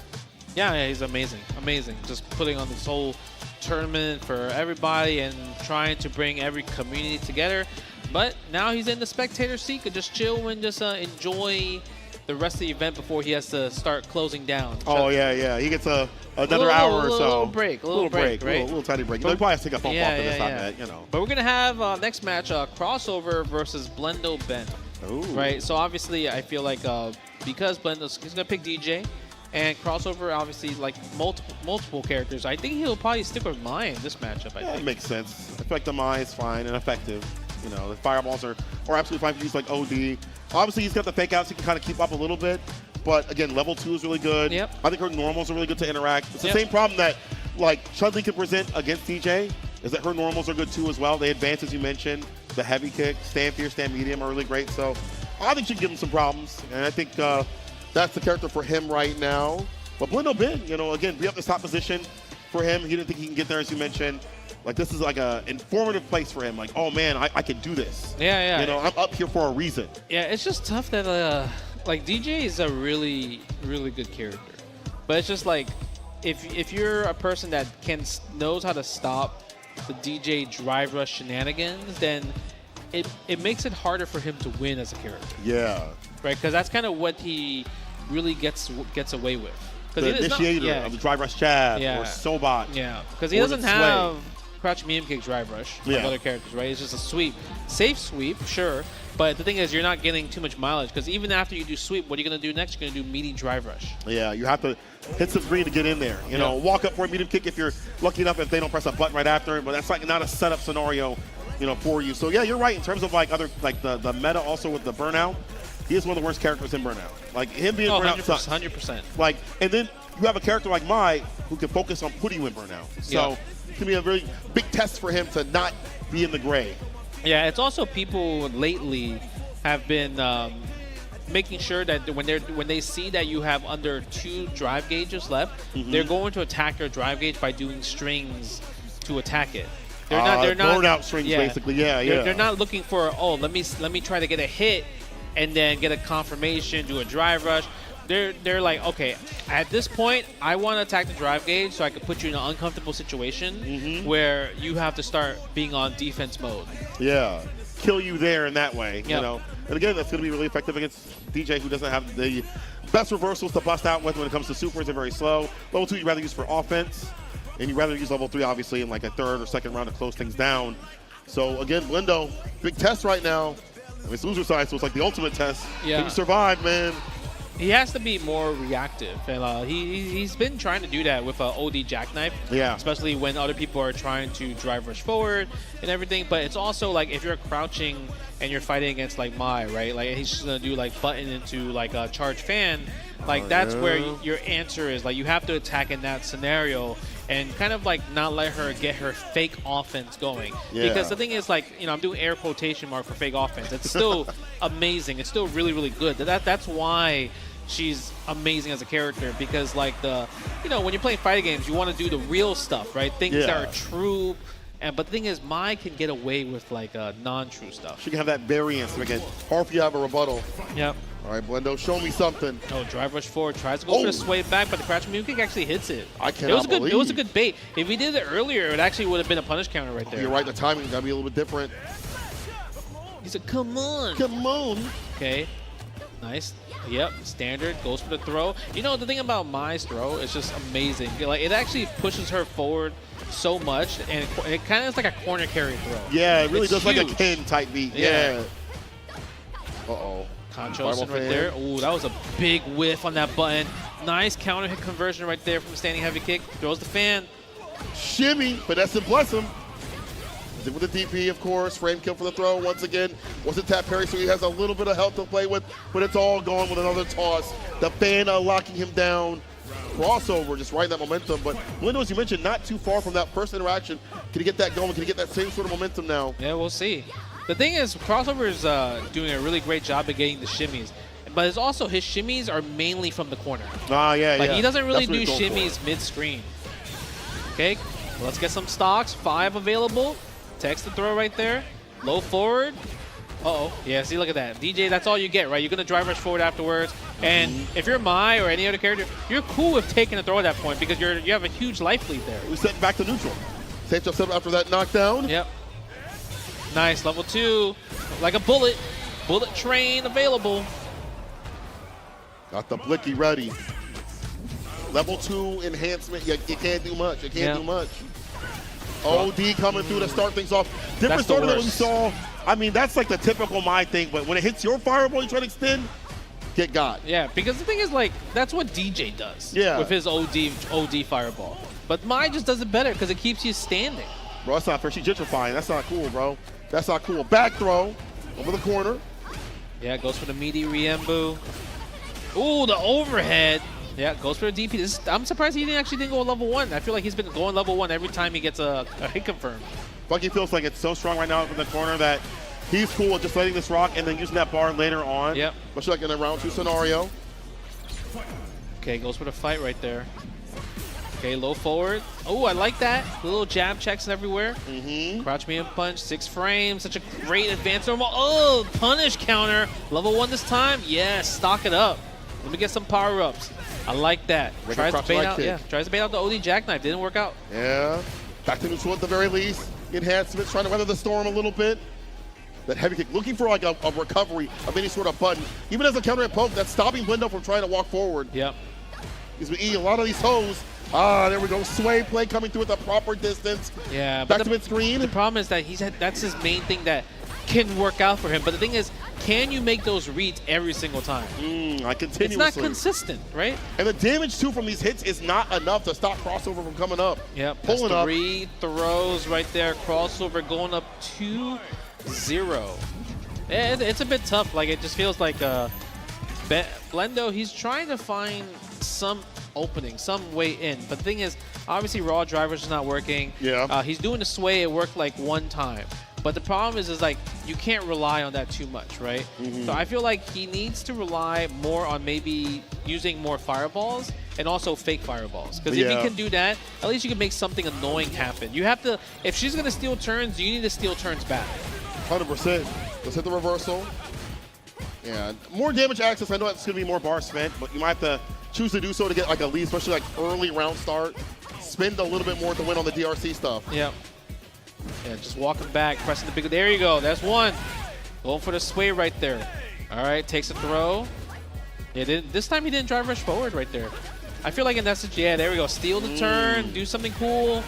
Yeah, he's amazing. Amazing. Just putting on this whole tournament for everybody and trying to bring every community together. But now he's in the spectator seat, could just chill and just enjoy the rest of the event before he has to start closing down. Oh, yeah. He gets another hour or so. A little break, right? A little tiny break. He probably has to take a phone call for this time, you know. But we're going to have next match, Crossover versus Blendo Ben. Ooh. Right? So obviously, I feel like because Blendo's he's going to pick DJ, and Crossover, obviously, like multiple characters, I think he'll probably stick with Mai in this matchup, I think. It makes sense. I feel like the Mai is fine and effective. You know, the fireballs are absolutely fine for use like OD. Obviously, he's got the fake outs. He can kind of keep up a little bit. But, again, level 2 is really good. Yep. I think her normals are really good to interact. It's the same problem that, like, Chun-Li can present against DJ, is that her normals are good, too, as well. They advance, as you mentioned. The heavy kick, stand fierce, stand medium are really great. So I think she can give him some problems. And I think that's the character for him right now. But Blendo big, you know, again, be up this top position for him. He didn't think he can get there, as you mentioned. Like, this is like a informative place for him. Like, oh man, I can do this. Yeah. You know, I'm up here for a reason. Yeah, it's just tough that like DJ is a really, really good character. But it's just like, if you're a person that knows how to stop the DJ drive rush shenanigans, then it makes it harder for him to win as a character. Yeah. Right, because that's kind of what he really gets away with. The initiator of the drive rush Chad or Sobot. Yeah, because he doesn't have crouch medium kick drive rush like other characters, right? It's just a sweep. Safe sweep, sure. But the thing is, you're not getting too much mileage because even after you do sweep, what are you going to do next? You're going to do meaty drive rush. Yeah, you have to hit some green to get in there. You know, walk up for a medium kick if you're lucky enough if they don't press a button right after it. But that's like not a setup scenario, you know, for you. So yeah, you're right in terms of like the meta also with the burnout. He is one of the worst characters in burnout. Like him being burnout sucks. 100%. Like, and then you have a character like Mai who can focus on putting you in burnout. So it can be a very big test for him to not be in the gray. Yeah, it's also people lately have been making sure that when they see that you have under 2 drive gauges left, they're going to attack your drive gauge by doing strings to attack it. They're not burnout strings basically. They're not looking for let me try to get a hit and then get a confirmation, do a drive rush. They're like, okay, at this point, I want to attack the drive gauge so I can put you in an uncomfortable situation where you have to start being on defense mode. Yeah, kill you there in that way, you know. And again, that's going to be really effective against DJ, who doesn't have the best reversals to bust out with when it comes to supers. They're very slow. Level 2 you'd rather use for offense, and you'd rather use level 3, obviously, in like a third or second round to close things down. So again, Blendo, big test right now. I mean, it's loser side, so it's like the ultimate test. Yeah. Can you survive, man? He has to be more reactive, and he's been trying to do that with an OD jackknife. Yeah. Especially when other people are trying to drive rush forward and everything. But it's also like if you're crouching and you're fighting against like Mai, right? Like he's just gonna do like button into like a charge fan. Like that's where your answer is. Like you have to attack in that scenario and kind of like not let her get her fake offense going. Yeah. Because the thing is, like, you know, I'm doing air quotation mark for fake offense. It's still amazing. It's still really, really good. That's why she's amazing as a character, because like you know, when you're playing fighting games, you want to do the real stuff, right? Things that are true. But the thing is, Mai can get away with like non-true stuff. She can have that variance again. Or if you have a rebuttal. Yep. All right, Blendo, show me something. Oh, drive rush forward, tries to go for the sway back, but the crouch medium kick actually hits it. I cannot believe. It was a good bait. If he did it earlier, it actually would have been a punish counter right there. You're right, the timing's got to be a little bit different. He said, come on. Come on. Okay. Nice. Yep, standard, goes for the throw. You know, the thing about Mai's throw is just amazing. Like, it actually pushes her forward so much, and it kind of is like a corner carry throw. Yeah, it really does huge. like a Ken type beat. Yeah. Uh-oh. Conchosin right there. Ooh, that was a big whiff on that button. Nice counter hit conversion right there from standing heavy kick. Throws the fan. Shimmy, but that's and bless him. With the DP, of course. Frame kill for the throw once again. Wants to tap parry, so he has a little bit of health to play with, but it's all gone with another toss. The fan locking him down. Crossover, just riding that momentum. But Blendo, as you mentioned, not too far from that first interaction. Can he get that going? Can he get that same sort of momentum now? Yeah, we'll see. The thing is, Crossover is doing a really great job at getting the shimmies. But it's also, his shimmies are mainly from the corner. Yeah, like, he doesn't really do shimmies mid-screen. Okay, well, let's get some stocks. 5 available. Text the throw right there. Low forward. Uh-oh. Yeah, see, look at that. DJ, that's all you get, right? You're going to drive rush forward afterwards. And if you're Mai or any other character, you're cool with taking a throw at that point because you have a huge life lead there. We set back to neutral. Safe just after that knockdown. Yep. Nice. Level 2. Like a bullet. Bullet train available. Got the blicky ready. Level 2 enhancement. You can't do much. You can't do much. OD coming through to start things off. Different starter than we saw. I mean, that's like the typical Mai thing, but when it hits your fireball, you try to extend, get got. Yeah, because the thing is, like, that's what DJ does with his OD fireball. But Mai just does it better because it keeps you standing. Bro, that's not fair. She's gentrifying. That's not cool, bro. That's not cool. Back throw over the corner. Yeah, goes for the meaty Riembu. Ooh, the overhead. Yeah, goes for a DP. I'm surprised he didn't go level 1. I feel like he's been going level 1 every time he gets a hit confirmed. Bucky feels like it's so strong right now in the corner that he's cool with just letting this rock and then using that bar later on. Yep. Especially like in a round 2 scenario. Okay, goes for the fight right there. Okay, low forward. Oh, I like that. Little jab checks everywhere. Crouch medium punch, 6 frames. Such a great advance normal. Oh, punish counter. Level 1 this time. Yes, stock it up. Let me get some power-ups. I like that. Tries to bait out. Yeah, tries to bait out the OD jackknife. Didn't work out. Yeah. Back to neutral at the very least. Enhancements, trying to weather the storm a little bit. That heavy kick, looking for like a recovery of any sort of button. Even as a counter hit poke, that's stopping Blendo from trying to walk forward. Yep. Because we eat a lot of these hoes. Ah, there we go. Sway play coming through at the proper distance. Yeah. Back to mid-screen. The problem is that that's his main thing that can work out for him. But the thing is, can you make those reads every single time? I continuously. It's not consistent, right? And the damage, too, from these hits is not enough to stop crossover from coming up. Yep. Pulling that's up. 3 throws right there. Crossover going up 2-0. It's a bit tough. Like, it just feels like Blendo, he's trying to find some opening, some way in. But the thing is, obviously, raw drivers is not working. Yeah. He's doing the sway. It worked like one time. But the problem is like, you can't rely on that too much, right? So I feel like he needs to rely more on maybe using more fireballs and also fake fireballs. Because if he can do that, at least you can make something annoying happen. You have to, if she's going to steal turns, you need to steal turns back. 100%. Let's hit the reversal. Yeah, more damage access. I know it's going to be more bar spent, but you might have to choose to do so to get like a lead, especially like early round start. Spend a little bit more to win on the DRC stuff. Yep. Yeah, just walking back, pressing the big. There you go. That's one. Going for the sway right there. All right, takes a throw. Yeah, this time he didn't drive rush forward right there. I feel like in that situation, yeah, there we go. Steal the turn, do something cool.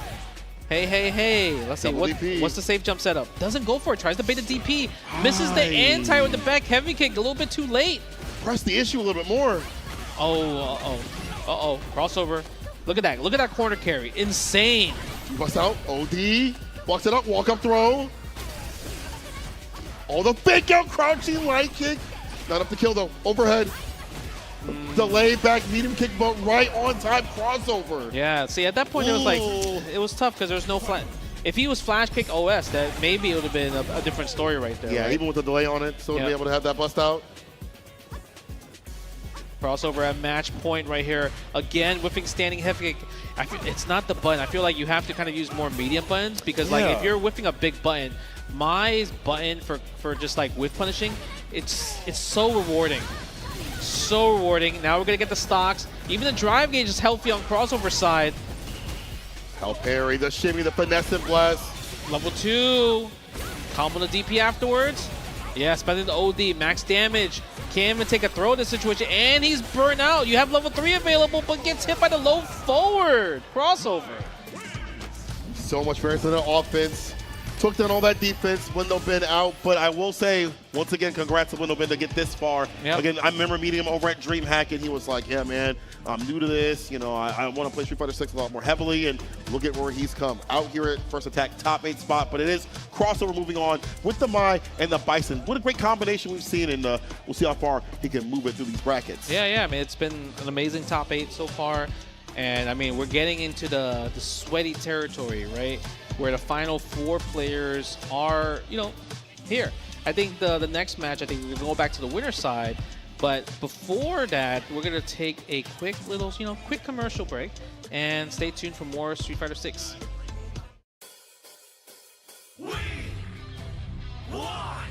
Hey, hey, hey. Let's see. What's the safe jump setup? Doesn't go for it. Tries to bait the DP. Misses the anti with the back heavy kick. A little bit too late. Press the issue a little bit more. Oh, uh-oh. Uh-oh. Crossover. Look at that. Look at that corner carry. Insane. Bust out. OD. Walks it up. Walk up throw. Oh, the fake out crouching light kick. Not up to kill, though. Overhead. Delay back medium kick, but right on time crossover. Yeah, see, at that point, it was like, it was tough because there was no flash. If he was flash kick OS, that maybe it would have been a different story right there. Yeah, right? even with the delay on it, so to be able to have that bust out. Crossover at match point right here. Again, whipping standing heavy kick. I feel, it's not the button. I feel like you have to kind of use more medium buttons because like if you're whipping a big button, my button for just like whiff punishing, it's so rewarding. So rewarding. Now we're going to get the stocks. Even the drive gauge is healthy on crossover side. Help parry, the shimmy, the finesse and bless. Level 2. Combo the DP afterwards. Yeah, spending the OD. Max damage. Can't even take a throw in this situation. And he's burnt out. You have level 3 available, but gets hit by the low forward. Crossover. So much variance in the offense. Took down all that defense. Window bin out. But I will say, once again, congrats to Window bin to get this far. Yep. Again, I remember meeting him over at DreamHack, and he was like, yeah, man, I'm new to this. You know, I want to play Street Fighter 6 a lot more heavily, and look at where he's come. Out here at First Attack, top 8 spot, but it is crossover moving on with the Mai and the Bison. What a great combination we've seen, and we'll see how far he can move it through these brackets. Yeah, I mean, it's been an amazing top 8 so far. And, I mean, we're getting into the sweaty territory, right? Where the final 4 players are, you know, here. I think the next match, I think we're going to go back to the winner's side. But before that, we're going to take a quick little, you know, quick commercial break. And stay tuned for more Street Fighter 6. We want light.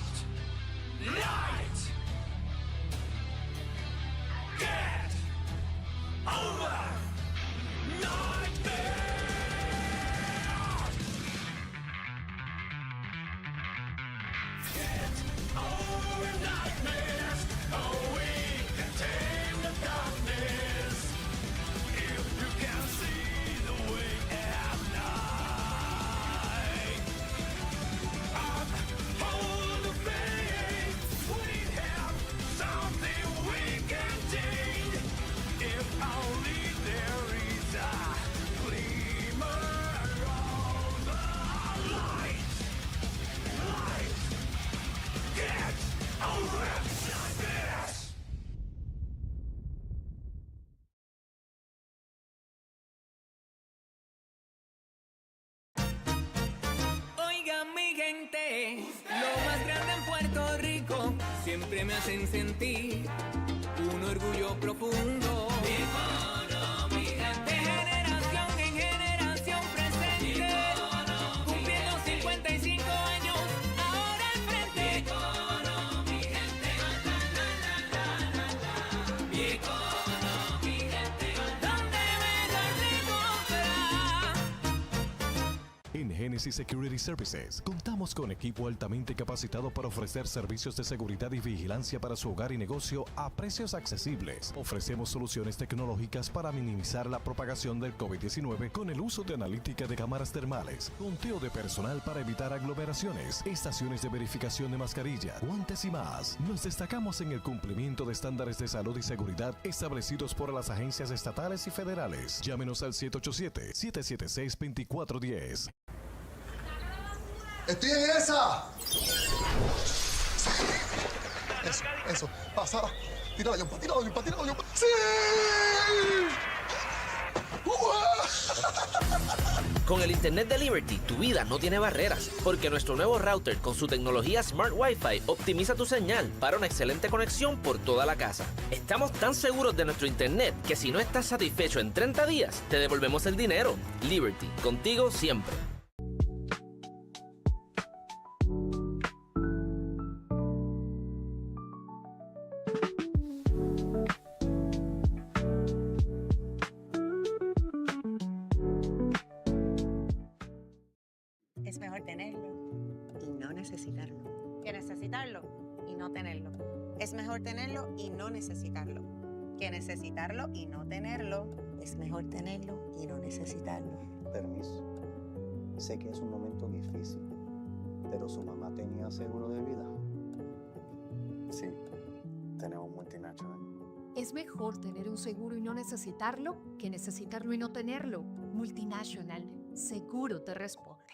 Get over nightmare. Get over nightmares. Oh, we can tame the darkness. If you can see the way at night. Hold the faith. We have something we can take. If only there is a glimmer of the light. Light. Get over nightmares. Oigan mi gente, lo más grande en Puerto Rico, siempre me hacen sentir un orgullo profundo. Genesis Security Services contamos con equipo altamente capacitado para ofrecer servicios de seguridad y vigilancia para su hogar y negocio a precios accesibles. Ofrecemos soluciones tecnológicas para minimizar la propagación del COVID-19 con el uso de analítica de cámaras termales, conteo de personal para evitar aglomeraciones, estaciones de verificación de mascarilla, guantes y más. Nos destacamos en el cumplimiento de estándares de salud y seguridad establecidos por las agencias estatales y federales. Llámenos al 787-776-2410. ¡Estoy en esa! Eso. Pasada. Tira la yompa. ¡Sí! Con el Internet de Liberty, tu vida no tiene barreras, porque nuestro nuevo router con su tecnología Smart Wi-Fi optimiza tu señal para una excelente conexión por toda la casa. Estamos tan seguros de nuestro Internet que si no estás satisfecho en 30 días, te devolvemos el dinero. Liberty, contigo siempre. Es mejor tenerlo y no necesitarlo que necesitarlo y no tenerlo. Es mejor tenerlo y no necesitarlo que necesitarlo y no tenerlo. Es mejor tenerlo y no necesitarlo. Permiso. Sé que es un momento difícil, pero su mamá tenía seguro de vida. Sí, tenemos multinacional. Es mejor tener un seguro y no necesitarlo que necesitarlo y no tenerlo. Multinacional, seguro te responde.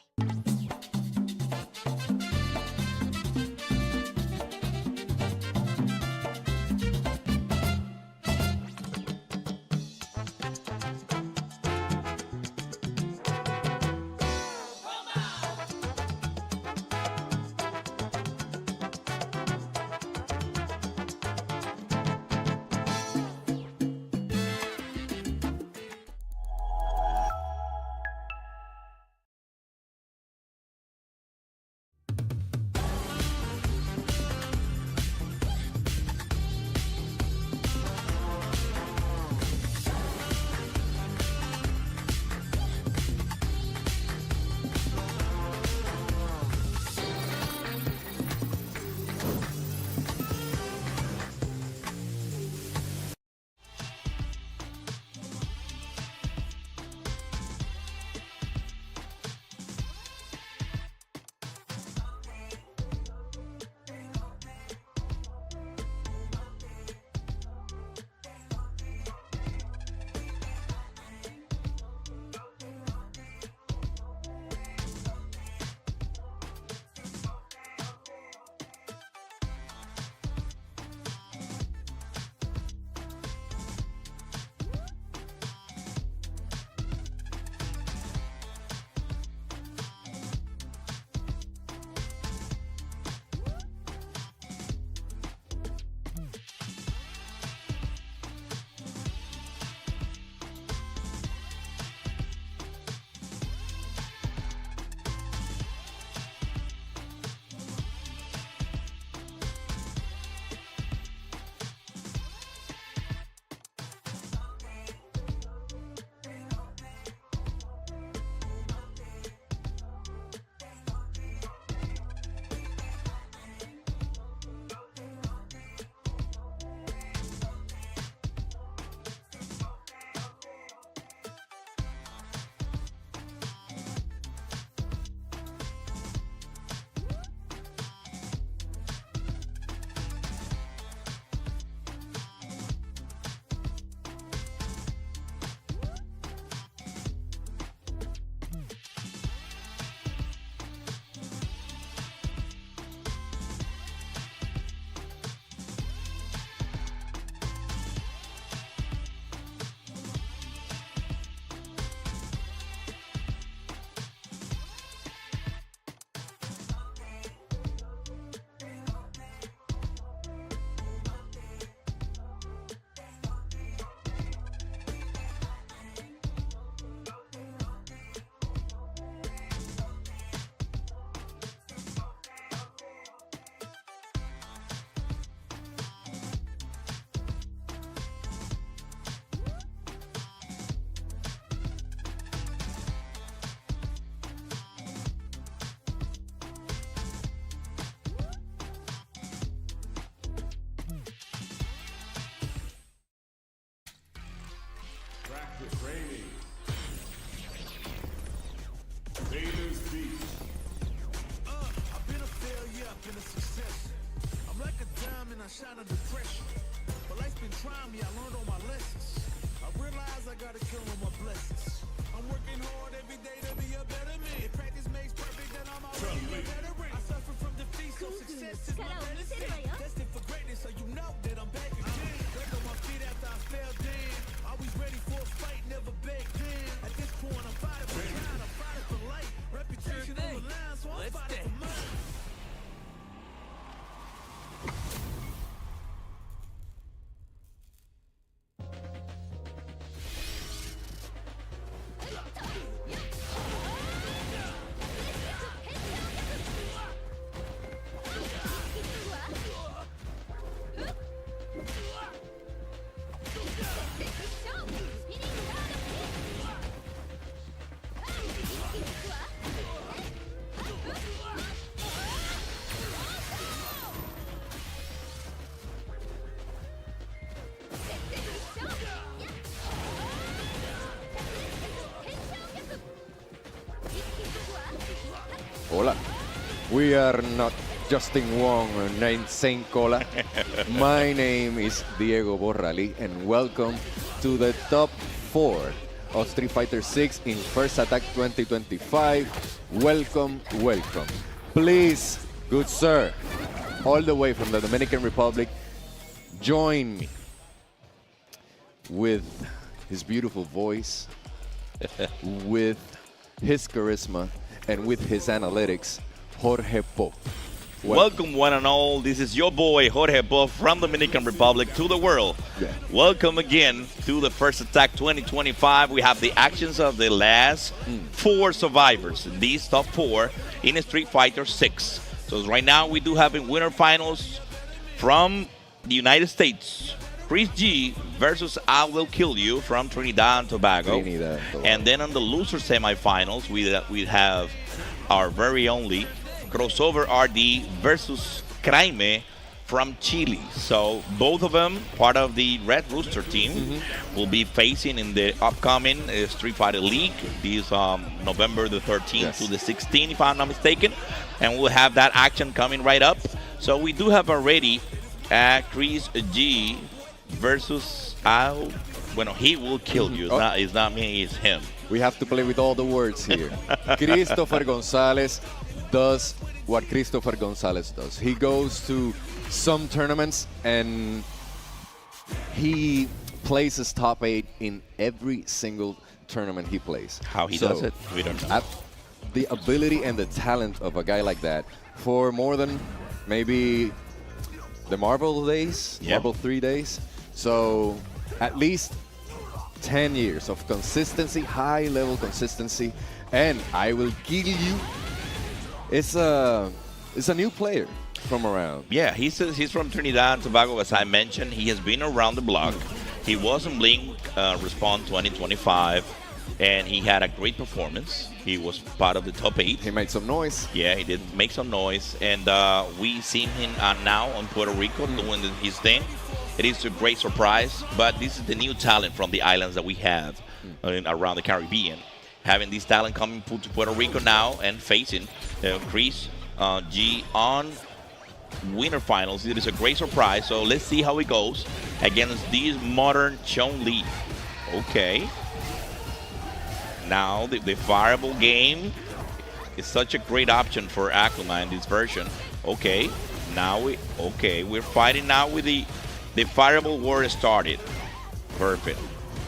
I've been a failure, I've been a success. I'm like a diamond, I shine under pressure. But life's been trying me, I learned all my lessons. I realize I gotta kill all my blessings. I'm working hard every day to be a better man. If practice makes perfect, then I'm already a veteran. I suffer from defeat, so success is my medicine. Destined for greatness, so you know that I'm back again. Back on my feet after I fell down. Always ready for a fight, never back down. At this point, I'm fighting for pride, I'm fighting for life. Reputation on the line, so I'm fighting for mine. Hola. We are not Justin Wong or named Saint Cola. My name is Diego Borrali and welcome to the top 4 of Street Fighter 6 in First Attack 2025. Welcome, welcome. Please, good sir, all the way from the Dominican Republic, join me with his beautiful voice, with his charisma, and with his analytics, Jorge Po. Welcome one and all. This is your boy Jorge Po from Dominican Republic to the world. Yeah. Welcome again to the First Attack 2025. We have the actions of the last 4 survivors. These top 4 in Street Fighter 6. So right now we do have in winner finals from the United States. Chris G versus I Will Kill You from Trinidad and Tobago. And then on the loser semifinals, we have our very only Crossover RD versus Craime from Chile. So both of them, part of the Red Rooster team, will be facing in the upcoming Street Fighter League. This November the 13th to the 16th, if I'm not mistaken. And we'll have that action coming right up. So we do have already Chris G versus he will kill you. It's not me, it's him. We have to play with all the words here. Christopher Gonzalez does what Christopher Gonzalez does. He goes to some tournaments and he places top 8 in every single tournament he plays. How he does it, we don't know. The ability and the talent of a guy like that for more than maybe the Marvel days, Marvel 3 days. So at least 10 years of consistency, high-level consistency, and I Will Kill You. It's a new player from around. Yeah, he's from Trinidad and Tobago, as I mentioned. He has been around the block. He was in Blink Respawn 2025, and he had a great performance. He was part of the top 8. He made some noise. Yeah, he did make some noise, and we see him now on Puerto Rico doing his thing. It is a great surprise, but this is the new talent from the islands that we have around the Caribbean. Having this talent coming to Puerto Rico now and facing Chris G on winner finals. It is a great surprise, so let's see how it goes against this modern Chun-Li. Okay. Now the fireable game is such a great option for Akuma in this version. Okay, now we're fighting now with the fireable war started. Perfect.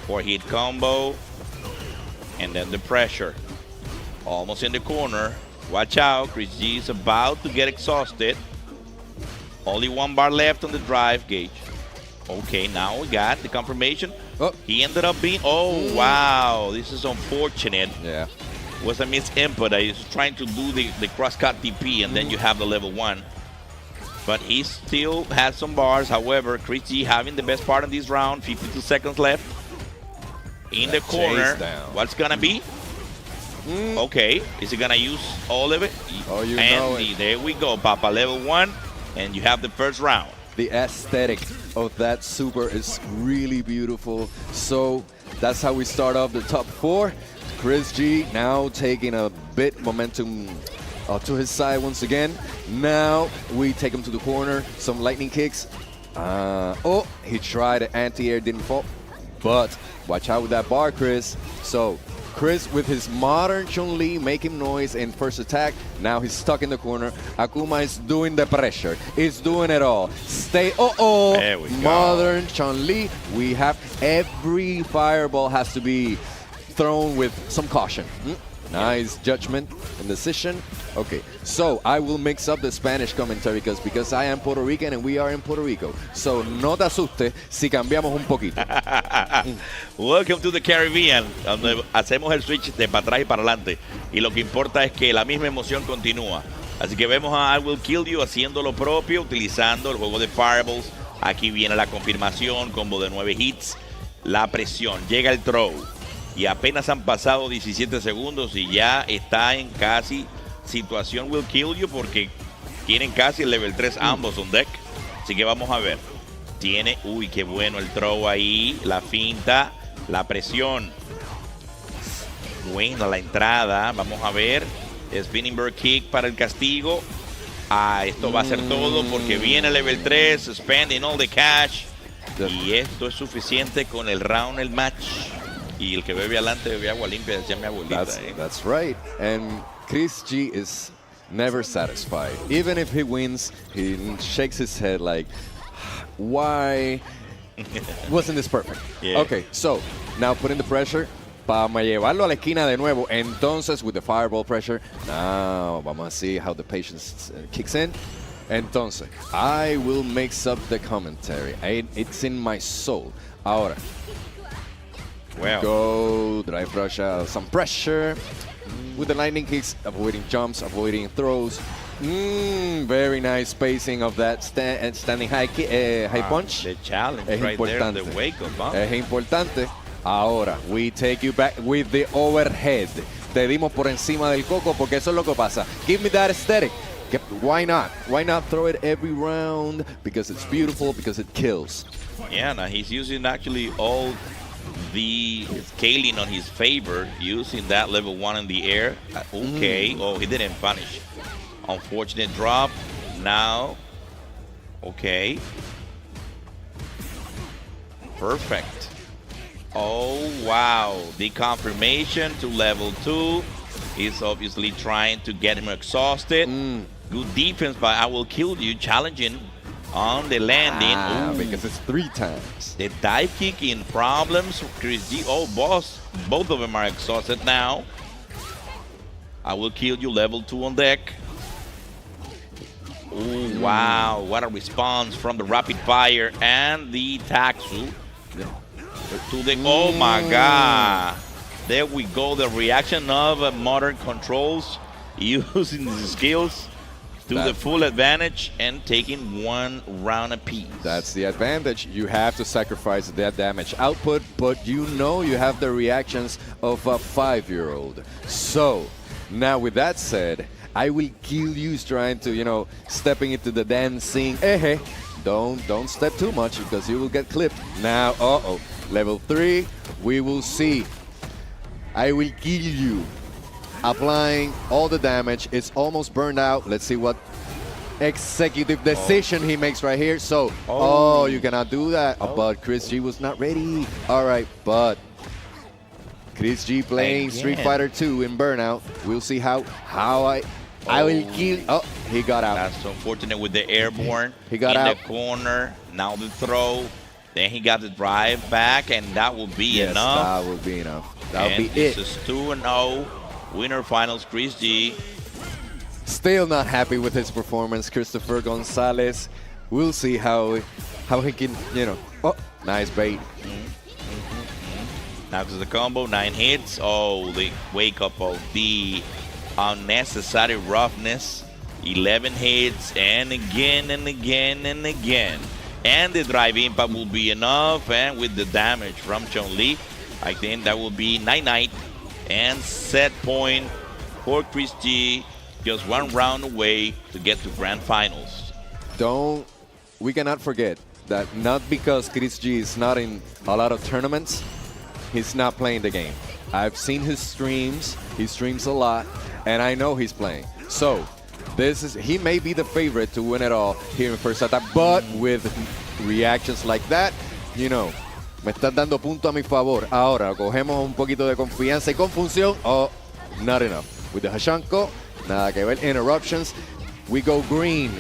4-hit combo. And then the pressure. Almost in the corner. Watch out. Chris G is about to get exhausted. Only 1 bar left on the drive gauge. Okay, now we got the confirmation. He ended up being... Oh, wow. This is unfortunate. Yeah. Was a miss input. I was trying to do the cross-cut DP, and then you have the level 1. But he still has some bars. However, Chris G having the best part of this round. 52 seconds left. In the corner. What's going to be? Okay. Is he going to use all of it? Oh, you and know it. There we go, Papa. Level 1. And you have the first round. The aesthetic of that super is really beautiful. So That's how we start off the top 4. Chris G now taking a bit momentum to his side once again. Now we take him to the corner. Some lightning kicks. Oh, he tried an anti-air, didn't fall. But watch out with that bar, Chris. So Chris with his modern Chun-Li making noise in first attack. Now he's stuck in the corner. Akuma is doing the pressure. He's doing it all. Stay. There we go. Modern Chun-Li. We have every fireball has to be thrown with some caution. Nice judgment and decision. Okay, so I will mix up the Spanish commentary because I am Puerto Rican and we are in Puerto Rico. So no te asuste si cambiamos un poquito. Welcome to the Caribbean, donde hacemos el switch de para atrás y para adelante. Y lo que importa es que la misma emoción continúa. Así que vemos a I Will Kill You haciendo lo propio, utilizando el juego de Fireballs. Aquí viene la confirmación, combo de 9 hits. La presión, llega el throw. Y apenas han pasado 17 segundos y ya está en casi situación Will Kill You porque tienen casi el level 3 ambos on deck. Así que vamos a ver. Tiene, uy, qué bueno el throw ahí, la finta, la presión. Buena la entrada, vamos a ver. Spinning Bird Kick para el castigo. Esto va a ser todo porque viene el level 3, spending all the cash. Y esto es suficiente con el round, el match. Y el que bebe adelante bebe agua limpia, decía mi abuelita. That's right. And Chris G is never satisfied. Even if he wins, he shakes his head like, why wasn't this perfect? Yeah. Okay, so now putting the pressure para llevarlo a la esquina de nuevo. Entonces, with the fireball pressure, now vamos a see how the patience kicks in. Entonces, I will mix up the commentary. It's in my soul. Ahora. Wow. Go, drive rush, some pressure. With the lightning kicks, avoiding jumps, avoiding throws. Very nice spacing of that standing high punch. The challenge es right importante. there, the wake up, huh? Es importante. Ahora, we take you back with the overhead. Te dimos por encima del coco porque eso es lo que pasa. Give me that aesthetic. Why not? Why not throw it every round? Because it's beautiful, because it kills. Yeah, now he's using actually all the scaling on his favor, using that level 1 in the air. Okay, oh, he didn't punish. Unfortunate drop. Now, okay. Perfect. Oh, wow. The confirmation to level 2. He's obviously trying to get him exhausted. Good defense by I Will Kill You, challenging on the landing. Because it's 3 times. The dive kick in problems. Chris G. Oh, boss. Both of them are exhausted now. I Will Kill You, level 2 on deck. Oh, wow. What a response from the rapid fire and the Taxu. To the, oh my God. There we go. The reaction of modern controls using the skills to the full advantage and taking 1 round apiece. That's the advantage. You have to sacrifice that damage output, but you know you have the reactions of a 5-year-old. So, now with that said, I Will Kill You is trying to, stepping into the dancing. Don't step too much because you will get clipped. Now, level 3, we will see. I Will Kill You. Applying all the damage. It's almost burned out. Let's see what executive decision he makes right here. So, you cannot do that. But Chris G was not ready. All right, but Chris G playing Street Fighter 2 in Burnout. We'll see how I Will Kill. Oh, he got out. That's unfortunate with the airborne. He got out. In the corner. Now the throw. Then he got the drive back, and that will be enough. That will be enough. That will be this it. This is 2-0. Winner finals, Chris G. Still not happy with his performance, Christopher Gonzalez. We'll see how he can, Oh, nice bait. Now to the combo, 9 hits. Oh, the wake up of the unnecessary roughness. 11 hits, and again and again and again. And the drive impact will be enough, and with the damage from Chun-Li, I think that will be 9-9. And set point for Chris G. Just 1 round away to get to grand finals. We cannot forget that not because Chris G is not in a lot of tournaments, he's not playing the game. I've seen his streams. He streams a lot, and I know he's playing. So he may be the favorite to win it all here in first attack, but with reactions like that, you know, me estás dando punto a mi favor. Ahora cogemos un poquito de confianza y confusión. Oh, not enough. With the Hashanko, nada que ver. Interruptions. We go green.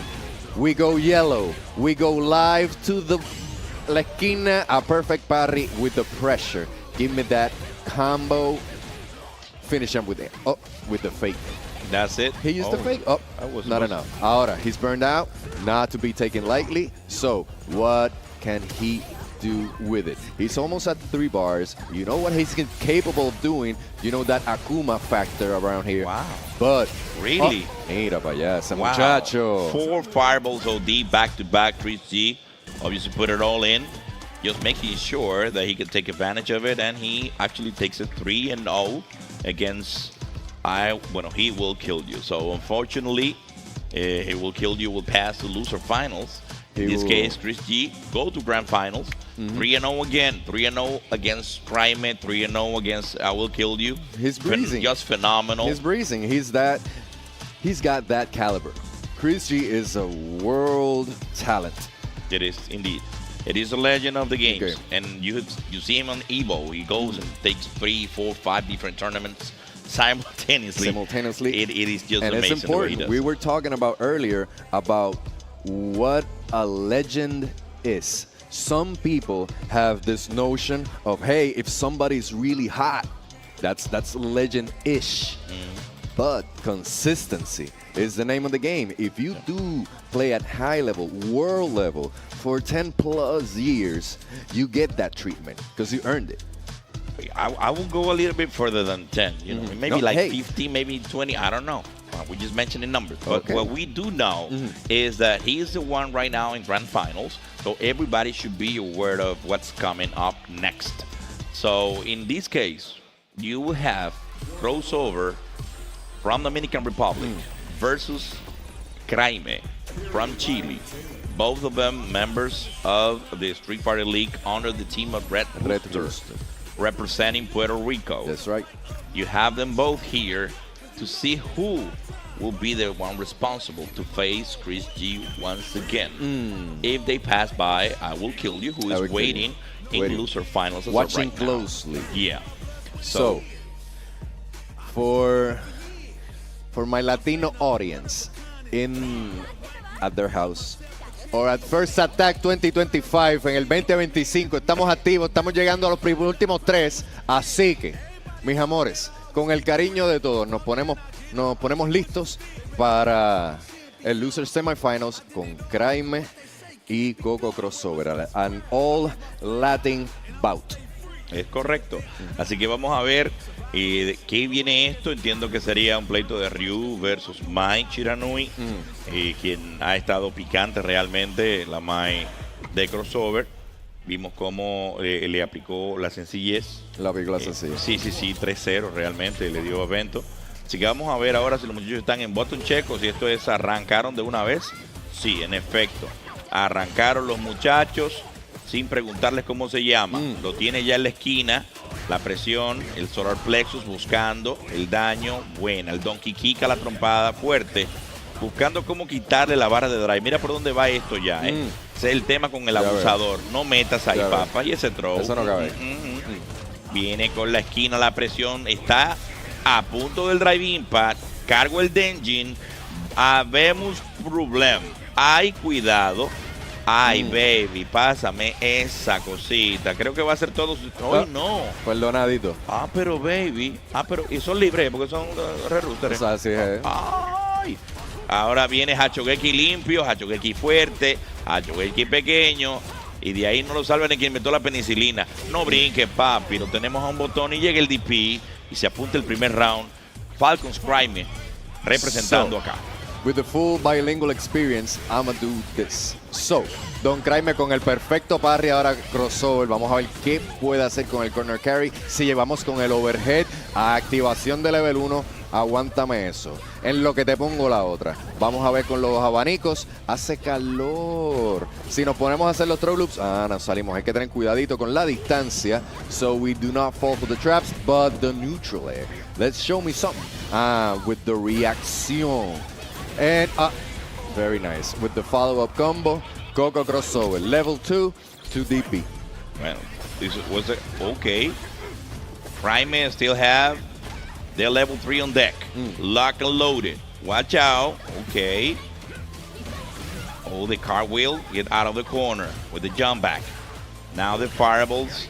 We go yellow. We go live to the la esquina. A perfect parry with the pressure. Give me that combo. Finish him with it. Oh, with the fake. That's it. He used the fake. Oh, not enough. Ahora, he's burned out. Not to be taken lightly. So, what can he do with it? He's almost at 3 bars. You know what he's capable of doing. You know that Akuma factor around here. Wow. But really? Mira para allá, ese Wow. muchacho. 4 fireballs OD back-to-back, Chris G. Obviously put it all in. Just making sure that he can take advantage of it, and he actually takes a 3-0 against he will kill you. So unfortunately, he will kill you, will pass to loser finals. In this case, Chris G go to grand finals. 3-0 again. 3-0 against Crime, 3-0 against I Will Kill You. He's breezing. Just phenomenal. He's breezing. He's got that caliber. Chris G is a world talent. It is indeed. It is a legend of the games. And you see him on Evo. He goes and takes 3, 4, 5 different tournaments simultaneously. It is just and amazing it's important. the way he does. We were talking about earlier about what a legend is. Some people have this notion of, hey, if somebody's really hot, that's legend-ish. But consistency is the name of the game. If you do play at high level, world level, for 10 plus years, you get that treatment because you earned it. I will go a little bit further than 10. You know, maybe 50, maybe 20. I don't know. We just mentioned the numbers. But what we do know is that he is the one right now in grand finals. So everybody should be aware of what's coming up next. So in this case, you will have crossover from Dominican Republic versus Crime from Chile. Both of them members of the Street Fighter League under the team of Red Rooster, representing Puerto Rico. That's right. You have them both here to see who will be the one responsible to face Chris G once again. If they pass by, I Will Kill You, who is waiting in loser finals. Watching right closely. Now. Yeah. So for my Latino audience at their house or at First Attack 2025 en el 2025, estamos activos, estamos llegando a los últimos 3, así que, mis amores, con el cariño de todos, nos ponemos listos para el Loser Semifinals con Crime y Coco Crossover, an all Latin bout. Es correcto. Así que vamos a ver qué viene esto. Entiendo que sería un pleito de Ryu versus Mai Chiranui, quien ha estado picante realmente, la Mai de crossover. Vimos cómo le aplicó la sencillez. La aplicó la sencillez. Sí, 3-0 realmente le dio evento. Así que vamos a ver ahora si los muchachos están en bottom check o si esto es arrancaron de una vez. Sí, en efecto. Arrancaron los muchachos sin preguntarles cómo se llama. Lo tiene ya en la esquina. La presión, el solar plexus buscando el daño. Buena, el donkey kick a la trompada fuerte. Buscando cómo quitarle la barra de drive. Mira por dónde va esto ya, Ese es el tema con el abusador. No metas ahí, papá. Y ese throw. Eso no cabe. Viene con la esquina, la presión. Está a punto del drive impact. Cargo el Denjin. Habemos problem. Hay cuidado. Ay, baby, pásame esa cosita. Creo que va a ser todo. Hoy no. Perdonadito. Pero baby. Pero y son libres porque son re-roosters. Así es. Ay. Ahora viene Hachogeki limpio, Hachogeki fuerte, Hachogeki pequeño. Y de ahí no lo salva ni quien metió la penicilina. No brinque, papi. Lo tenemos a un botón y llega el DP y se apunta el primer round. Falcons Crime representando acá. With the full bilingual experience, I'ma do this. So, Don Crime con el perfecto parry, ahora crossover. Vamos a ver qué puede hacer con el corner carry. Si llevamos con el overhead a activación de level 1, Aguántame eso. En lo que te pongo la otra. Vamos a ver con los abanicos. Hace calor. Si nos ponemos a hacer los throw loops, nos salimos. Hay que tener cuidadito con la distancia. So we do not fall for the traps, but the neutral air. Let's show me something. With the reaction. And very nice. With the follow-up combo. Coco crossover. Level 2 to DP. Well, this was it. Okay. Crime still have their level 3 on deck. Lock and loaded. Watch out. Okay. Oh, the cartwheel. Get out of the corner with the jump back. Now the fireballs.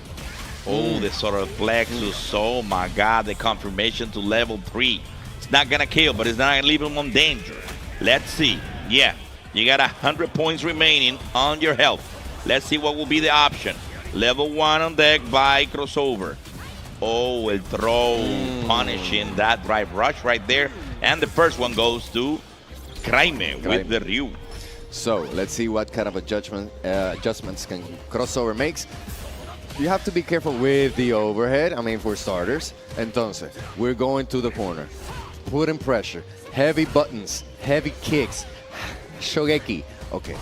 Oh, the sort of plexus. Oh, my God. The confirmation to level 3. It's not going to kill, but it's not going to leave him on danger. Let's see. Yeah. You got 100 points remaining on your health. Let's see what will be the option. Level 1 on deck by crossover. Oh, el throw, punishing that drive rush right there. And the first one goes to Crime with the Ryu. So let's see what kind of adjustments can crossover makes. You have to be careful with the overhead, I mean, for starters. Entonces, we're going to the corner. Putting pressure. Heavy buttons, heavy kicks. Shogeki. Okay.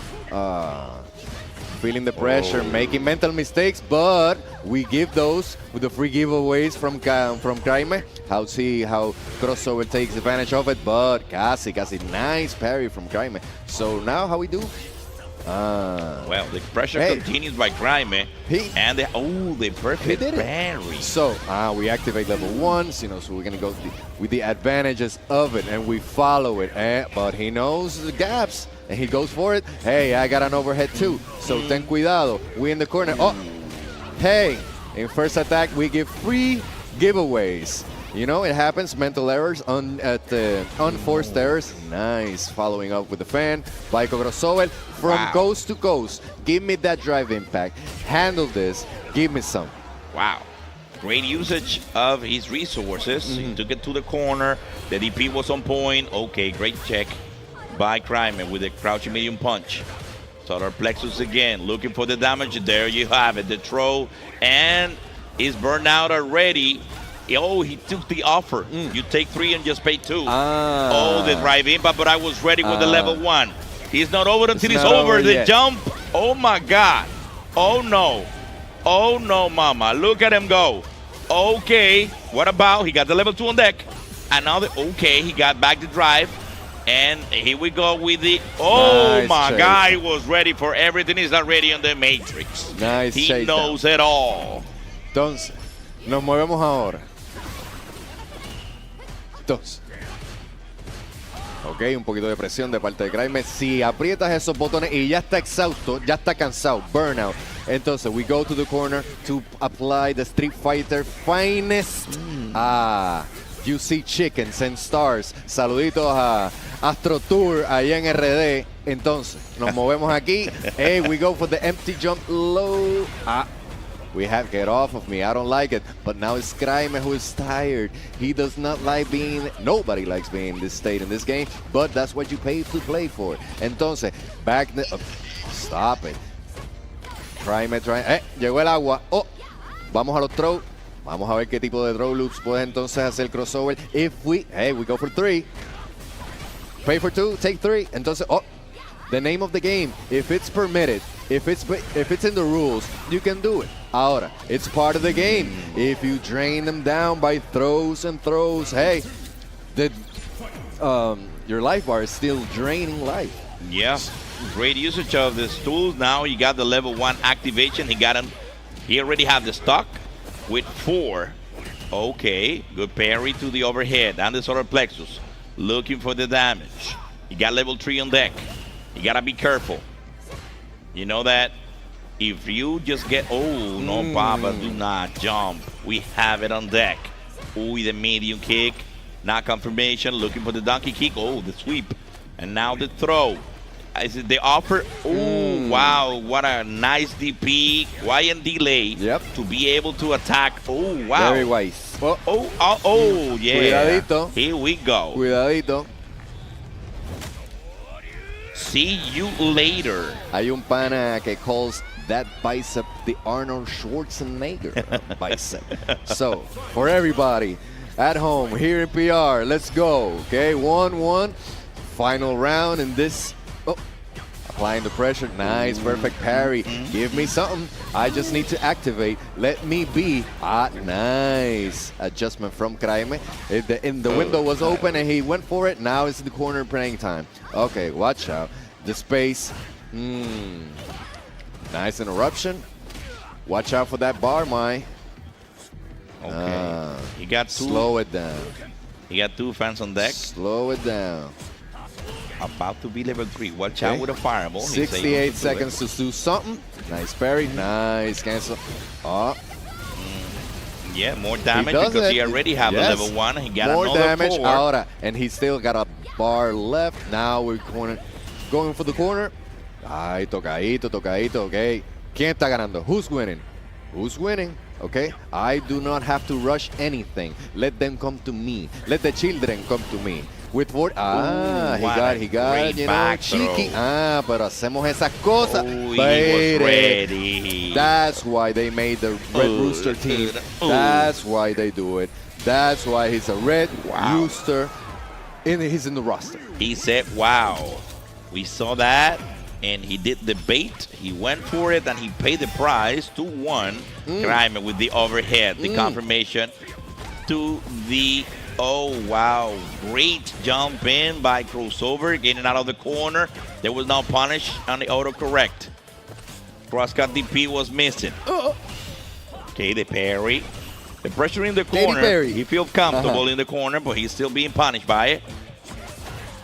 Feeling the pressure, making mental mistakes, but we give those with the free giveaways from Crime. See how crossover takes advantage of it, but casi nice parry from Crime. So now how we do? Well, the pressure continues by Crime, and the perfect parry. So we activate level 1s, so we're gonna go with the advantages of it, and we follow it. But he knows the gaps. And he goes for it. Hey, I got an overhead too. So ten cuidado. We in the corner. Oh, hey. In first attack, we give free giveaways. It happens. Mental errors, unforced errors. Nice. Following up with the fan. Baiko crossover from coast to coast. Give me that drive impact. Handle this. Give me some. Wow. Great usage of his resources. He took it to the corner. The DP was on point. Okay, great check by Crime with a crouching medium punch. Solar plexus again, looking for the damage. There you have it, the throw, and he's burned out already. Oh, he took the offer. You take 3 and just pay 2. Oh, the drive in, but I was ready with the level 1. He's not over until it's over. The jump. Oh my God. Oh no. Oh no, mama. Look at him go. Okay. What about? He got the level 2 on deck. Another. Okay, he got back the drive. And here we go with the, nice my chase. guy was ready for everything. He's already on the Matrix. Nice He chase knows it all. Entonces, nos movemos ahora. Entonces, ok, un poquito de presión de parte de Crime. Si aprietas esos botones y ya está exhausto, ya está cansado, burnout. Entonces, we go to the corner to apply the Street Fighter finest. You see chickens and stars. Saluditos a Astro Tour allá en RD. Entonces, nos movemos aquí. Hey, we go for the empty jump low. We have get off of me. I don't like it. But now it's Crime who is tired. He does not like nobody likes being in this state in this game. But that's what you pay to play for. Entonces, stop it. Crime trying. Llegó el agua. Oh, vamos a los throw. Vamos a ver qué tipo de throw loops puede entonces hacer crossover. We go for 3. Pay for 2, take 3. Entonces, the name of the game. If it's permitted, if it's in the rules, you can do it. Ahora, it's part of the game. If you drain them down by throws and throws, hey, your life bar is still draining life. Yeah, great usage of this tools. Now you got the level 1 activation. He already have the stock. With 4. Okay, good parry to the overhead and the solar plexus. Looking for the damage. You got level 3 on deck. You gotta be careful. You know that if you just get, no, Papa, do not jump. We have it on deck. The medium kick. Not confirmation. Looking for the donkey kick. The sweep. And now the throw. Is it the offer? Wow, what a nice DP. Quiet delay to be able to attack. Wow. Very wise. Yeah. Cuidadito. Here we go. Cuidadito. See you later. Hay un pana que calls that bicep the Arnold Schwarzenegger bicep. So, for everybody, at home here in PR. Let's go. Okay, 1-1. Final round in this. Oh, applying the pressure. Nice, perfect parry. Give me something. I just need to activate. Let me be. Nice. Adjustment from Kraime. The window was open and he went for it. Now it's the corner playing time. Okay, watch out. The space. Nice interruption. Watch out for that bar, Mai. Okay. He got two. Slow it down. He got 2 fans on deck. Slow it down. About to be level 3. Watch out with a fireball. 68 seconds to do something. Nice parry. Nice cancel. Oh. Yeah, more damage because he already have a level 1. He got more another damage. 4. Ahora, and he still got a bar left. Now we're going for the corner. Ay, tocadito, tocadito. Okay. ¿Quién está ganando? Who's winning? Who's winning? Okay, I do not have to rush anything. Let them come to me. Let the children come to me. With what? He got, you know, cheeky. Pero hacemos esas cosas. He was ready. That's why they made the Red Rooster team. That's why they do it. That's why he's a Red Rooster. He's in the roster. He said, wow. We saw that. And he did the bait. He went for it, and he paid the price. 2-1. Kraime with the overhead. The confirmation to the... Oh, wow. Great jump in by crossover. Getting out of the corner. There was no punish on the autocorrect. Crosscut DP was missing. Okay, the parry. The pressure in the corner. He feels comfortable in the corner, but he's still being punished by it.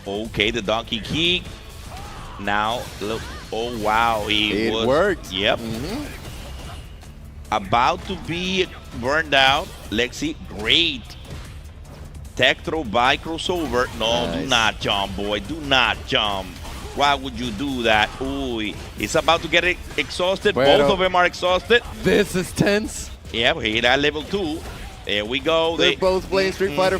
Okay, the donkey kick. Now, look. Oh, wow. It worked. Yep. About to be burned out. Lexi, great. Tech throw by crossover. No, do not jump, boy. Do not jump. Why would you do that? Ooh, it's about to get exhausted. Both of them are exhausted. This is tense. Yeah, we hit at level 2. There we go. They're both playing Street Fighter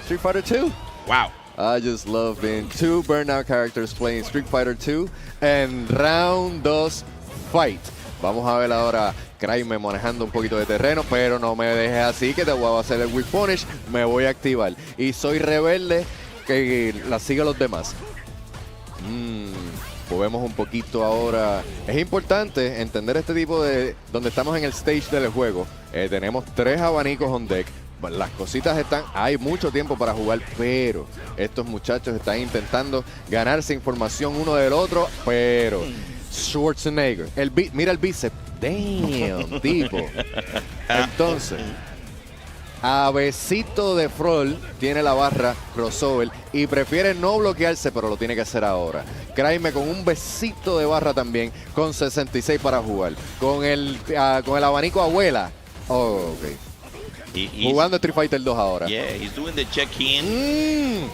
Street Fighter 2. Wow. I just love being 2 burnout characters playing Street Fighter 2 and round 2 fight. Vamos a ver ahora Kraime manejando un poquito de terreno, pero no me dejes así que te voy a hacer el Whip Punish, me voy a activar. Y soy rebelde que la siga los demás. Movemos un poquito ahora. Es importante entender este tipo de... donde estamos en el stage del juego. Tenemos 3 abanicos on deck. Las cositas están, hay mucho tiempo para jugar, pero estos muchachos están intentando ganarse información uno del otro, pero Schwarzenegger, mira el bíceps, damn, tipo. Entonces, Avecito de Frol tiene la barra crossover y prefiere no bloquearse, pero lo tiene que hacer ahora. Kraime con un besito de barra también, con 66 para jugar. Con el abanico abuela. Oh, ok. Jugando Street Fighter 2 ahora. Yeah, he's doing the check-in.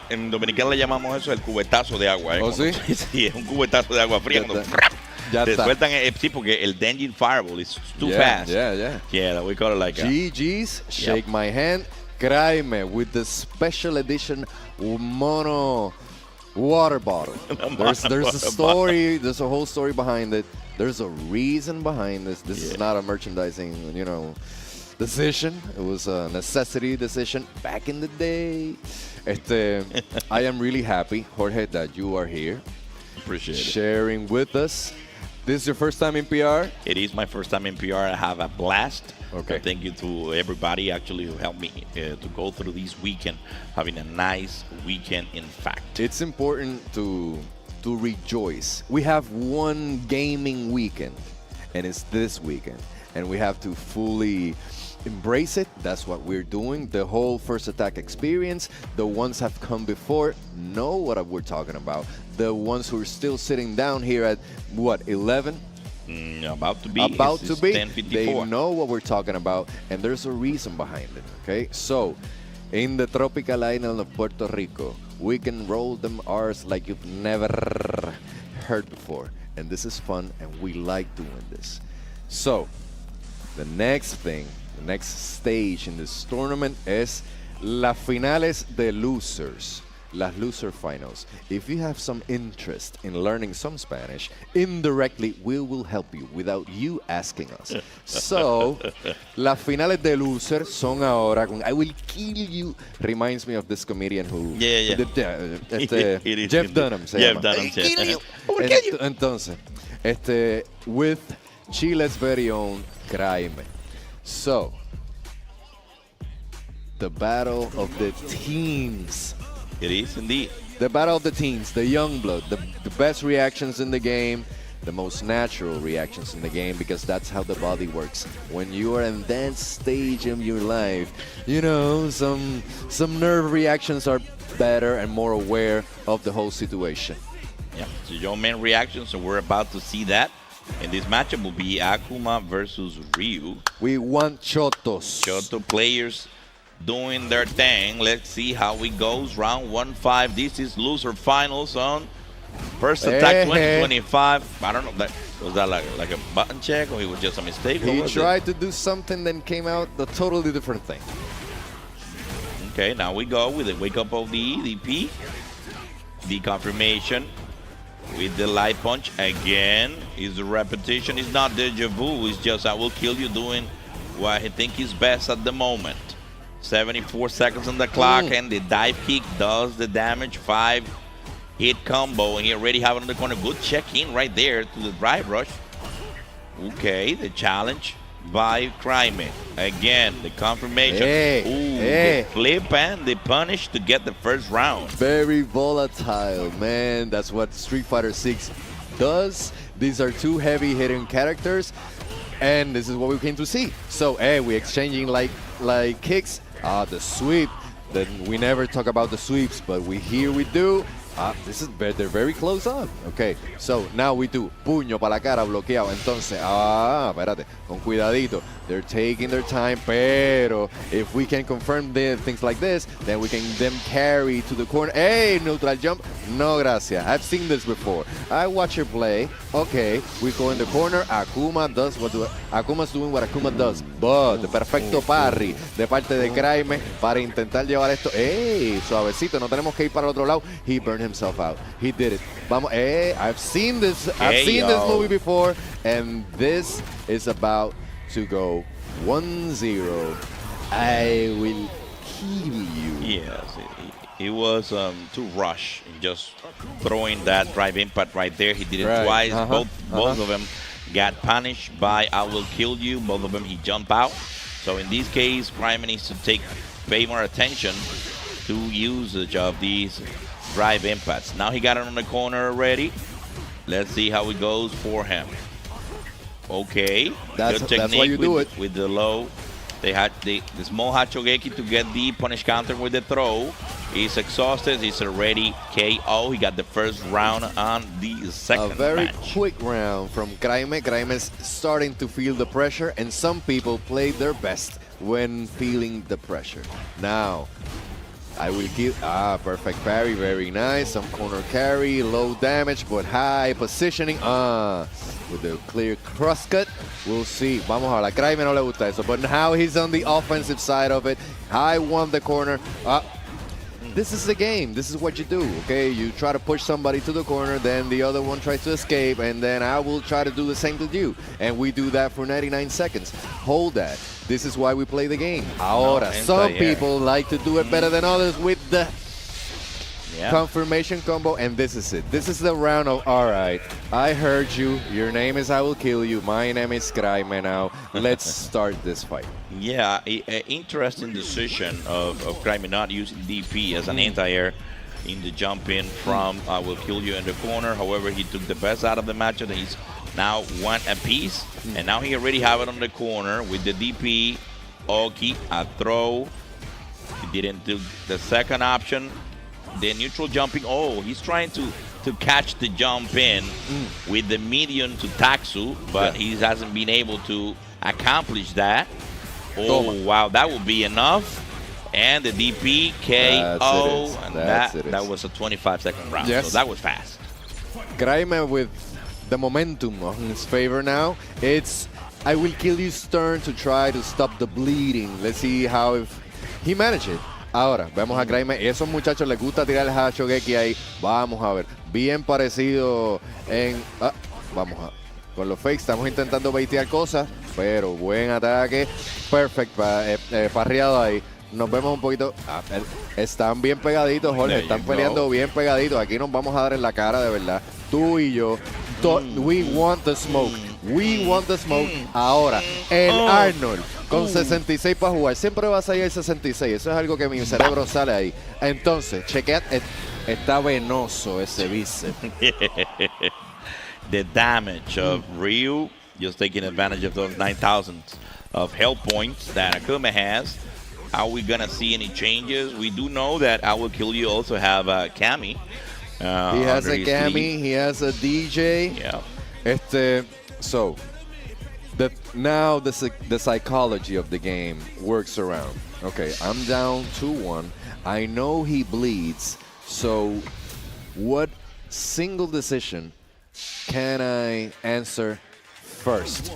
En dominicano le llamamos eso el cubetazo de agua. ¿Oh, sí? Sí, es un cubetazo de agua fría. Te sueltan, sí, porque el Denjin Fireball is too fast. Yeah, we call it like GG's, shake my hand. Kraime with the special edition mono water bottle. There's a story, there's a whole story behind it. There's a reason behind this. This is not a merchandising, decision. It was a necessity decision back in the day. I am really happy, Jorge, that you are here. Appreciate it. Sharing with us. This is your first time in PR? It is my first time in PR. I have a blast. Okay. Thank you to everybody actually who helped me to go through this weekend, having a nice weekend, in fact. It's important to rejoice. We have one gaming weekend, and it's this weekend, and we have to fully embrace it. That's what we're doing. The whole First Attack experience, the ones have come before know what we're talking about. The ones who are still sitting down here at, what, 11? About to be. About to be. 10:54. They know what we're talking about, and there's a reason behind it, okay? So, in the tropical island of Puerto Rico, we can roll them R's like you've never heard before. And this is fun, and we like doing this. So, the next thing, the next stage in this tournament is las finales de losers. las loser finals. If you have some interest in learning some Spanish, indirectly we will help you without you asking us. So, las finales de loser son ahora con I Will Kill You. Reminds me of this comedian who Yeah. did, It is Jeff indeed. Dunham se Jeff llama. Dunham, I will kill you. I will kill you. Entonces, with Chile's very own Craime. So, the battle of the teams. It is indeed. The battle of the teams, the young blood, the best reactions in the game, the most natural reactions in the game, because that's how the body works. When you are in that stage of your life, you know, some nerve reactions are better and more aware of the whole situation. Yeah, so your main reactions, so we're about to see that. And this matchup will be Akuma versus Ryu. We want Chotos. Choto players doing their thing. Let's see how it goes. Round 1-5. This is loser finals on First Attack 2025. I don't know. Was that like a button check, or it was just a mistake? He tried to do something, then came out a totally different thing. Okay, now we go with the wake up of the EDP. The confirmation with the light punch again. Is the repetition. It's not deja vu. It's just I will kill you doing what I think is best at the moment. 74 seconds on the clock, and the dive kick does the damage. 5-hit combo, and you already have it on the corner. Good check-in right there to the drive rush. Okay, the challenge by Craime. Again, the confirmation. The flip and the punish to get the first round. Very volatile, man. That's what Street Fighter 6 does. These are two heavy-hitting characters, and this is what we came to see. So, we exchanging like kicks. The sweep. Then we never talk about the sweeps, but we do. They're very close on. Okay, so now we do puño para la cara bloqueado. Entonces, espérate, con cuidadito. They're taking their time, pero if we can confirm things like this, then we can carry to the corner. Hey, neutral jump. No, gracias. I've seen this before. I watch her play. Okay, we go in the corner. Akuma's doing what Akuma does. But the perfecto parry de parte de Craime para intentar llevar esto. Hey, suavecito. No tenemos que ir para el otro lado. He burned himself out. He did it. Vamos. Hey, I've seen this. I've seen this movie before, and this is about to go 1-0. I will kill you. Yes, it was too rush in just throwing that drive impact right there. He did it twice. Both of them got punished by I will kill you. Both of them he jumped out. So in this case, Craime needs to pay more attention to usage of these drive impacts. Now he got it on the corner already. Let's see how it goes for him. Okay, good technique. That's why you do it. With the low. They had the small Hachogeki to get the punish counter with the throw. He's exhausted. He's already KO. He got the first round on the second A very match. quick round from Craime. Craime's starting to feel the pressure, and some people play their best when feeling the pressure. Now, I will give, perfect parry, very nice. Some corner carry, low damage, but high positioning. With the clear cross cut, we'll see. Vamos a ver, a Craime no le gusta eso, but now he's on the offensive side of it. I won the corner. This is the game. This is what you do, okay? You try to push somebody to the corner, then the other one tries to escape, and then I will try to do the same to you. And we do that for 99 seconds. Hold that. This is why we play the game. Ahora, some people like to do it better than others with the confirmation combo, and this is it. This is the round of, all right, I heard you. Your name is I will kill you. My name is Craime now. Let's start this fight. Yeah, an interesting decision of Craime not using DP as an anti-air in the jump in from I will kill you in the corner. However, he took the best out of the matchup. He's now one apiece, and now he already have it on the corner with the DP. Oki, a throw. He didn't do the second option. The neutral jumping. Oh, he's trying to catch the jump in with the medium to Taksu, but he hasn't been able to accomplish that. Oh, wow, that would be enough. And the DP, KO, and that was a 25-second round, so that was fast. Craime with the momentum on his favor now. It's I will kill you's turn to try to stop the bleeding. Let's see how if he managed it. Ahora, vemos a Kraime. Esos muchachos les gusta tirar el Hachogeki ahí. Vamos a ver. Bien parecido en... vamos a... Con los fakes estamos intentando baitear cosas, pero buen ataque. Perfect, parreado ahí. Nos vemos un poquito... están bien pegaditos, Jorge. Están peleando bien pegaditos. Aquí nos vamos a dar en la cara, de verdad. Tú y yo. We want the smoke. We want the smoke. Ahora, el Arnold con 66 para jugar. Siempre va a salir el 66. Eso es algo que mi cerebro sale ahí. Entonces, chequead. Está venoso ese bíceps. The damage of Ryu, just taking advantage of those 9,000 of health points that Akuma has. Are we going to see any changes? We do know that I Will Kill You also have a Kami. He has a Kami, he has a DJ. Yeah. So, now the psychology of the game works around. Okay, I'm down 2-1. I know he bleeds. So, what single decision can I answer first?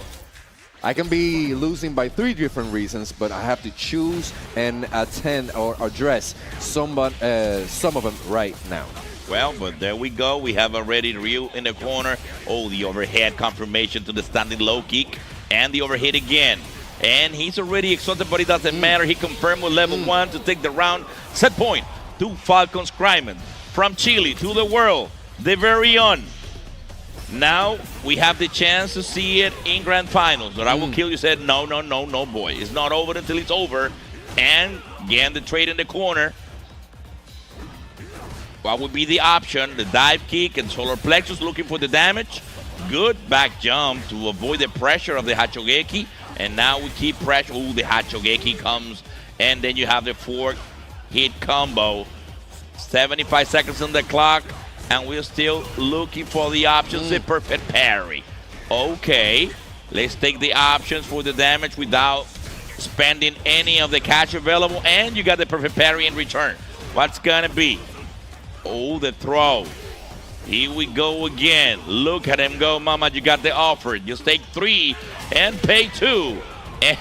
I can be losing by 3 different reasons, but I have to choose and attend or address some of them right now. Well, but there we go. We have already Ryu in the corner. Oh, the overhead confirmation to the standing low kick. And the overhead again. And he's already exhausted, but it doesn't matter. He confirmed with level 1 to take the round. Set point to Falcons Cryman. From Chile to the world, the very own. Now we have the chance to see it in grand finals. But I Will Kill You said, no, boy. It's not over until it's over. And again, the trade in the corner. What would be the option? The dive kick and solar plexus looking for the damage. Good back jump to avoid the pressure of the Hachogeki. And now we keep pressure. Ooh, the Hachogeki comes. And then you have the 4-hit combo. 75 seconds on the clock. And we're still looking for the options. The perfect parry. Okay. Let's take the options for the damage without spending any of the cash available. And you got the perfect parry in return. What's going to be? Oh, the throw. Here we go again. Look at him go, mama. You got the offer. Just take 3 and pay 2.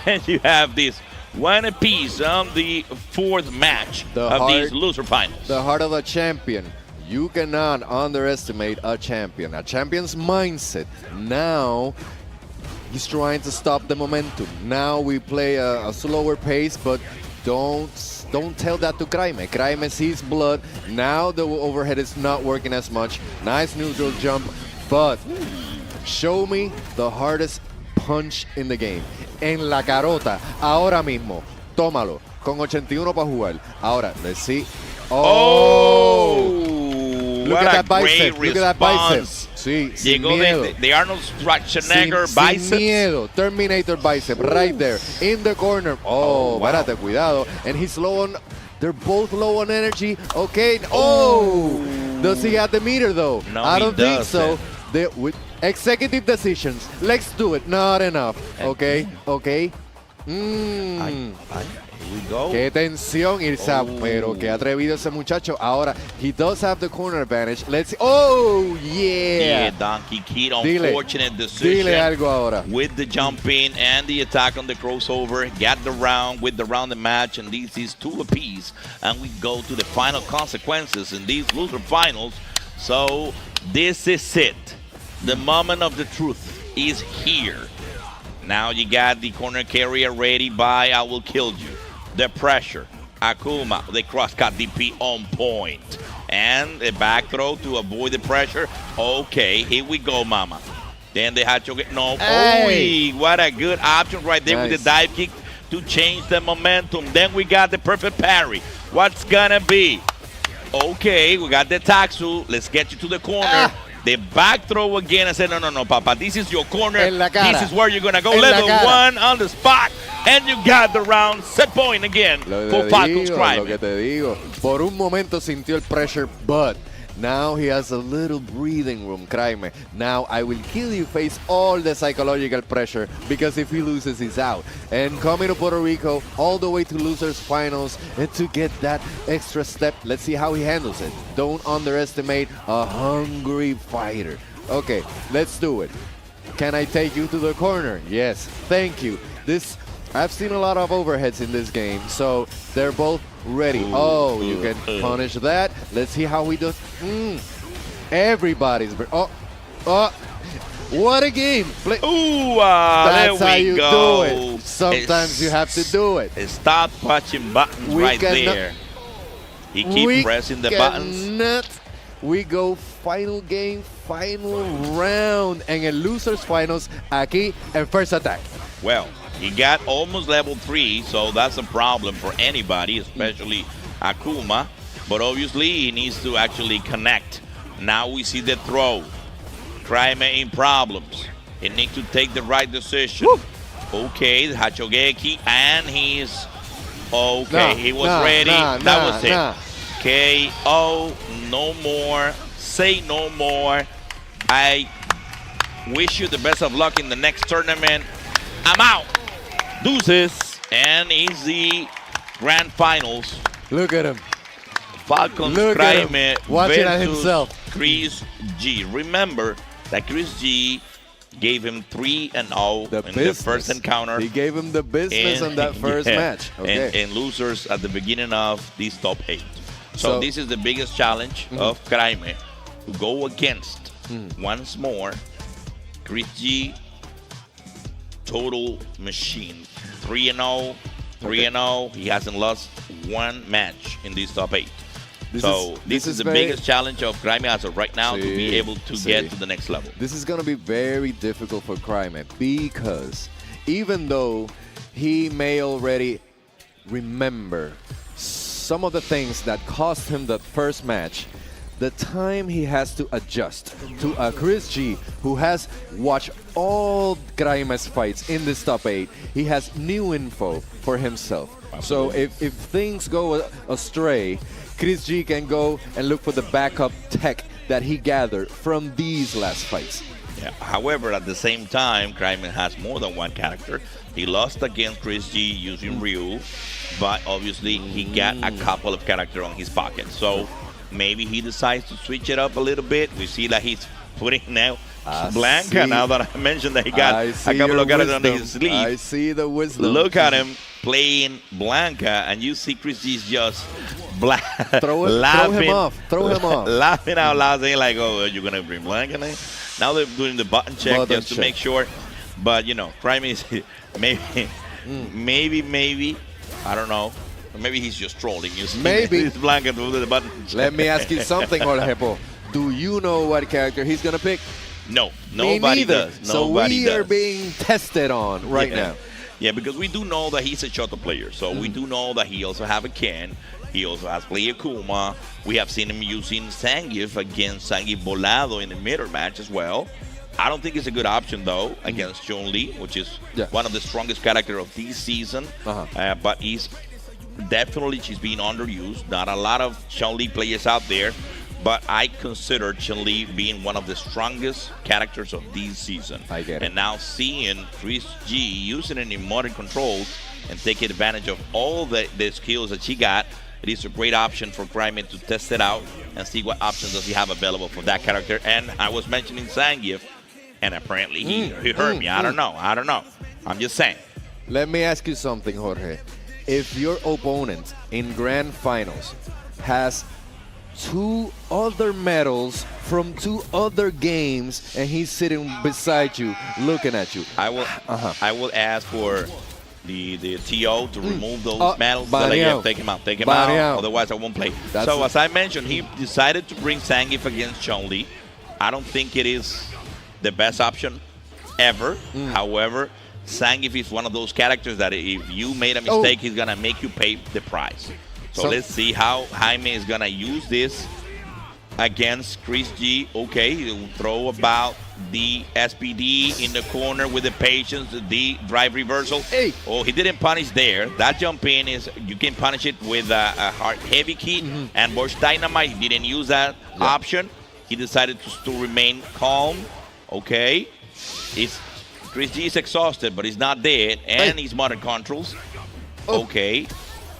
And you have this one apiece on the 4th match of these loser finals. The heart of a champion. You cannot underestimate a champion. A champion's mindset. Now, he's trying to stop the momentum. Now we play a slower pace, but don't tell that to Kraime. Kraime sees blood. Now the overhead is not working as much. Nice neutral jump, but show me the hardest punch in the game. En la carota, ahora mismo. Tómalo. Con 81 para jugar. Ahora, let's see. Look at that bicep. Look at that bicep. Sí, sin miedo. The Arnold Schwarzenegger bicep. Sin miedo. Terminator bicep right there in the corner. Oh, wow. Espérate, cuidado. And he's low on. They're both low on energy. Okay. Oh. Does he have the meter though? No, I don't think so. With executive decisions. Let's do it. Not enough. Okay. Okay. Here we go. Qué tensión, Irsa, pero qué atrevido ese muchacho. Ahora, he does have the corner advantage. Let's see. Oh, yeah. Yeah, Donkey Kid, unfortunate decision. Dile algo ahora. With the jump in and the attack on the crossover. Got the round with the round of match, and this is 2 apiece. And we go to the final consequences in these loser finals. So, this is it. The moment of the truth is here. Now you got the corner carrier ready by I Will Kill You. The pressure. Akuma, the cross-cut DP on point. And a back throw to avoid the pressure. Okay, here we go, mama. Then they had to get no. Hey. Oh, what a good option right there with the dive kick to change the momentum. Then we got the perfect parry. What's gonna be? Okay, we got the Taxu. Let's get you to the corner. The back throw again. I said, no, Papa. This is your corner. This is where you're going to go. Level 1 on the spot. And you got the round. Set point again for Falcons Crime. Lo que te digo. Por un momento sintió el pressure, but now he has a little breathing room, Kraime. Now I Will Kill You face all the psychological pressure because if he loses, he's out. And coming to Puerto Rico all the way to losers finals and to get that extra step, let's see how he handles it. Don't underestimate a hungry fighter. Okay, let's do it. Can I take you to the corner? Yes, thank you. I've seen a lot of overheads in this game, so they're both ready. You can punish that. Let's see how he does. Everybody's. What a game. That's how you do it. Sometimes you have to do it. Stop punching buttons there. He keeps pressing the buttons. We go final game, final round, and in losers finals aquí en first attack. Well, he got almost level 3, so that's a problem for anybody, especially Akuma. But obviously, he needs to actually connect. Now we see the throw. Crime in problems. He needs to take the right decision. Okay, the Hachogeki, and he's okay. He was ready. That was it. KO, no more. Say no more. I wish you the best of luck in the next tournament. I'm out. Deuces. And he's the grand finals. Look at him. Falcons Crime watching at versus himself. Chris G. Remember that Chris G gave him 3-0 in the first encounter. He gave him the business in that first match. Okay. And losers at the beginning of these top 8. So this is the biggest challenge of Crime to go against once more Chris G. Total machine. 3-0, 3-0. He hasn't lost one match in these top 8. This is the biggest challenge of Crime as of right now to be able to get to the next level. This is going to be very difficult for Crime because even though he may already remember some of the things that cost him the first match, the time he has to adjust to a Chris G who has watched all Crime's fights in this top 8, he has new info for himself. Absolutely. So if things go astray, Chris G can go and look for the backup tech that he gathered from these last fights. Yeah. However, at the same time, Crime has more than one character. He lost against Chris G using Ryu, but obviously he got a couple of characters on his pocket. So maybe he decides to switch it up a little bit. We see that he's putting now Blanca, now that I mentioned that he got a couple of characters under his sleeve. I see the wisdom. Look at him playing Blanca, and you see Chris G's just laughing. Throw him off. Laughing out loud, saying like, oh, you're going to bring Blanca now? Now they're doing the button check just to make sure. But, you know, Crime is maybe, I don't know. Maybe he's just trolling. Maybe. He's Blanca to the button check. Let me ask you something, Jorge. Do you know what character he's going to pick? No, nobody does. So we are being tested on right now. Yeah, because we do know that he's a Shoto player. So we do know that he also have a Ken. He also has played Akuma. We have seen him using Zangief against Zangief Volado in the mirror match as well. I don't think it's a good option, though, against Chun-Li, which is one of the strongest characters of this season. But she's being underused. Not a lot of Chun-Li players out there. But I consider Chun-Li being one of the strongest characters of this season. I get it. And now seeing Chris G using it in modern controls and taking advantage of all the skills that she got, it is a great option for Crime to test it out and see what options does he have available for that character. And I was mentioning Zangief, and apparently he heard me. I don't know. I'm just saying. Let me ask you something, Jorge. If your opponent in grand finals has 2 other medals from 2 other games, and he's sitting beside you, looking at you, I will ask for the TO to remove those medals. Take him out. Otherwise, I won't play. So as I mentioned, he decided to bring Zangief against Chun-Li. I don't think it is the best option ever. However, Zangief is one of those characters that if you made a mistake, he's gonna make you pay the price. So let's see how Jaime is going to use this against Chris G. Okay, he'll throw about the SPD in the corner with the patience, the drive reversal. Oh, he didn't punish there. That jump in is, you can punish it with a hard heavy key and burst dynamite. He didn't use that option. He decided to remain calm. Okay. Chris G is exhausted, but he's not dead. And he's modern controls. Okay.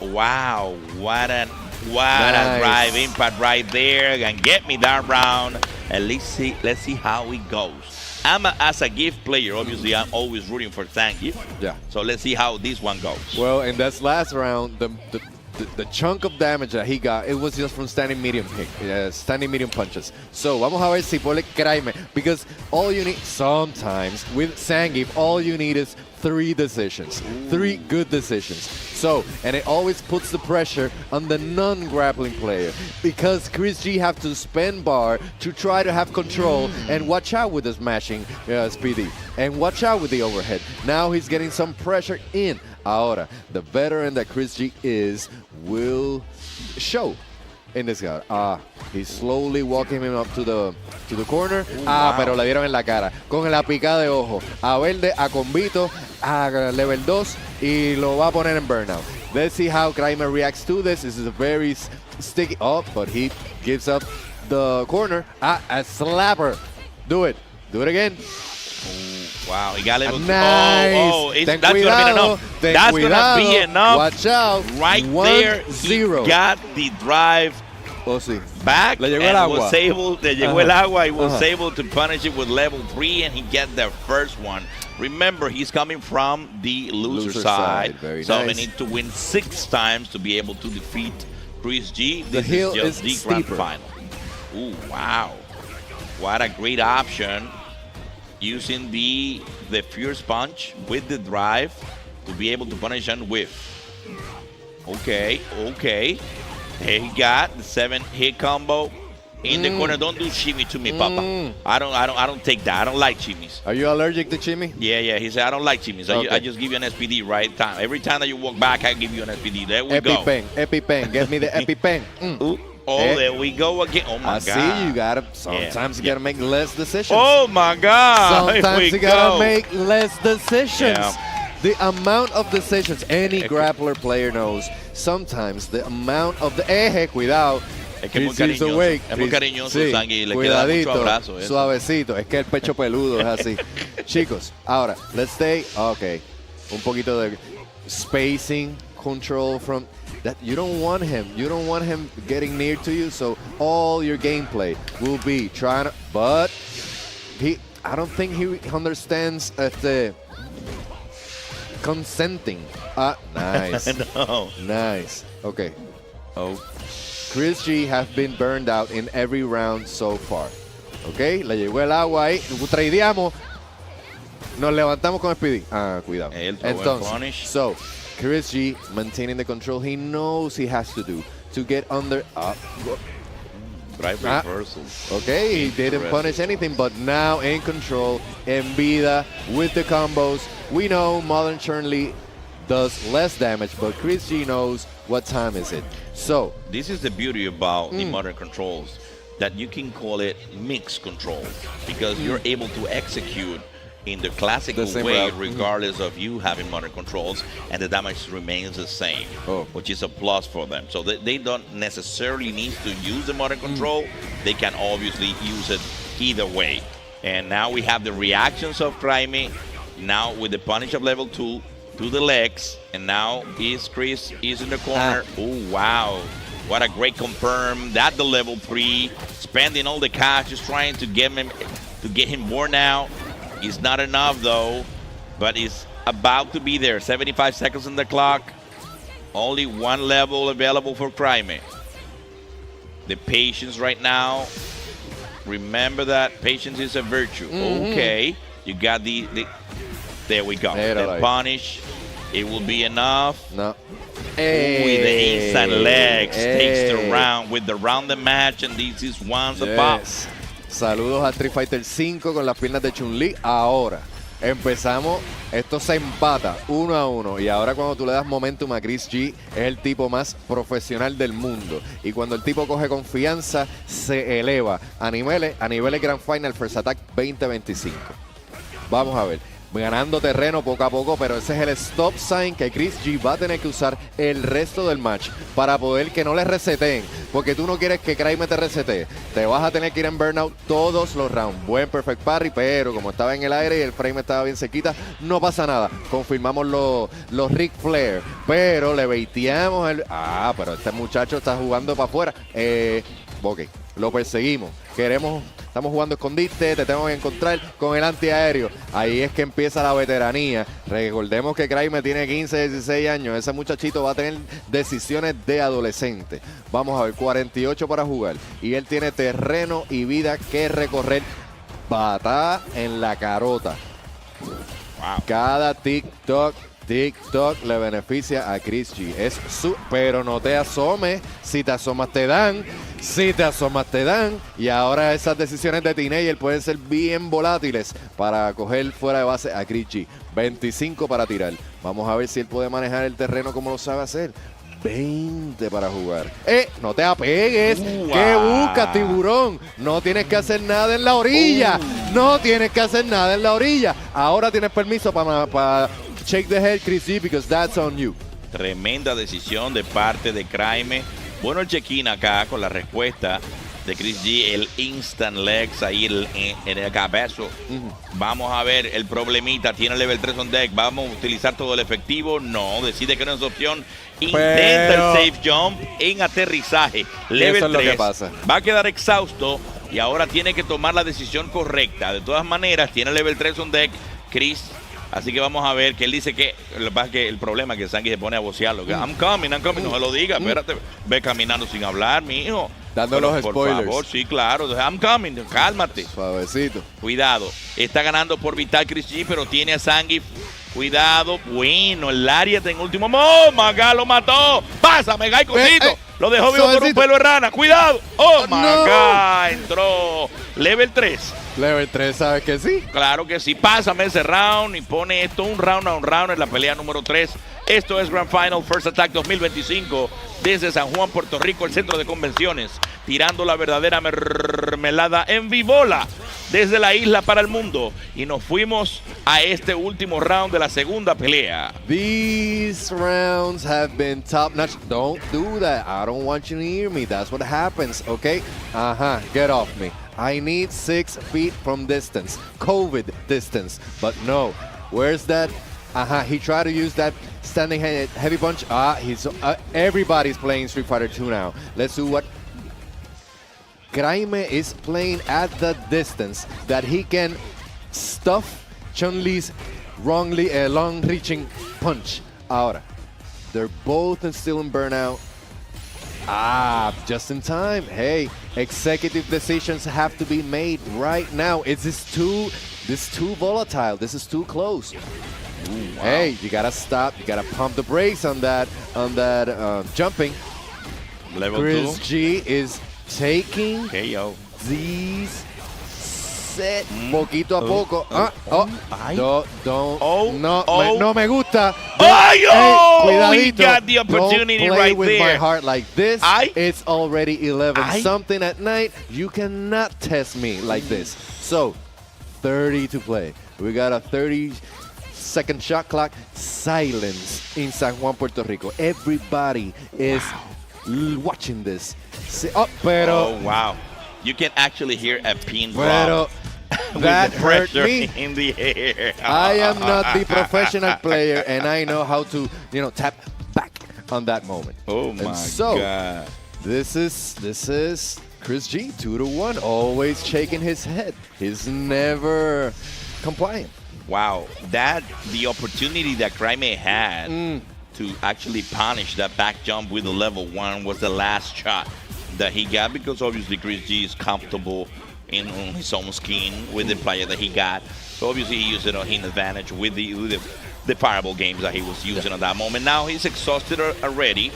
Wow, what a drive impact right there. And get me that round. And let's see how it goes. As a gift player, obviously I'm always rooting for Zangief. Yeah. So let's see how this one goes. Well, in this last round, the the chunk of damage that he got, it was just from standing medium punches. So, vamos a ver si pone Kraime, because all you need, sometimes, with Zangief, all you need is 3 decisions. 3 good decisions. So, and it always puts the pressure on the non-grappling player, because Chris G have to spend bar to try to have control and watch out with the smashing SPD. And watch out with the overhead. Now he's getting some pressure in. Ahora, the veteran that Chris G is will show in this guy. He's slowly walking him up to the corner. Wow. Pero le dieron en la cara. Con la picada de ojo. A Verde, a Convito, a level 2 y lo va a poner en burnout. Let's see how Kramer reacts to this. This is a very sticky. Oh, but he gives up the corner. A slapper. Do it. Do it again. Wow, he got level 2. Nice. That's going to be enough. That's going to be enough. Watch out. Right 1-0. there, he got the drive back. Le llegó and el agua. was able, le llegó el agua. He was able to punish it with level 3, and he get the first one. Remember, he's coming from the loser side. Very so nice. we need to win 6 times to be able to defeat Chris G. The This hill is just is the grand steeper. final. Ooh, wow. What a great option. Using the Fierce Punch with the drive to be able to punish and whiff. Okay. He got the 7-hit combo in the corner. Don't do shimmy to me, Papa. I don't take that. I don't like shimmies. Are you allergic to shimmy? Yeah. He said I don't like shimmies. Okay. I just give you an SPD right time. Every time that you walk back, I give you an SPD. There we go. EpiPen. Get me the EpiPen. There we go again. Oh my God. See, you gotta. Sometimes you gotta make less decisions. Oh my God. Sometimes you gotta make less decisions. Yeah. The amount of decisions any grappler player knows. Sometimes the amount of the cuidado. Es que es muy cariñoso. Es muy cariñoso, Zangi. Le queda mucho abrazo. Suavecito. Es que el pecho peludo es así. Chicos, ahora, let's stay. Okay. Un poquito de spacing, control from that. You don't want him getting near to you, so all your gameplay will be trying to, but I don't think he understands the consenting. Nice. No. Nice. Okay. Chris G have been burned out in every round so far. Okay, le llegó el agua ahí. Tradeamos. Nos levantamos con Speedy. Cuidado. Entonces, so Chris G maintaining the control he knows he has to do to get under. Drive reversal. Okay, he didn't punish anything, but now in control, en vida with the combos. We know Modern Chun-Li does less damage, but Chris G knows what time is it. So this is the beauty about the modern controls, that you can call it mixed control, because you're able to execute in the classical way regardless of you having modern controls, and the damage remains the same, which is a plus for them. So they don't necessarily need to use the modern control. They can obviously use it either way. And now we have the reactions of Kraime, now with the punish of level 2 to the legs, and now Chris is in the corner. Oh, wow. What a great confirm. That the level 3, spending all the cash, just trying to get him worn out. It's not enough though, but it's about to be there. 75 seconds on the clock. Only one level available for Kraime. The patience right now. Remember that patience is a virtue. Okay, you got the there we go. The punish. It will be enough. No. With the inside legs takes the round with the round the match, and this is once a pop. Saludos a Street Fighter 5 con las piernas de Chun-Li. Ahora empezamos, esto se empata 1-1, y ahora cuando tú le das momentum a Chris G, es el tipo más profesional del mundo, y cuando el tipo coge confianza se eleva a niveles Grand Final First Attack 2025. Vamos a ver, ganando terreno poco a poco, pero ese es el stop sign que Chris G va a tener que usar el resto del match para poder que no le reseteen, porque tú no quieres que Kraime te resetee. Te vas a tener que ir en burnout todos los rounds. Buen perfect parry, pero como estaba en el aire y el frame estaba bien cerquita, no pasa nada. Confirmamos los Ric Flair, pero le baiteamos el... pero este muchacho está jugando para afuera. Ok, lo perseguimos. estamos jugando escondite, te tengo que encontrar con el antiaéreo. Ahí es que empieza la veteranía. Recordemos que Kraime tiene 15, 16 años. Ese muchachito va a tener decisiones de adolescente. Vamos a ver, 48 para jugar. Y él tiene terreno y vida que recorrer. Patada en la carota. Wow. Cada TikTok le beneficia a Chris G. Pero no te asomes. Si te asomas te dan. Si te asomas te dan. Y ahora esas decisiones de teenager pueden ser bien volátiles para coger fuera de base a Chris G. 25 para tirar. Vamos a ver si él puede manejar el terreno como lo sabe hacer. 20 para jugar. No te apegues. ¿Qué buscas, tiburón? No tienes que hacer nada en la orilla. No tienes que hacer nada en la orilla. Ahora tienes permiso para shake the head, Chris G, because that's on you. Tremenda decisión de parte de Kraime. Bueno, el check-in acá con la respuesta de Chris G, el instant legs ahí en el cabezo. Vamos a ver el problemita. Tiene level 3 on deck. Vamos a utilizar todo el efectivo. No, decide que no es opción. Intenta el safe jump en aterrizaje. Level 3. Lo que pasa. Va a quedar exhausto y ahora tiene que tomar la decisión correcta. De todas maneras, tiene level 3 on deck Chris. Así que vamos a ver que él dice que el problema es que Sangi se pone a vocearlo. I'm coming. No se lo diga. Espérate. Ve caminando sin hablar, mijo. Dando los spoilers. Por favor, sí, claro. I'm coming. Cálmate. Suavecito. Cuidado. Está ganando por vital Chris G, pero tiene a Sangi. Cuidado. Bueno, el área está en último. ¡Oh, Maga lo mató! ¡Pásame, Guy, cosito! Lo dejó vivo por un pelo de rana. ¡Cuidado! ¡Oh, Maga! Entró. Level 3. Level 3, ¿sabes que sí? Claro que sí. Pásame ese round y pone esto un round a un round en la pelea número 3. Esto es Grand Final First Attack 2025 desde San Juan, Puerto Rico, el centro de convenciones, tirando la verdadera mermelada en vivola desde la isla para el mundo. Y nos fuimos a este último round de la segunda pelea. These rounds have been top notch. Don't do that. I don't want you to hear me. That's what happens, okay? Get off me. I need 6 feet from distance. COVID distance. But no. Where's that? He tried to use that standing heavy punch. Everybody's playing Street Fighter 2 now. Let's do what Kraime is playing at the distance that he can stuff Chun-Li's long-reaching punch. Ahora, they're both still in burnout. Just in time. Hey, executive decisions have to be made right now. This is too volatile. This is too close. Ooh, wow. Hey, you gotta stop. You gotta pump the brakes on that jumping. Level Chris 2. G is taking these set poquito a poco. No me gusta. We got the opportunity don't play right with there. my heart like this. It's already 11 something at night. You cannot test me like this. So, 30 to play. We got a 30-second shot clock. Silence in San Juan, Puerto Rico. Everybody is watching this. Oh, wow. You can actually hear a pin drop. That with the hurt pressure me. in the air. I am not the professional player, and I know how to, tap back on that moment. Oh my God! This is Chris G, 2-1, always shaking his head. He's never compliant. Wow, the opportunity that Kraime had to actually punish that back jump with the level 1 was the last shot that he got, because obviously Chris G is comfortable in his own skin with the player that he got. So obviously he used it on his advantage with the fireball games that he was using at that moment. Now he's exhausted already.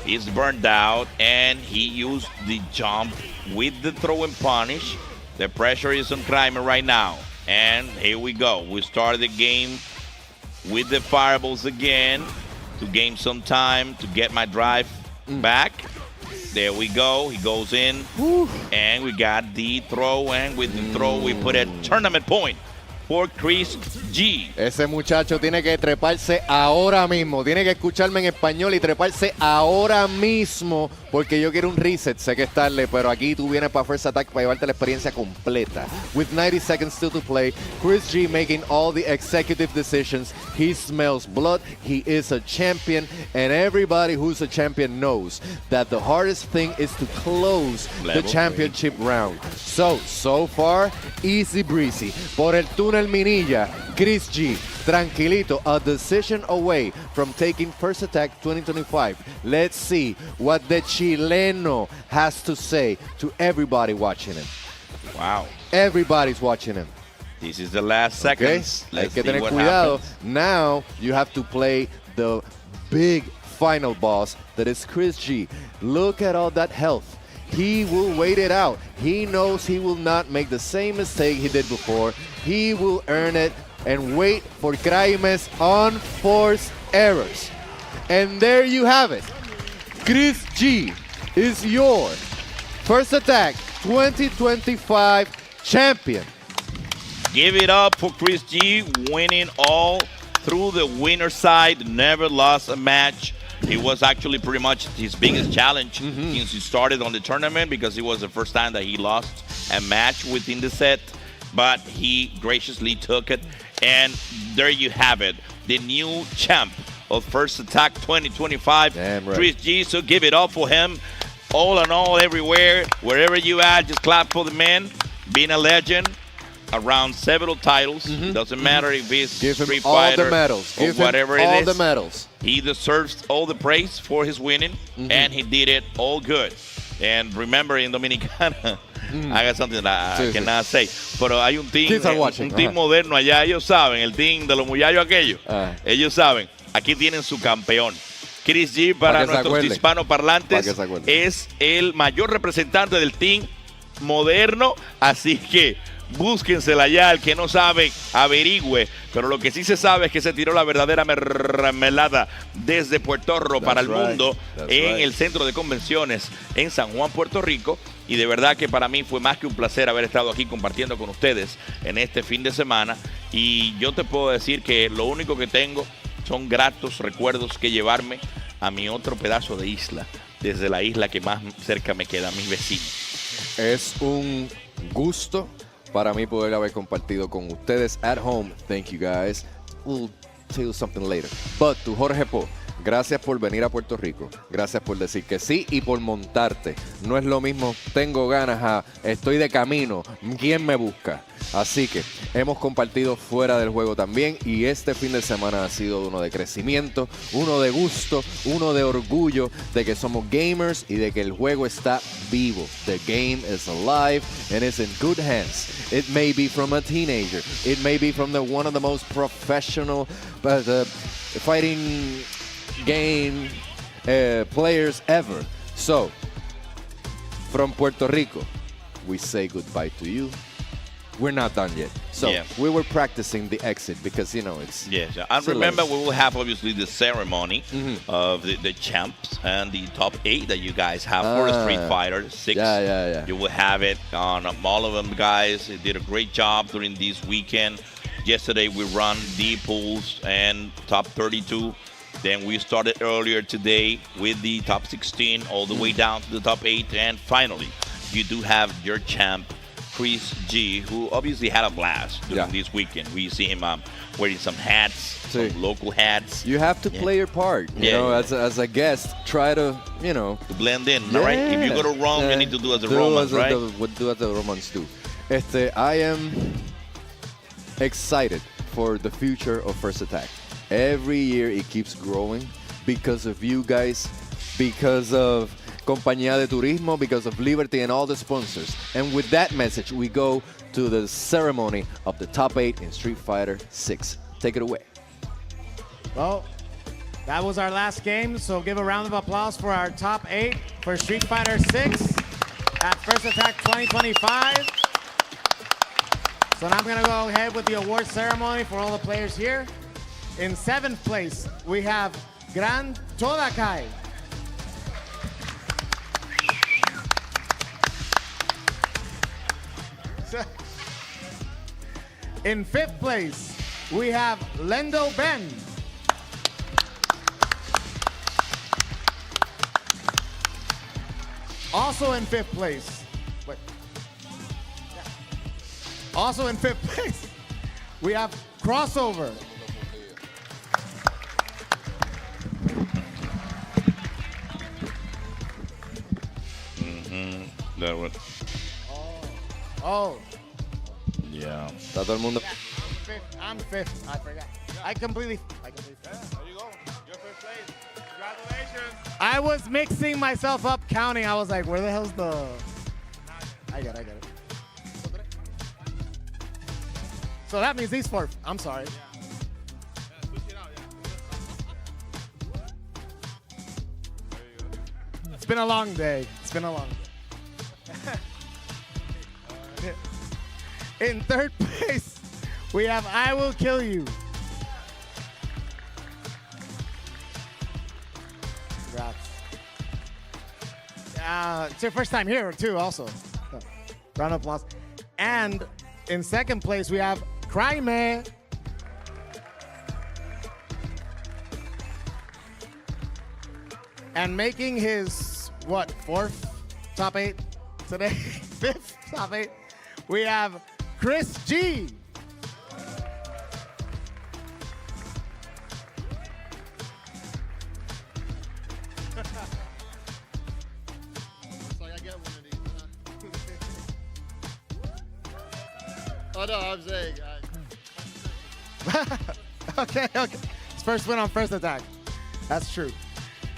He's burned out, and he used the jump with the throw and punish. The pressure is on Kraime right now. And here we go. We start the game with the fireballs again to gain some time to get my drive back. There we go. He goes in. And we got the throw. And with the throw, we put a tournament point for Chris G. Ese muchacho tiene que treparse ahora mismo. Tiene que escucharme en español y treparse ahora mismo. Porque yo quiero un reset. Sé que es tarde, pero aquí tú vienes para First Attack para llevarte la experiencia completa. With 90 seconds still to play, Chris G making all the executive decisions. He smells blood. He is a champion. And everybody who's a champion knows that the hardest thing is to close the championship round. So far, easy breezy. Por el túnel Minilla, Chris G, tranquilito, a decision away from taking First Attack 2025. Let's see what the Chileno has to say to everybody watching him. Wow. Everybody's watching him. This is the last seconds. Hay Let's que see tener what cuidado. happens. Now you have to play the big final boss that is Chris G. Look at all that health. He will wait it out. He knows he will not make the same mistake he did before. He will earn it and wait for Craimes unforced errors. And there you have it. Chris G is your First Attack 2025 champion. Give it up for Chris G, winning all through the winner side, never lost a match. It was actually pretty much his biggest challenge since he started on the tournament because it was the first time that he lost a match within the set, but he graciously took it. And there you have it, the new champ of First Attack 2025, Chris G. So give it up for him. All in all, everywhere, wherever you at, just clap for the man, being a legend. Around several titles. Doesn't matter if it's Street Fighter all the medals. or whatever it is. all the medals. He deserves all the praise for his winning, and he did it all good. And remember, in Dominicana, haga something that I cannot say, pero hay un team moderno allá, ellos saben, el team de los muchachos aquellos, ellos saben, aquí tienen su campeón. Chris G, para nuestros hispanoparlantes, es el mayor representante del team moderno, así que búsquensela ya, el que no sabe, averigüe. Pero lo que sí se sabe es que se tiró la verdadera mermelada desde Puerto Rico para el mundo en el centro de convenciones en San Juan, Puerto Rico. Y de verdad que para mí fue más que un placer haber estado aquí compartiendo con ustedes en este fin de semana. Y yo te puedo decir que lo único que tengo son gratos recuerdos que llevarme a mi otro pedazo de isla, desde la isla que más cerca me queda, mis vecinos. Es un gusto para mí poder haber compartido con ustedes at home. Thank you guys. We'll tell you something later. But to Jorge Po, gracias por venir a Puerto Rico. Gracias por decir que sí y por montarte. No es lo mismo, tengo ganas a, estoy de camino, ¿quién me busca? Así que hemos compartido fuera del juego también y este fin de semana ha sido uno de crecimiento, uno de gusto, uno de orgullo de que somos gamers y de que el juego está vivo. The game is alive and it's in good hands. It may be from a teenager. It may be from one of the most professional fighting game players ever. So, from Puerto Rico, we say goodbye to you. We're not done yet. So we were practicing the exit because, you know, it's... And remember, we will have, obviously, the ceremony of the champs and the top 8 that you guys have for Street Fighter 6. You will have it on all of them, guys. They did a great job during this weekend. Yesterday, we run the pools and top 32. Then we started earlier today with the top 16 all the way down to the top 8. And finally, you do have your champ, Chris G, who obviously had a blast during this weekend. We see him wearing some hats, some local hats. You have to play your part, you know, as a guest. Try to, you know, to blend in, right? If you go to Rome, you need to do as the Romans, right? Do as the Romans do. I am excited for the future of First Attack. Every year it keeps growing because of you guys, because of Compañía de Turismo, because of Liberty and all the sponsors. And with that message, we go to the ceremony of the top 8 in Street Fighter 6. Take it away. Well, that was our last game, so give a round of applause for our top 8 for Street Fighter 6 at First Attack 2025. So now I'm going to go ahead with the award ceremony for all the players here. In 7th place, we have Gran Todakai. In 5th place, we have Lendo Ben. Also in 5th place. Wait. Also in 5th place, we have Crossover. That one. Oh. Yeah. Está todo el mundo. I'm 5th. I forgot. I completely. There you go. Your 5th place. Congratulations. I was mixing myself up counting. I was like, where the hell's the... I get it. So that means he's 4th. I'm sorry. It's been a long day. In 3rd place, we have I Will Kill You. Congrats. It's your first time here, too, also. So, round of applause. And in 2nd place, we have Cry Man. And making his, 4th top 8 today? 5th top 8. We have Chris G. Oh no, I'm saying. Okay. It's first win on First Attack. That's true.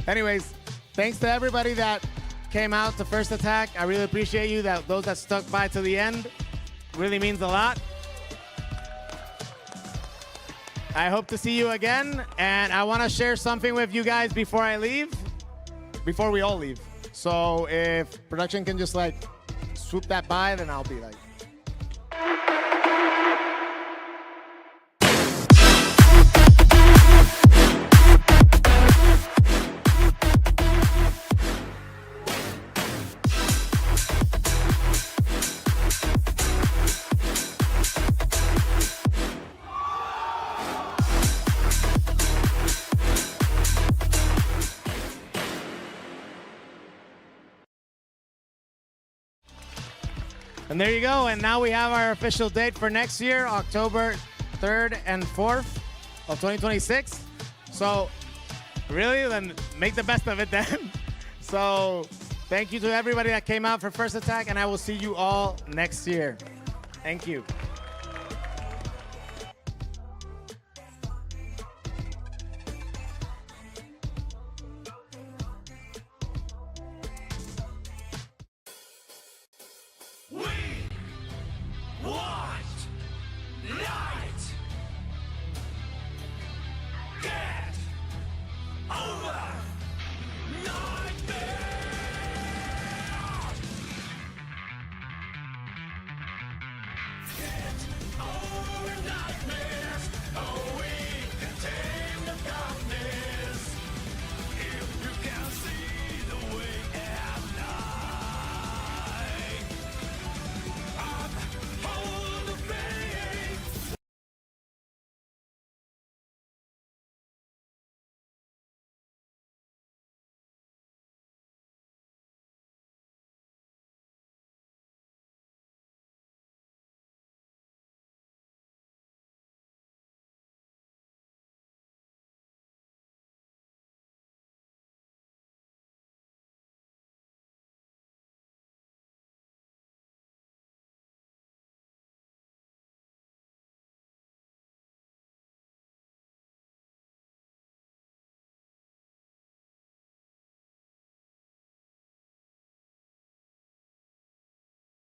Anyways, thanks to everybody that came out to First Attack. I really appreciate you. Those that stuck by to the end really means a lot. I hope to see you again, and I want to share something with you guys before I leave, before we all leave. So if production can just like swoop that by, then I'll be like. And there you go. And now we have our official date for next year, October 3rd and 4th of 2026. So really, then make the best of it then. So thank you to everybody that came out for First Attack, and I will see you all next year. Thank you. Nightmare.